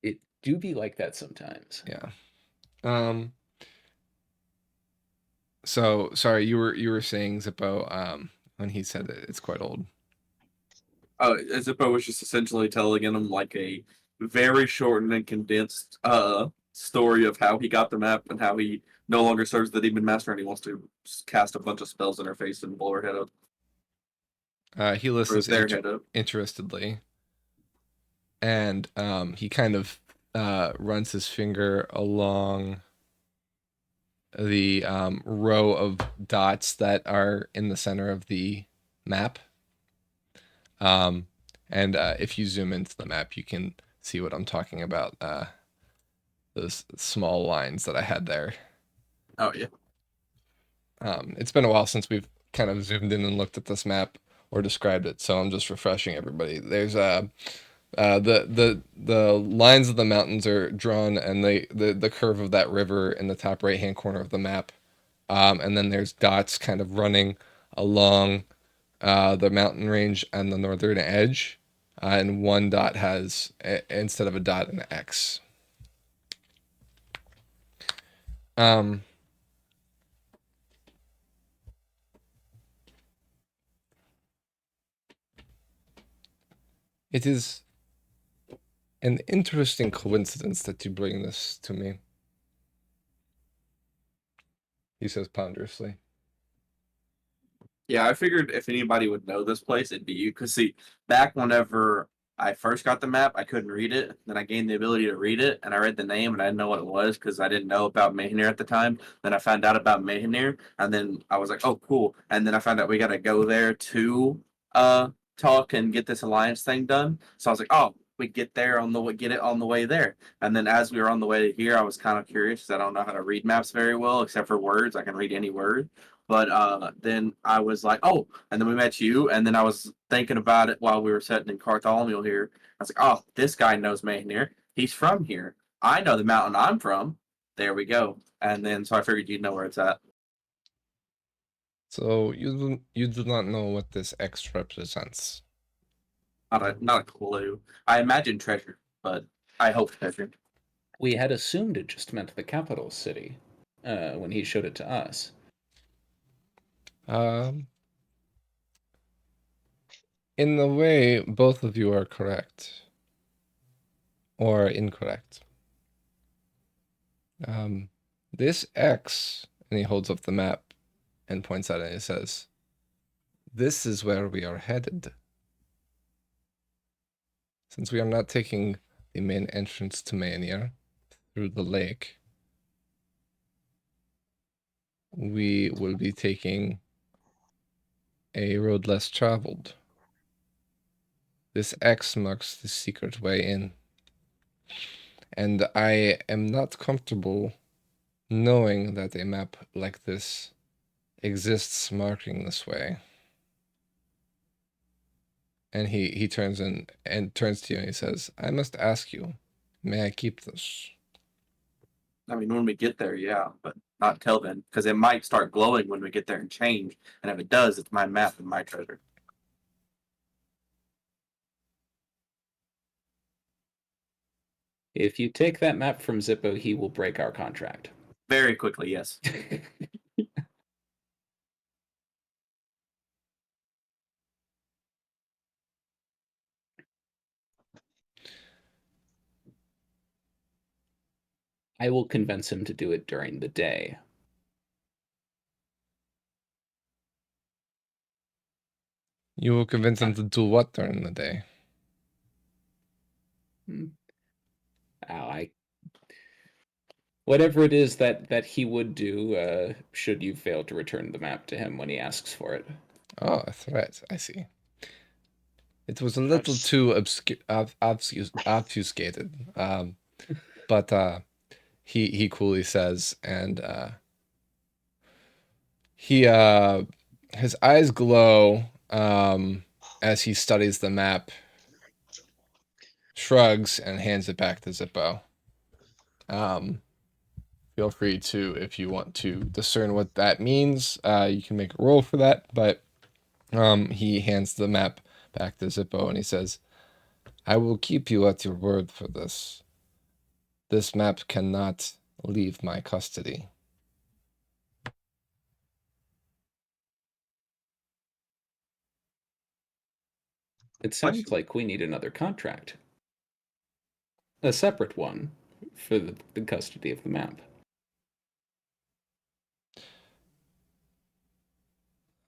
It do be like that sometimes. yeah. So sorry, you were saying Zippo when he said that it's quite old. Oh, Zippo was just essentially telling him like a very shortened and condensed story of how he got the map and how he no longer serves the Demon Master and he wants to cast a bunch of spells in her face and blow her head up. He listens their head up. interestedly, and he kind of runs his finger along the row of dots that are in the center of the map. And if you zoom into the map, you can see what I'm talking about. Those small lines that I had there. Oh yeah. It's been a while since we've kind of zoomed in and looked at this map or described it, so I'm just refreshing everybody. There's the lines of the mountains are drawn, and the curve of that river in the top right hand corner of the map, and then there's dots kind of running along the mountain range and the northern edge, and one dot has instead of a dot an X. It is an interesting coincidence that you bring this to me, he says ponderously. Yeah, I figured if anybody would know this place, it'd be you. Because, see, back whenever I first got the map, I couldn't read it. Then I gained the ability to read it, and I read the name, and I didn't know what it was because I didn't know about Mehanir at the time. Then I found out about Mehanir, and then I was like, oh, cool. And then I found out we got to go there to talk and get this alliance thing done. So I was like, oh, we get there on the way, get it on the way there. And then as we were on the way here, I was kind of curious because I don't know how to read maps very well, except for words. I can read any word. But then I was like, oh, and then we met you, and then I was thinking about it while we were sitting in Cartholomew here. I was like, oh, this guy knows Mehanir. He's from here. I know the mountain I'm from. There we go. And then so I figured you'd know where it's at. So you do not know what this X represents. Not a clue. I imagine treasure, but I hope treasure. We had assumed it just meant the capital city when he showed it to us. In the way, both of you are correct. Or incorrect. This X, and he holds up the map and points at it and he says, this is where we are headed. Since we are not taking the main entrance to Mania through the lake, we will be taking a road less traveled. This X marks the secret way in. And I am not comfortable knowing that a map like this exists marking this way. And he turns in and turns to you and he says, I must ask you, may I keep this? I mean, when we get there, yeah, but not till then, because it might start glowing when we get there and change. And if it does, it's my map and my treasure. If you take that map from Zippo, he will break our contract. Very quickly, yes. I will convince him to do it during the day. You will convince him to do what during the day? Whatever it is that he would do, should you fail to return the map to him when he asks for it. Oh, a threat. I see. It was a little too obfuscated. But he coolly says, and his eyes glow as he studies the map, shrugs, and hands it back to Zippo. Feel free to, if you want to discern what that means, you can make a roll for that, but he hands the map back to Zippo and he says, I will keep you at your word for this. This map cannot leave my custody. It sounds like we need another contract. A separate one for the custody of the map.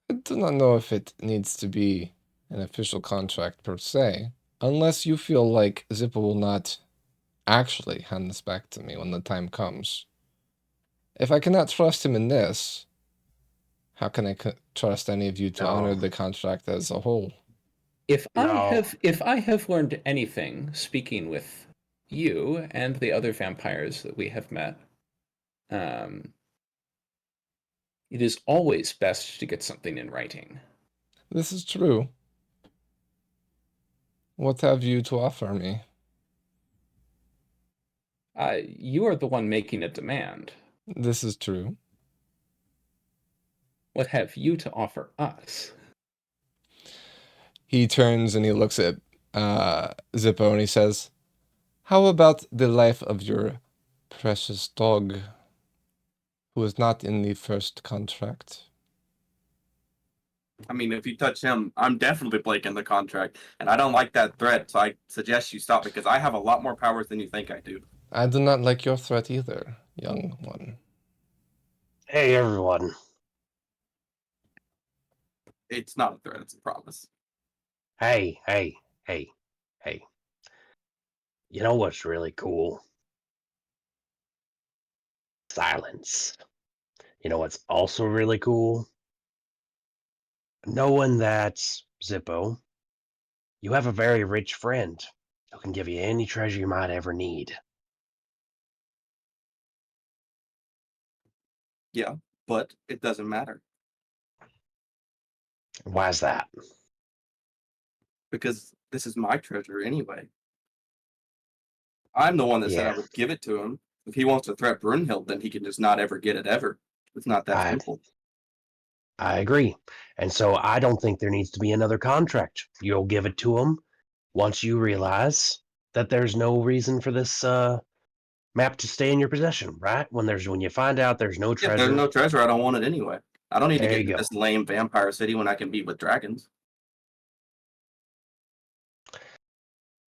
I do not know if it needs to be an official contract per se, unless you feel like Zippo will not actually hand this back to me when the time comes. If I cannot trust him in this, how can I trust any of you to honor the contract as a whole? If No. I have learned anything speaking with you and the other vampires that we have met, it is always best to get something in writing. This is true. What have you to offer me? You are the one making a demand. This is true. What have you to offer us? He turns and he looks at Zippo and he says, "How about the life of your precious dog, who is not in the first contract?" I mean, if you touch him, I'm definitely breaking the contract, and I don't like that threat. So I suggest you stop because I have a lot more powers than you think I do. I do not like your threat either, young one. Hey, everyone. It's not a threat; it's a promise. Hey. You know what's really cool? Silence. You know what's also really cool? Knowing that, Zippo, you have a very rich friend who can give you any treasure you might ever need. Yeah, but it doesn't matter Why's that? because this is my treasure anyway. I'm the one that said I Yeah, would give it to him. If he wants to threat Brunhild, then he can just not ever get it ever. It's not that I simple. I agree. And so I don't think there needs to be another contract. You'll give it to him once you realize that there's no reason for this map to stay in your possession, right? When you find out there's no If there's treasure, no treasure, I don't want it anyway. I don't need to there get you into go. this lame vampire city when I can be with dragons.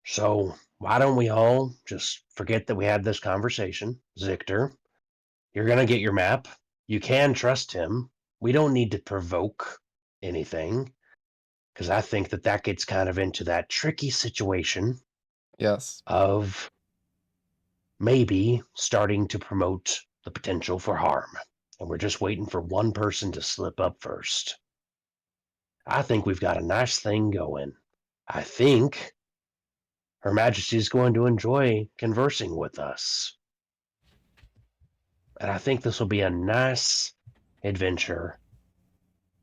So why don't we all just forget that we had this conversation? Zictor, you're going to get your map. You can trust him. We don't need to provoke anything because I think that gets kind of into that tricky situation Yes. of maybe starting to promote the potential for harm. And we're just waiting for one person to slip up first. I think we've got a nice thing going. I think Her Majesty is going to enjoy conversing with us. And I think this will be a nice adventure.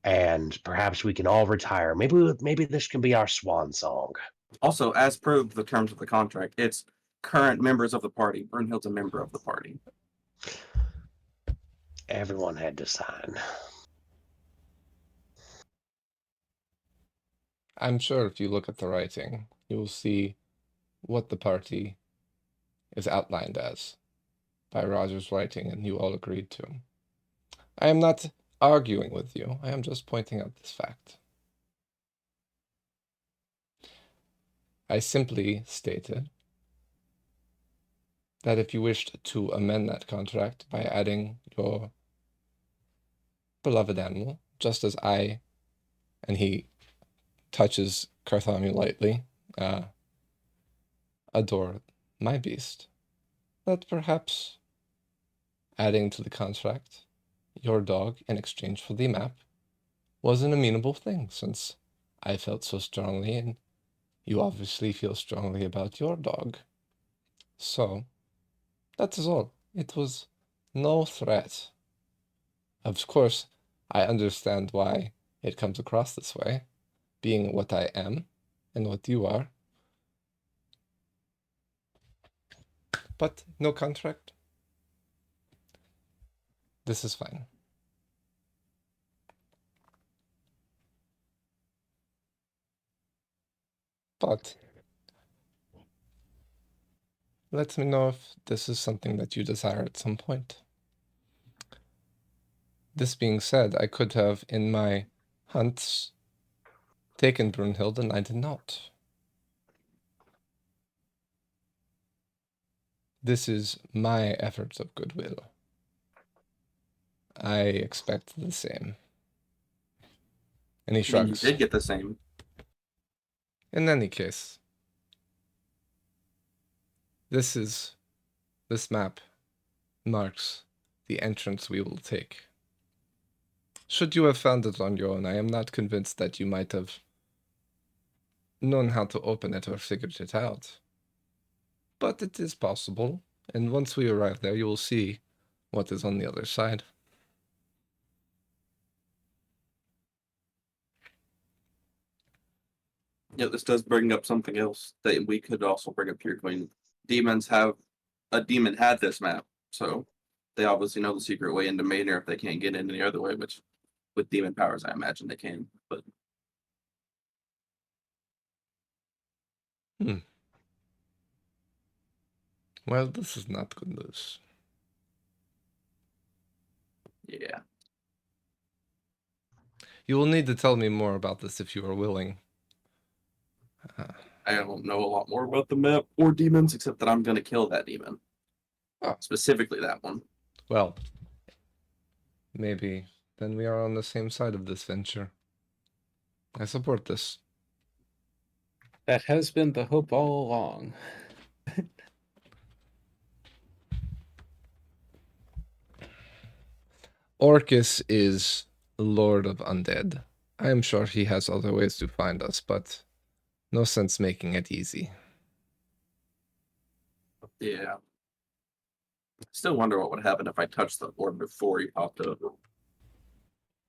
And perhaps we can all retire. Maybe this can be our swan song. Also, as per the terms of the contract, it's current members of the party. Brunhild's a member of the party. Everyone had to sign. I'm sure if you look at the writing, you will see what the party is outlined as by Roger's writing, and you all agreed to. I am not arguing with you. I am just pointing out this fact. I simply stated that if you wished to amend that contract by adding your beloved animal, just as I, and he touches Carthami lightly, adore my beast, that perhaps adding to the contract your dog in exchange for the map was an amenable thing, since I felt so strongly, and you obviously feel strongly about your dog. So, that is all. It was no threat. Of course, I understand why it comes across this way, being what I am and what you are. But no contract. This is fine. But let me know if this is something that you desire at some point. This being said, I could have, in my hunts, taken Brunhild, and I did not. This is my efforts of goodwill. I expect the same. And he I mean, you shrugs. did get the same. In any case, this map marks the entrance we will take. Should you have found it on your own, I am not convinced that you might have known how to open it or figured it out. But it is possible, and once we arrive there, you will see what is on the other side. Yeah, this does bring up something else that we could also bring up here, Queen. A demon had this map, so they obviously know the secret way into Maynard if they can't get in any other way, which with demon powers, I imagine they can. But Well, this is not good news. yeah, You will need to tell me more about this if you are willing. I don't know a lot more about the map or demons, except that I'm gonna kill that demon. Oh. Specifically that one. Well, maybe then we are on the same side of this venture. I support this. That has been the hope all along. Orcus is Lord of Undead. I am sure he has other ways to find us, but no sense making it easy. Yeah. Still wonder what would happen if I touched the orb before he popped up.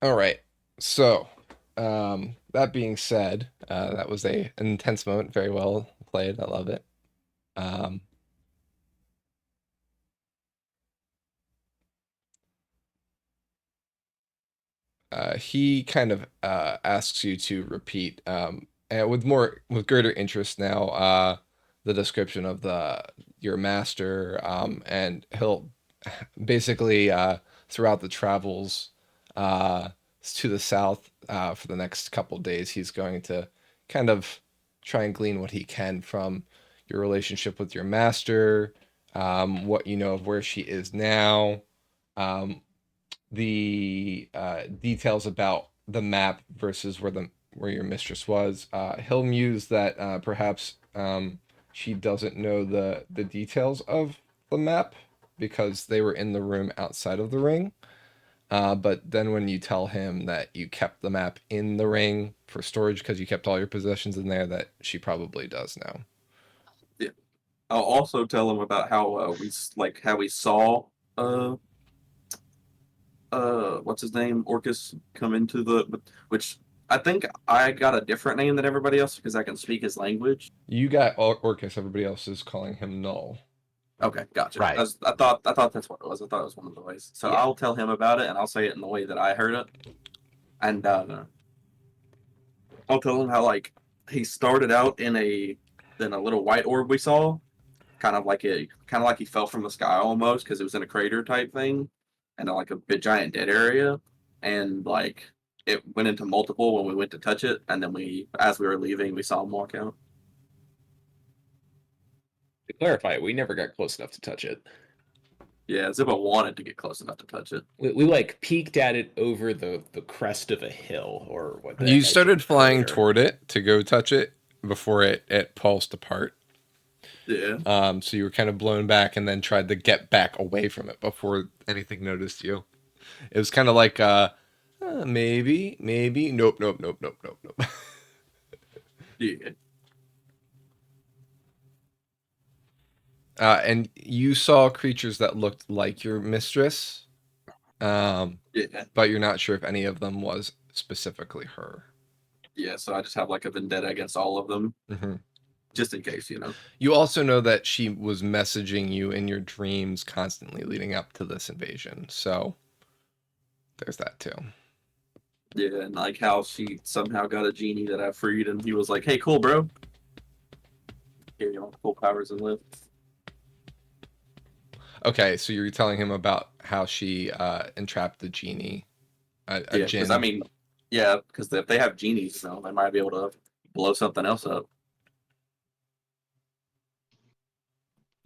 All right. So, that being said, that was an intense moment. Very well played. I love it. He kind of asks you to repeat, and with greater interest now, the description of your master, and he'll basically throughout the travels to the south for the next couple days, he's going to kind of try and glean what he can from your relationship with your master, what you know of where she is now, the details about the map versus where your mistress was. He'll muse that perhaps she doesn't know the details of the map because they were in the room outside of the ring. But then when you tell him that you kept the map in the ring for storage because you kept all your possessions in there, that she probably does know. Yeah. I'll also tell him about how we saw what's his name, Orcus, come into which I think I got a different name than everybody else because I can speak his language. You got Orcus. Everybody else is calling him Null. Okay, gotcha. Right. I thought that's what it was. I thought it was one of the ways. So Yeah. I'll tell him about it and I'll say it in the way that I heard it. And I'll tell him how he started out in a little white orb we saw, kind of like he fell from the sky almost because it was in a crater type thing, and like a big giant dead area, and it went into multiple when we went to touch it, and then as we were leaving, we saw him walk out. To clarify, we never got close enough to touch it. Yeah, Zippo wanted to get close enough to touch it. We peeked at it over the crest of a hill or what. You started flying earlier. toward it to go touch it before it pulsed apart. Yeah. So you were kind of blown back and then tried to get back away from it before anything noticed you. It was kind of like maybe, nope. Yeah. And you saw creatures that looked like your mistress, Yeah. but you're not sure if any of them was specifically her. Yeah, so I just have a vendetta against all of them, Mm-hmm. just in case, You also know that she was messaging you in your dreams constantly leading up to this invasion. So there's that too. Yeah, and how she somehow got a genie that I freed, and he was like, "Hey, cool, bro. Here you want full powers and live." Okay, so you're telling him about how she entrapped the genie, a Yeah, djinn. because if they have genies, they might be able to blow something else up.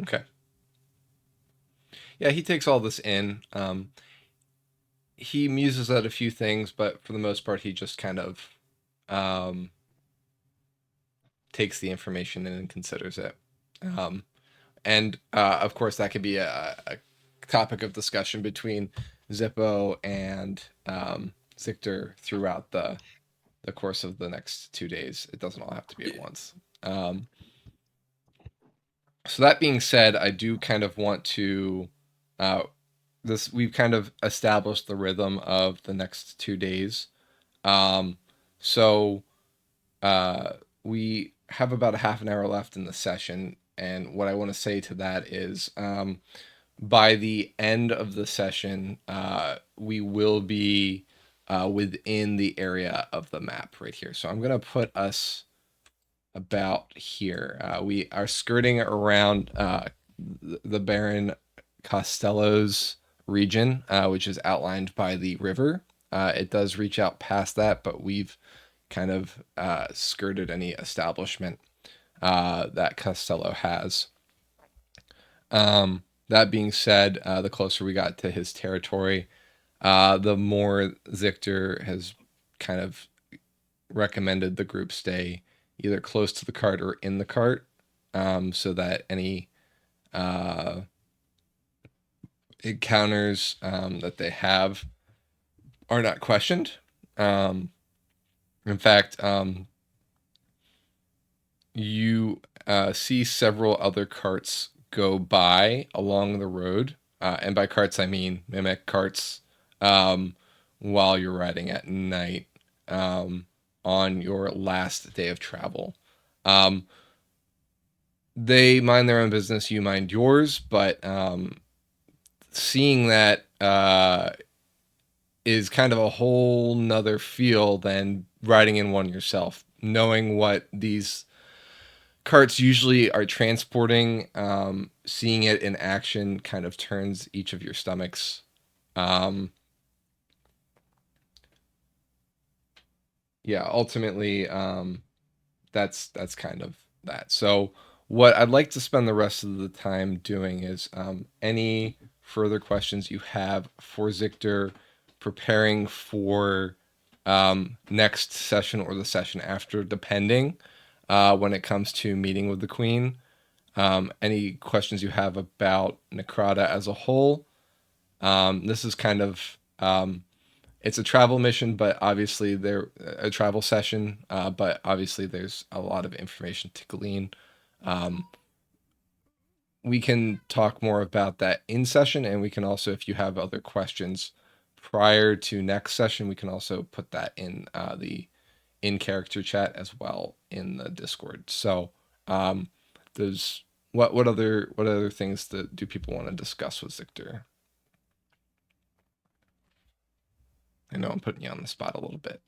Okay. Yeah, he takes all this in. He muses at a few things, but for the most part, he just kind of takes the information in and considers it. And of course, that could be a topic of discussion between Zippo and Zictor throughout the course of the next 2 days. It doesn't all have to be at once. So that being said, I do kind of want to we've kind of established the rhythm of the next 2 days. So we have about a half an hour left in the session, and what I want to say to that is by the end of the session, we will be within the area of the map right here. So I'm going to put us about here. We are skirting around the Baron Costello's region, which is outlined by the river. It does reach out past that, but we've kind of skirted any establishment that Costello has. That being said, the closer we got to his territory, the more Zictor has kind of recommended the group stay either close to the cart or in the cart, so that any encounters that they have are not questioned. In fact, you see several other carts go by along the road, and by carts I mean mimic carts, while you're riding at night on your last day of travel. They mind their own business, you mind yours, but seeing that is kind of a whole nother feel than riding in one yourself. Knowing what these carts usually are transporting, seeing it in action kind of turns each of your stomachs. Yeah, ultimately, that's kind of that. So what I'd like to spend the rest of the time doing is any further questions you have for Zictor, preparing for next session or the session after, depending when it comes to meeting with the Queen. Any questions you have about Necrata as a whole. This is kind of it's a travel mission, but obviously a travel session, but obviously there's a lot of information to glean. We can talk more about that in session, and we can also, if you have other questions prior to next session, we can also put that in the in-character chat as well in the Discord. So there's what other things do people want to discuss with Zictor? I know I'm putting you on the spot a little bit.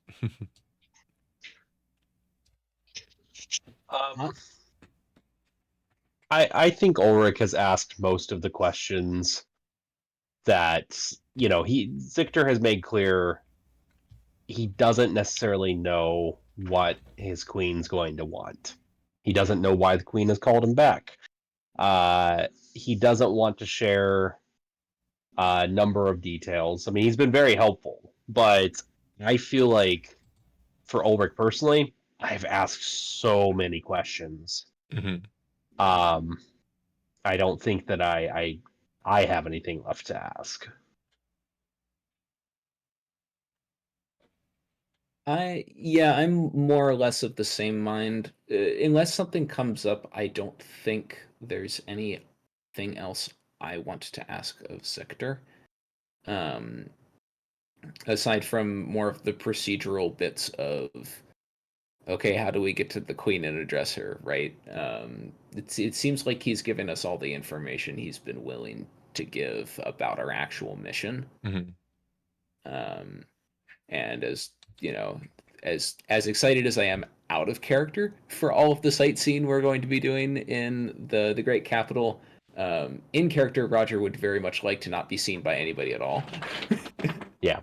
I think Ulrich has asked most of the questions that, Zictor has made clear he doesn't necessarily know what his queen's going to want. He doesn't know why the queen has called him back. He doesn't want to share a number of details. I mean, he's been very helpful, but I feel like for Ulrich personally, I've asked so many questions. Mm-hmm. I don't think that I have anything left to ask. I'm more or less of the same mind. Unless something comes up, I don't think there's anything else I want to ask of Zictor. Aside from more of the procedural bits of, okay, how do we get to the Queen and address her, right? It seems like he's given us all the information he's been willing to give about our actual mission. Mm-hmm. And as as excited as I am out of character for all of the sightseeing we're going to be doing in the great capital, in character, Roger would very much like to not be seen by anybody at all. Yeah.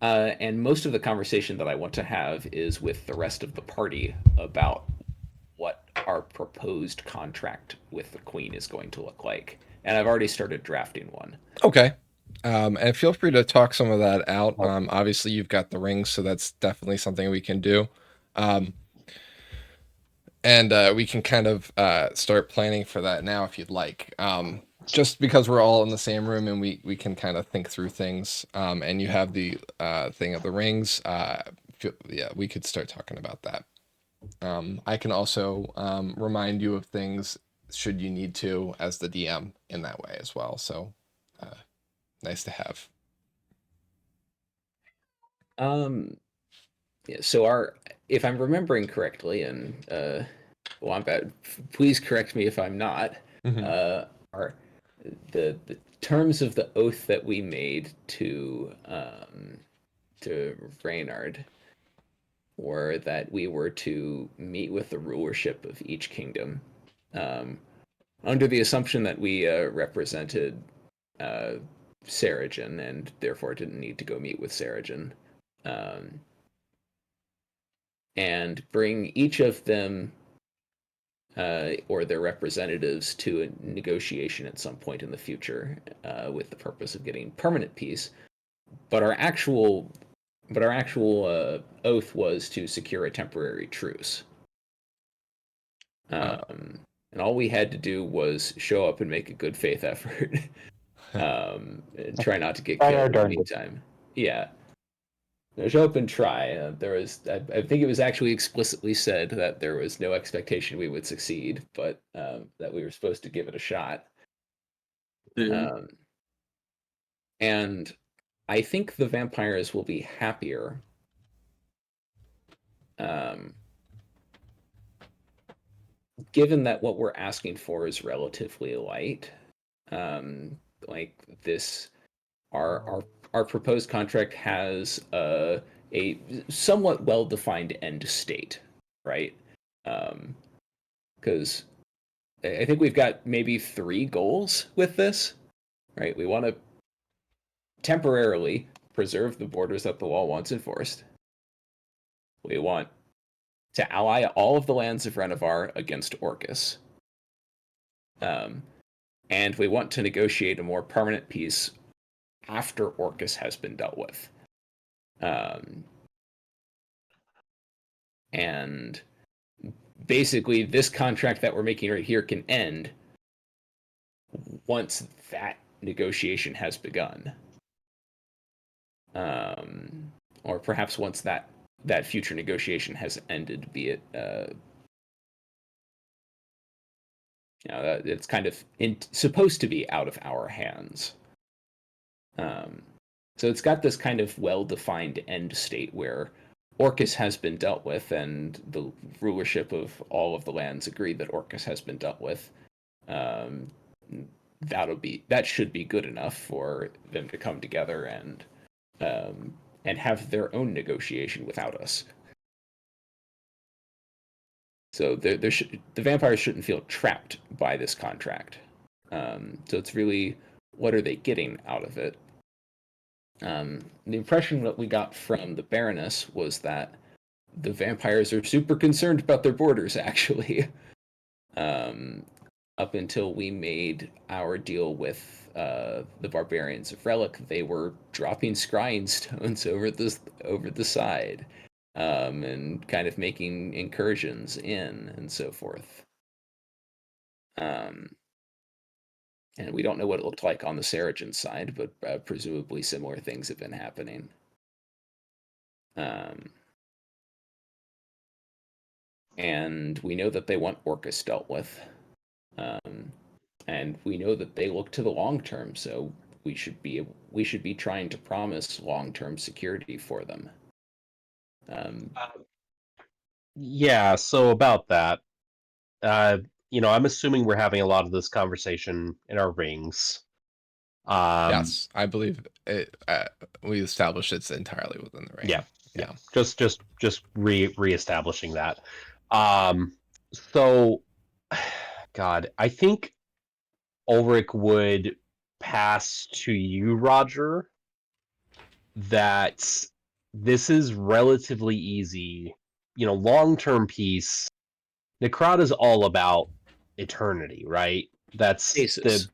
And most of the conversation that I want to have is with the rest of the party about what our proposed contract with the Queen is going to look like. And I've already started drafting one. Okay. And feel free to talk some of that out. Obviously, you've got the rings, so that's definitely something we can do. And we can kind of start planning for that now if you'd like. Just because we're all in the same room and we can kind of think through things. And you have the thing of the rings. Yeah, we could start talking about that. I can also remind you of things should you need to as the DM in that way as well. So nice to have. Yeah, so if I'm remembering correctly, and Wombat, please correct me if I'm not. Our the terms of the oath that we made to Reynard were that we were to meet with the rulership of each kingdom, under the assumption that we represented Seregen and therefore didn't need to go meet with Seregen. And bring each of them or their representatives to a negotiation at some point in the future with the purpose of getting permanent peace. But our actual oath was to secure a temporary truce. And all we had to do was show up and make a good faith effort. Try not to get killed in the meantime. Yeah. Show up and try. There was, I think it was actually explicitly said that there was no expectation we would succeed, but that we were supposed to give it a shot. And I think the vampires will be happier. Given that what we're asking for is relatively light, like this, our proposed contract has a somewhat well-defined end state, right? Because I think we've got maybe 3 goals with this, right? We want to temporarily preserve the borders that the wall wants enforced. We want to ally all of the lands of Renovar against Orcus. And we want to negotiate a more permanent peace after Orcus has been dealt with. And basically, this contract that we're making right here can end once that negotiation has begun. Or perhaps once that future negotiation has ended, be it it's kind of supposed to be out of our hands. So it's got this kind of well-defined end state where Orcus has been dealt with, and the rulership of all of the lands agreed that Orcus has been dealt with. That should be good enough for them to come together and have their own negotiation without us. So the vampires shouldn't feel trapped by this contract. So it's really, what are they getting out of it? The impression that we got from the Baroness was that the vampires are super concerned about their borders, actually. Up until we made our deal with the barbarians of Relic, they were dropping scrying stones over the side, and kind of making incursions in and so forth. And we don't know what it looked like on the Seregen side, but presumably similar things have been happening. And we know that they want Orcus dealt with. And we know that they look to the long term, so we should be trying to promise long-term security for them. Yeah, so about that, I'm assuming we're having a lot of this conversation in our rings. Yes, I believe it. We established it's entirely within the ring. Yeah. Just reestablishing that. So, God, I think Ulrich would pass to you, Roger, that this is relatively easy. Long-term peace Necrata's all about eternity, right? That's Stasis.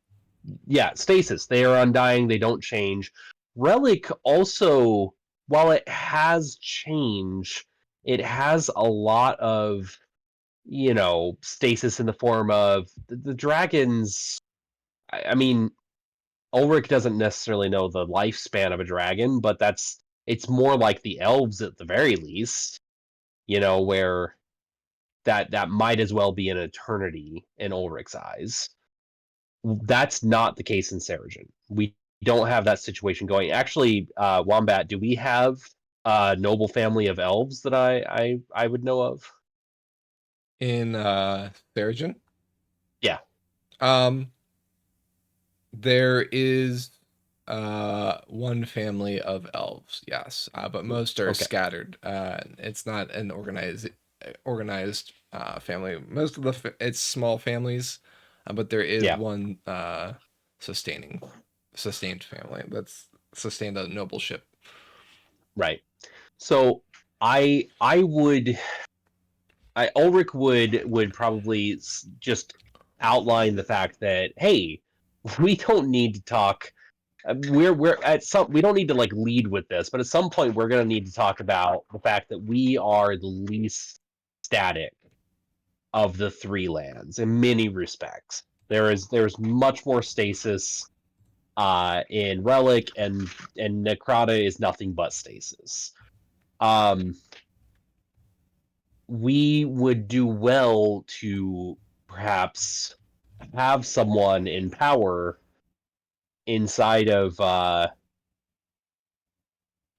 stasis. They are undying. They don't change. Relic also, while it has change, it has a lot of, stasis in the form of the dragons. I mean, Ulrich doesn't necessarily know the lifespan of a dragon, but it's more like the elves at the very least, where that might as well be an eternity in Ulrich's eyes. That's not the case in Seregen. We don't have that situation going. Actually, Wombat, do we have a noble family of elves that I would know of? In Seregen? Yeah. There is one family of elves, yes, but most are Okay. scattered. It's not an organized family. Most of it's small families, but there is one sustained family that's sustained a nobleship. Right. So Ulrich would probably just outline the fact that, hey, we don't need to talk. We're at some. We don't need to like lead with this, but at some point we're going to need to talk about the fact that we are the least static of the three lands in many respects. There's much more stasis in Relic, and Necrata is nothing but stasis. We would do well to perhaps have someone in power inside of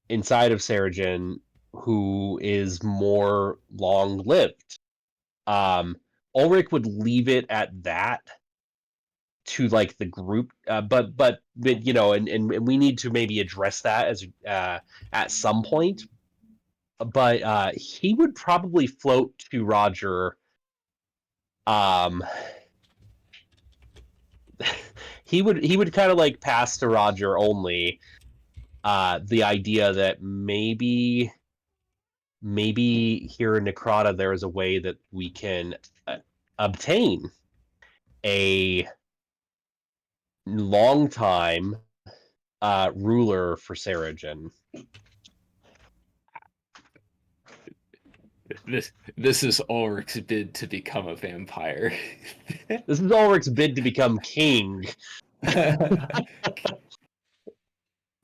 Seregen who is more long lived. Ulrich would leave it at that to like the group, but and we need to maybe address that as at some point. But he would probably float to Roger. He would kind of like pass to Roger only the idea that maybe here in Necrata there is a way that we can obtain a long time ruler for Seregen. This is Ulrich's bid to become a vampire. This is Ulrich's bid to become king.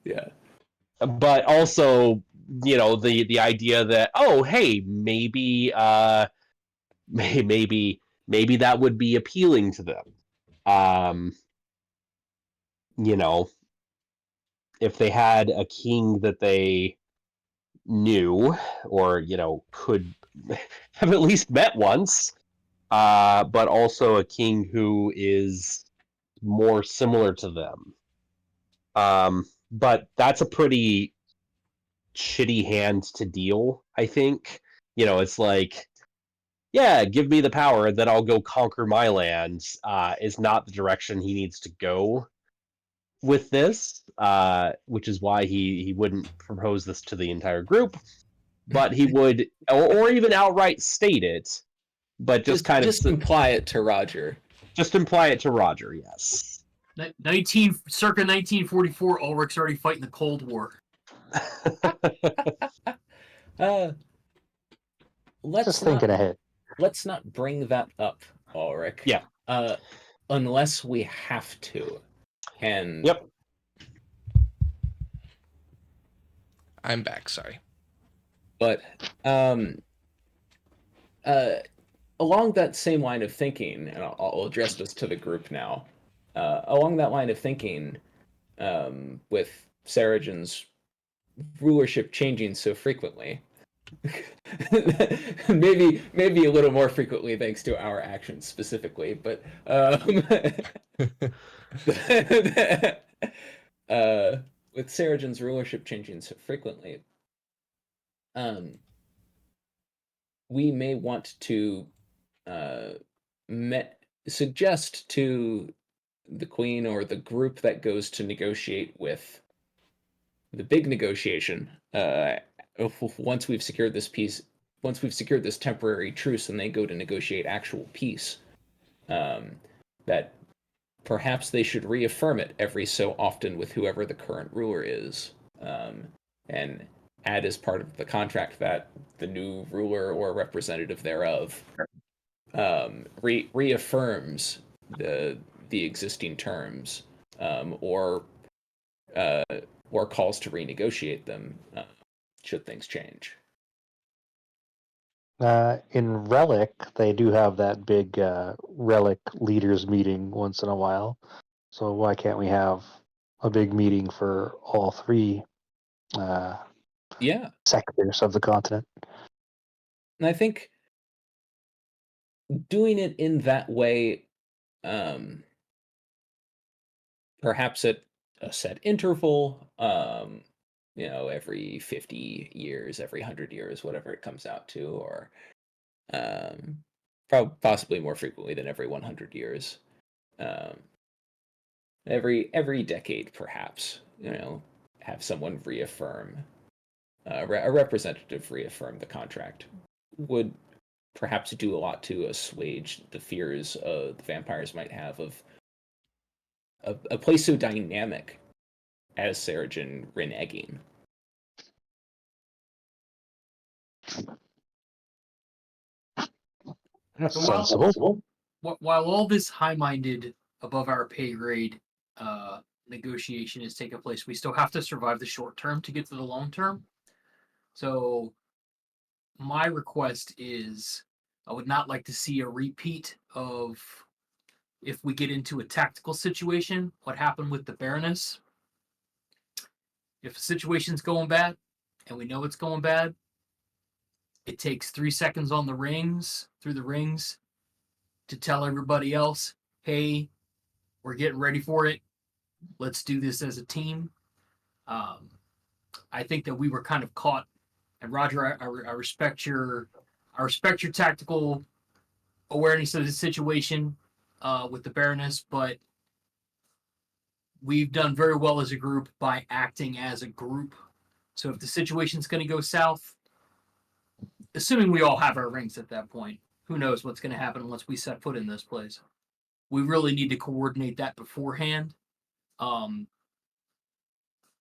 Yeah. But also, the idea that, oh, hey, maybe maybe that would be appealing to them. If they had a king that they knew or could have at least met once, but also a king who is more similar to them. But that's a pretty shitty hand to deal, I think. It's like, yeah, give me the power, then I'll go conquer my lands, is not the direction he needs to go with this, which is why he wouldn't propose this to the entire group, but he would, or even outright state it, but just kind of imply it to Roger. Just imply it to Roger, yes. Circa 1944, Ulrich's already fighting the Cold War. Just thinking ahead. Let's not bring that up, Ulrich. Yeah. Unless we have to. And yep. I'm back, sorry. But along that same line of thinking, and I'll address this to the group now. Along that line of thinking, with Seregen's rulership changing so frequently, maybe a little more frequently thanks to our actions specifically, but with Seregen's rulership changing so frequently, we may want to suggest to the Queen or the group that goes to negotiate with the big negotiation, once we've secured this peace once we've secured this temporary truce and they go to negotiate actual peace, that perhaps they should reaffirm it every so often with whoever the current ruler is, and add as part of the contract that the new ruler or representative thereof reaffirms the existing terms, or calls to renegotiate them should things change. In Relic, they do have that big Relic leaders meeting once in a while. So why can't we have a big meeting for all three Yeah, sectors of the continent? and I think doing it in that way, um, perhaps at a set interval, every 50 years, every 100 years, whatever it comes out to, or possibly more frequently than every 100 years. Every decade, perhaps, have someone reaffirm, a representative reaffirm the contract would perhaps do a lot to assuage the fears the vampires might have of a place so dynamic as Seregen reneging. That's So sensible. while all this high-minded, above our pay grade negotiation is taking place, we still have to survive the short term to get to the long term. So my request is, I would not like to see a repeat of, if we get into a tactical situation, what happened with the Baroness. If a situation's going bad, and we know it's going bad, it takes 3 seconds on the rings, through the rings, to tell everybody else, hey, we're getting ready for it. Let's do this as a team. I think that we were kind of caught. And Roger, I respect your tactical awareness of the situation with the Baroness, but we've done very well as a group by acting as a group. So if the situation's going to go south, assuming we all have our rings at that point, who knows what's going to happen once we set foot in this place. We really need to coordinate that beforehand,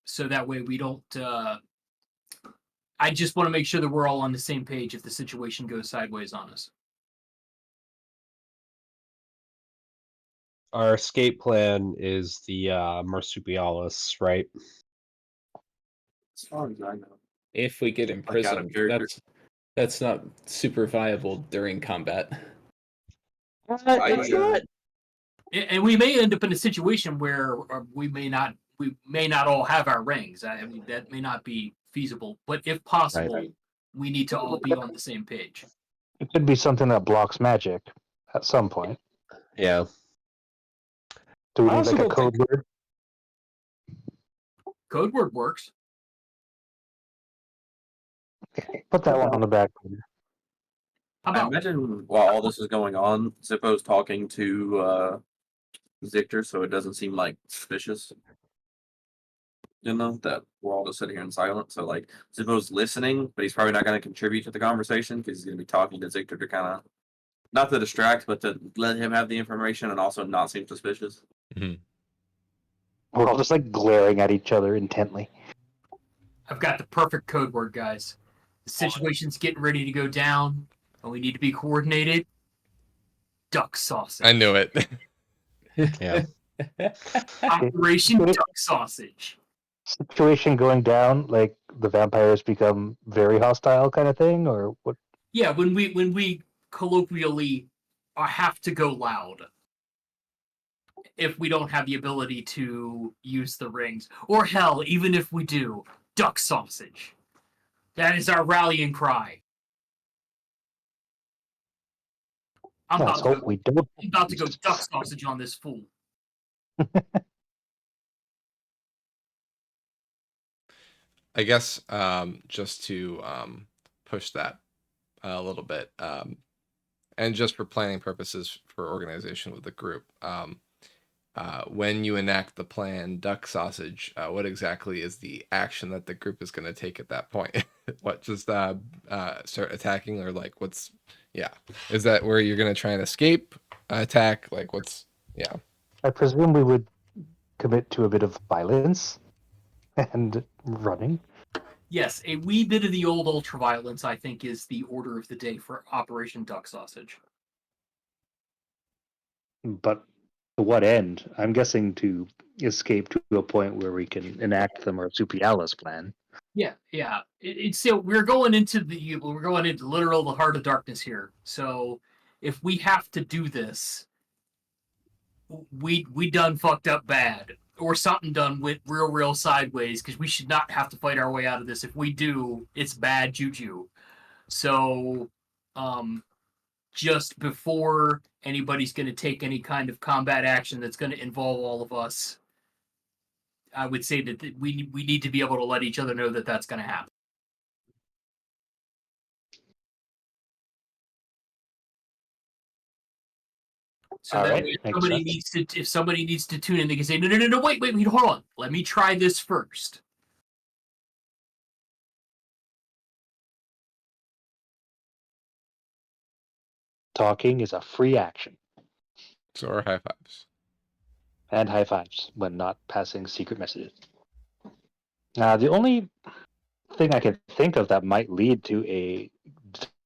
so that way we don't. I just want to make sure that we're all on the same page if the situation goes sideways on us. Our escape plan is the marsupialis, right? As far as I know. If we get Like, out imprisoned, of character. that's not super viable during combat. It's not. And we may end up in a situation where we may not all have our rings. I mean, that may not be feasible, but if possible, Right. we need to all be on the same page. It could be something that blocks magic at some point. Yeah. Do we I need also like a don't code word? Code word works. Put that one on the back burner. How I about imagine while all this is going on, Zippo's talking to Victor, so it doesn't seem like suspicious. That we're all just sitting here in silence. So like Zippo's listening, but he's probably not going to contribute to the conversation because he's going to be talking to Victor to kind of not to distract, but to let him have the information and also not seem suspicious. We're all just like glaring at each other intently. I've got the perfect code word, guys. The situation's getting ready to go down, and we need to be coordinated. Duck sausage. I knew it. Yeah. Operation Duck Sausage. Situation going down, like the vampires become very hostile kind of thing, or what? Yeah, when we colloquially have to go loud if we don't have the ability to use the rings, or hell, even if we do, duck sausage. That is our rallying cry. I'm Let's hope we don't. about to go duck sausage on this fool. I guess just to push that a little bit, and just for planning purposes for organization with the group, when you enact the plan, Duck Sausage, what exactly is the action that the group is going to take at that point? What, just start attacking, or like what's, yeah, is that where you're going to try and escape, attack, like what's, yeah. I presume we would commit to a bit of violence and running. Yes, a wee bit of the old ultraviolence, I think, is the order of the day for Operation Duck Sausage. But to what end? I'm guessing to escape to a point where we can enact the marsupialis plan. Yeah. It's so we're going into literal the heart of darkness here. So if we have to do this, we done fucked up bad, or something done went real sideways, because we should not have to fight our way out of this. If we do, it's bad juju. So, just before anybody's going to take any kind of combat action that's going to involve all of us, I would say that we need to be able to let each other know that that's going to happen. So All that right, way, makes sense. if somebody needs to tune in, they can say, no, wait, hold on. Let me try this first. Talking is a free action, So, or high fives. and high fives when not passing secret messages. Now, the only thing I can think of that might lead to a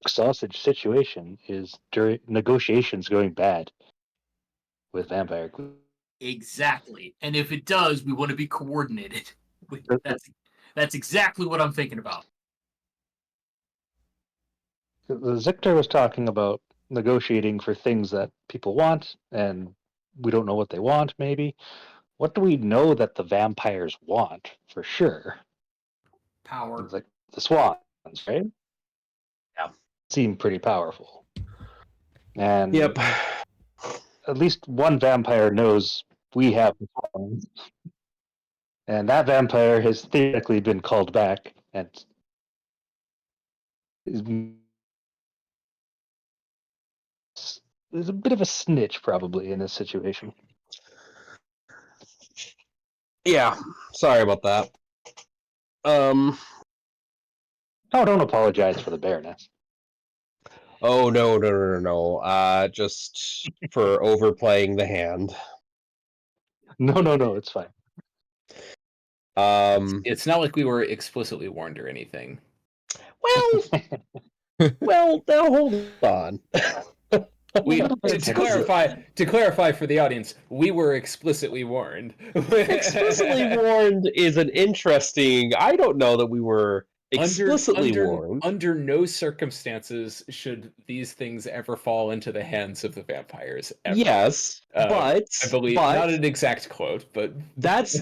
sausage situation is during negotiations going bad with vampire. Exactly. And if it does, we want to be coordinated. That's exactly what I'm thinking about. Zictor was talking about negotiating for things that people want, and we don't know what they want, maybe. What do we know that the vampires want for sure? Power. It's like the swans, right? Yeah. Seem pretty powerful. And Yep. at least one vampire knows we have the swans. And that vampire has theoretically been called back and is a bit of a snitch probably in this situation. Yeah. Sorry about that. Oh, don't apologize for the Baroness. Oh no. Just for overplaying the hand. No, it's fine. It's not like we were explicitly warned or anything. Well, now hold on. We little bit to clarify for the audience, we were explicitly warned. Explicitly warned is an interesting. I don't know that we were explicitly warned. Under no circumstances should these things ever fall into the hands of the vampires. Ever. Yes, but I believe not an exact quote, but that's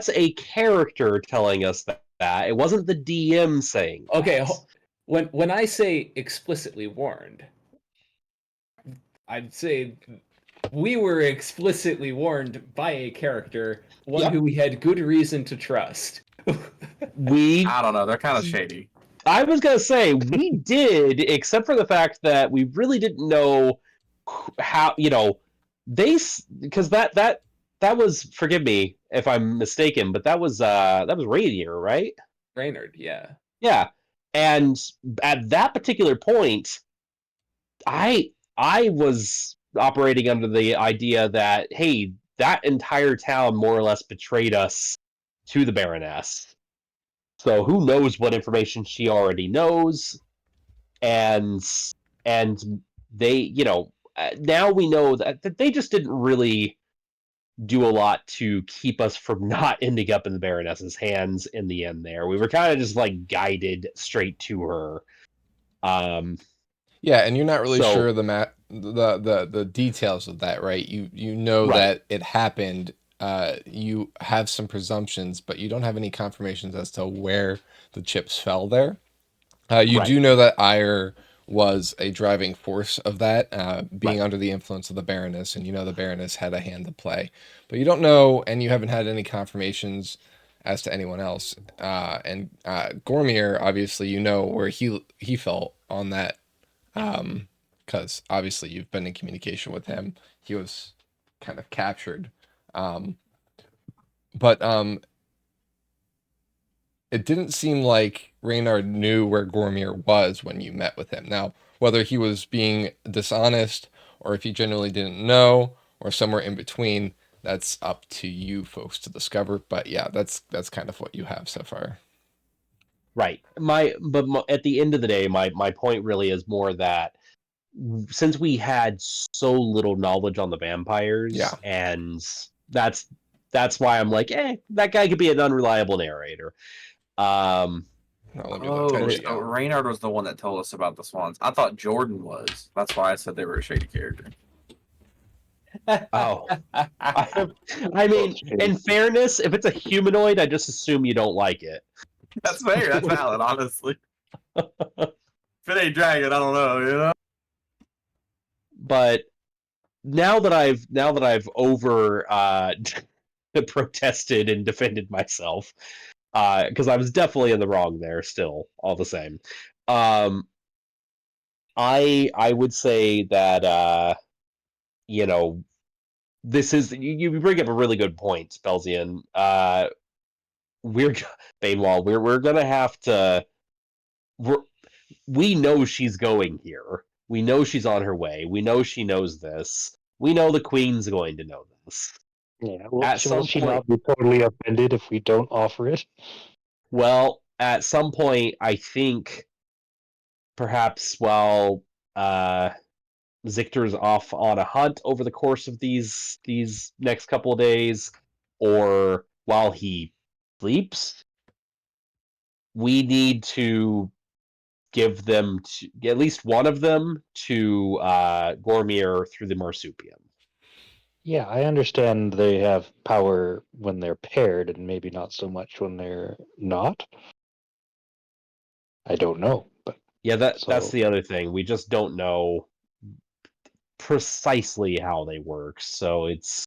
a character telling us that. It wasn't the DM saying that. Okay, when I say explicitly warned, I'd say we were explicitly warned by a character, one who we had good reason to trust. I don't know. They're kind of shady. I was gonna say we did, except for the fact that we really didn't know how. Because that was. Forgive me if I'm mistaken, but that was Rainier, right? Reynard, yeah. Yeah, and at that particular point, I was operating under the idea that, hey, that entire town more or less betrayed us to the Baroness. So who knows what information she already knows, and they, now we know that they just didn't really do a lot to keep us from not ending up in the Baroness's hands in the end there. We were kind of just like guided straight to her. Yeah, and you're not really sure the details of that, right? You know that it happened. You have some presumptions, but you don't have any confirmations as to where the chips fell there. You do know that Ire was a driving force of that, being under the influence of the Baroness, and you know the Baroness had a hand to play. But you don't know, and you haven't had any confirmations as to anyone else. And Gormier, obviously, you know where he fell on that, because obviously you've been in communication with him. He was kind of captured But it didn't seem like Reynard knew where Gormir was when you met with him. Now, whether he was being dishonest or if he genuinely didn't know or somewhere in between, that's up to you folks to discover. But yeah, that's kind of what you have so far. Right. At the end of the day, my point really is more that since we had so little knowledge on the vampires, Yeah. and that's why I'm like, that guy could be an unreliable narrator. Now, let me look at it. So Reynard was the one that told us about the swans. I thought Jordan was. That's why I said they were a shady character. Oh, I mean, in fairness, if it's a humanoid, I just assume you don't like it. That's fair. That's valid, honestly. If it ain't dragon, I don't know, you know. But now that I've over protested and defended myself, because I was definitely in the wrong there. Still, all the same, I would say that this is you bring up a really good point, Spelzian. We're Banewall. We're gonna have to. We know she's going here. We know she's on her way. We know she knows this. We know the Queen's going to know this. Yeah, At some will she point- not be totally offended if we don't offer it? Well, at some point, I think perhaps while Zictor's off on a hunt over the course of these next couple of days, or while he sleeps, we need to give them at least one of them to Gormir through the marsupium. Yeah, I understand they have power when they're paired and maybe not so much when they're not. I don't know, but Yeah, that's the other thing. We just don't know precisely how they work. So it's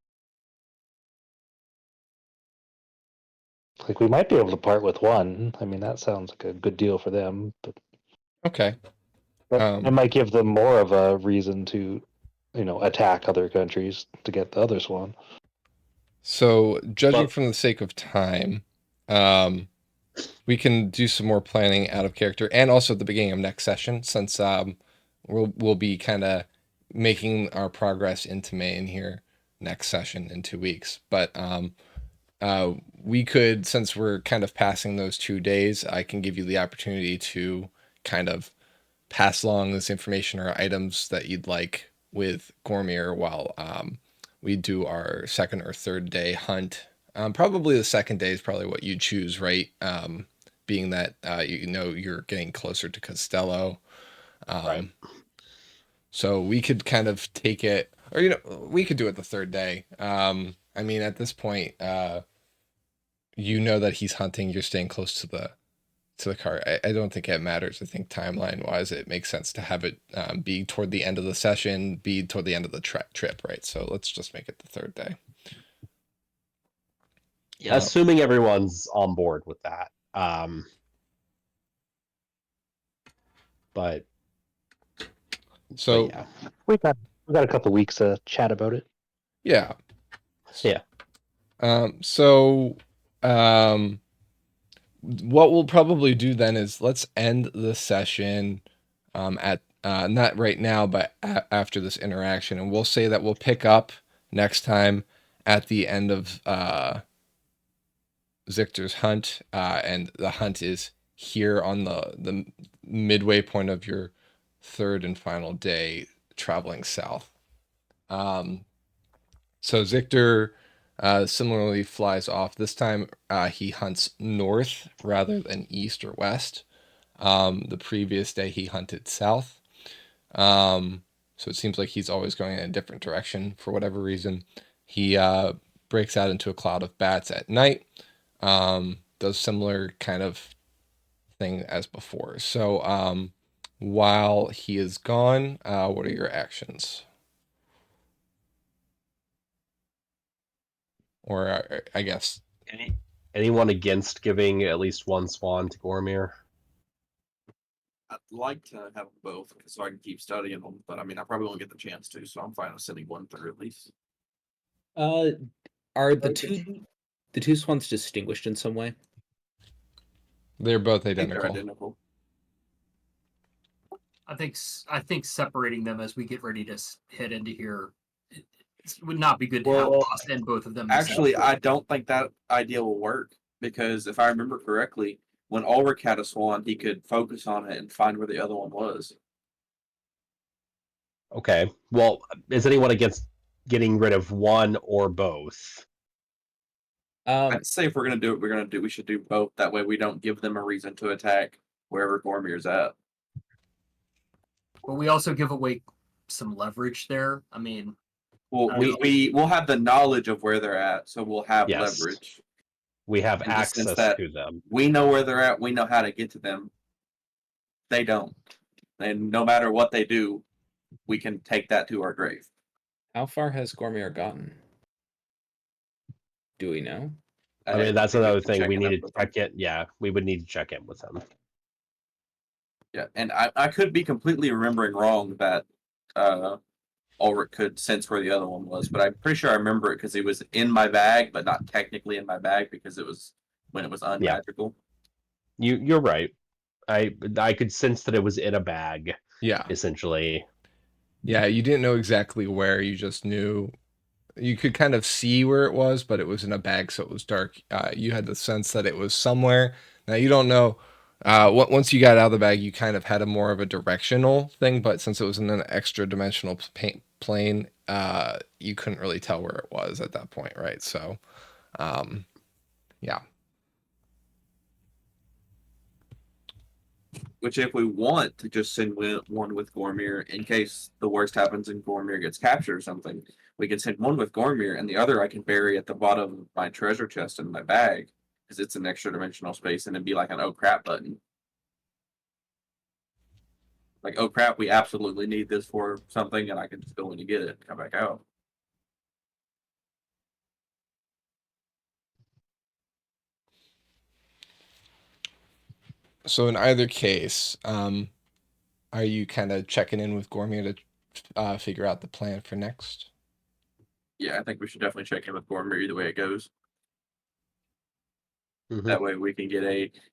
like we might be able to part with one. I mean, that sounds like a good deal for them, but Okay. it might give them more of a reason to, attack other countries to get the other swan. So, judging from the sake of time, we can do some more planning out of character, and also at the beginning of next session, since we'll be kind of making our progress into Maine here next session in 2 weeks. But we could, since we're kind of passing those 2 days, I can give you the opportunity to kind of pass along this information or items that you'd like with Gormir while we do our second or third day hunt. Probably the second day is probably what you choose, right? Being that you're getting closer to Costello. right. So we could kind of take it, or we could do it the third day. I mean, at this point, you know that he's hunting. You're staying close to the cart. I don't think it matters. I think timeline wise, it makes sense to have it be toward the end of the session, be toward the end of the trip, right? So let's just make it the third day. Yeah, assuming everyone's on board with that. But yeah, we got a couple weeks to chat about it. Yeah. Yeah. What we'll probably do then is let's end the session at not right now, but after this interaction, and we'll say that we'll pick up next time at the end of Zictor's hunt, and the hunt is here on the midway point of your third and final day traveling south. So Zictor similarly flies off. This time he hunts north rather than east or west. The previous day he hunted south. So it seems like he's always going in a different direction for whatever reason. He breaks out into a cloud of bats at night. Does similar kind of thing as before. So while he is gone, what are your actions? Or I guess anyone against giving at least one swan to Gormir? I'd like to have both so I can keep studying them, but I mean, I probably won't get the chance to, so I'm fine with sending one through at least. Are the two swans distinguished in some way? They're both I think they're identical. identical. I think separating them as we get ready to head into here it would not be good to have Well, lost and both of them. Actually, I don't think that idea will work because if I remember correctly, when Ulrich had a swan, he could focus on it and find where the other one was. Okay. Well, is anyone against getting rid of one or both? I'd say if we're gonna do it, we should do both. That way, we don't give them a reason to attack wherever Gormir's at. But we also give away some leverage there. I mean, Well, I don't we'll have the knowledge of where they're at, so we'll have Yes. leverage. We have In the sense access that to them. We know where they're at. We know how to get to them. They don't, and no matter what they do, we can take that to our grave. How far has Gormir gotten? Do we know? I mean, that's another thing. We need need to check it. Yeah, we would need to check in with them. Yeah, and I could be completely remembering wrong that Ulrich could sense where the other one was, but I'm pretty sure I remember it because he was in my bag, but not technically in my bag because it was when it was unmagical. You're right. I could sense that it was in a bag. Yeah. Essentially. Yeah, you didn't know exactly where. You just knew. You could kind of see where it was, but it was in a bag, so it was dark. You had the sense that it was somewhere. Now you don't know. Once you got out of the bag, you kind of had a more of a directional thing, but since it was in an extra dimensional plane, you couldn't really tell where it was at that point, right? So, yeah. Which, if we want to just send one with Gormir in case the worst happens and Gormir gets captured or something, we can send one with Gormir and the other I can bury at the bottom of my treasure chest in my bag because it's an extra dimensional space and it'd be like an oh crap button. Like, oh crap, we absolutely need this for something, and I can just go in and get it and come back out. So in either case, are you kind of checking in with Gormir to figure out the plan for next? Yeah, I think we should definitely check in with Gormir either way it goes. Mm-hmm. That way we can get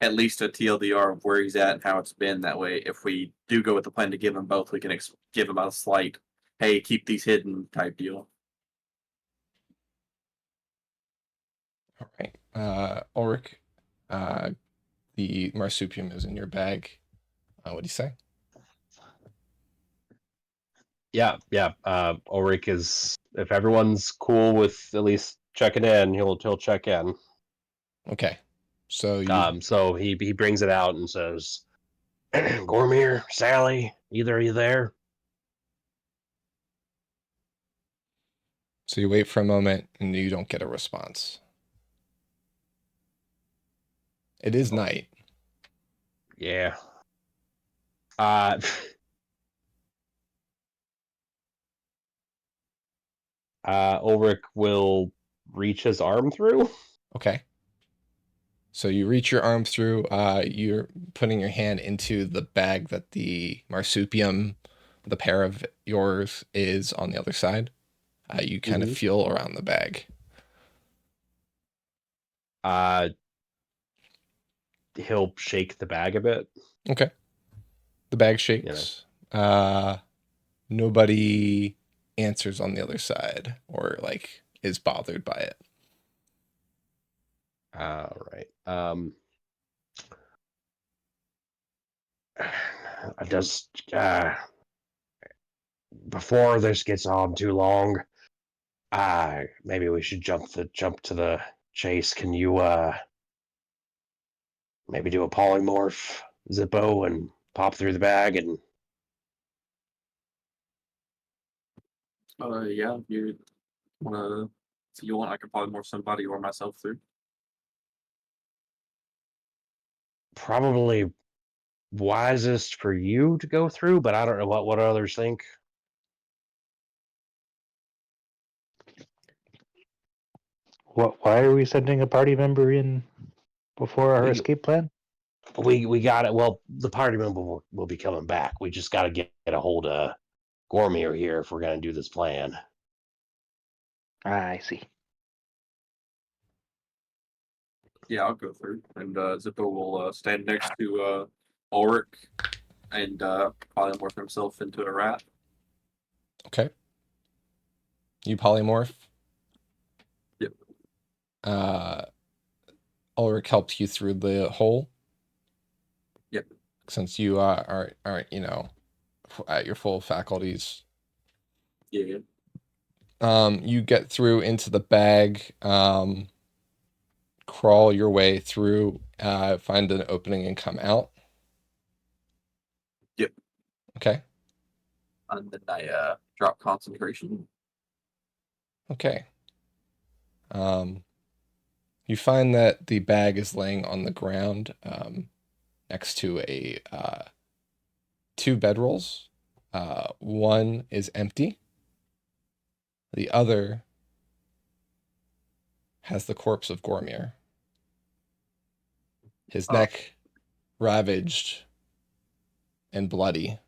at least a TLDR of where he's at and how it's been. That way, if we do go with the plan to give them both, we can give them a slight, hey, keep these hidden type deal. All right. Ulrich, the marsupium is in your bag. What do you say? Yeah. Ulrich is. If everyone's cool with at least checking in, he'll check in. Okay. So you. So he brings it out and says, "Gormir, Sally, either of you there?" So you wait for a moment and you don't get a response. It is night. Yeah. Ulrich will reach his arm through. Okay. So you reach your arm through. You're putting your hand into the bag that the marsupium, the pair of yours, is on the other side. You kind of feel around the bag. He'll shake the bag a bit. Okay. The bag shakes. Nobody answers on the other side or like is bothered by it. All right. I just before this gets on too long, maybe we should jump to the chase. Can you maybe do a polymorph Zippo and pop through the bag and Yeah, you wanna if you want I could probably morph somebody or myself through. probably wisest for you to go through, but I don't know what others think. Why are we sending a party member in before our escape plan? We got it. Well, the party member will be coming back. We just got to get a hold of Gormir here if we're going to do this plan. I see. Yeah, I'll go through. And Zippo will stand next to Ulrich and polymorph himself into a rat. Okay. You polymorph. Yep. Ulrich helps you through the hole. Yep. Since you aren't at your full faculties. Yeah. You get through into the bag. Crawl your way through. Find an opening and come out. Yep. Okay. And then I drop concentration. Okay. You find that the bag is laying on the ground next to a 2 bedrolls. One is empty. The other has the corpse of Gormir. His neck ravaged and bloody.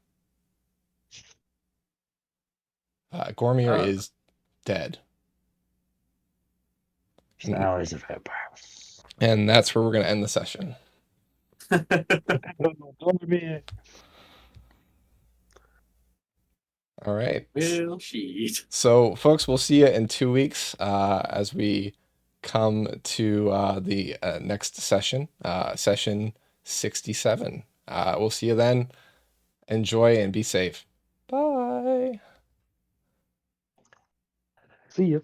Gormir is dead. Now he's a vampire. And that's where we're going to end the session. All right. Well, shit. So, folks, we'll see you in 2 weeks as we come to the next session, session 67. We'll see you then. Enjoy and be safe. Bye. See you.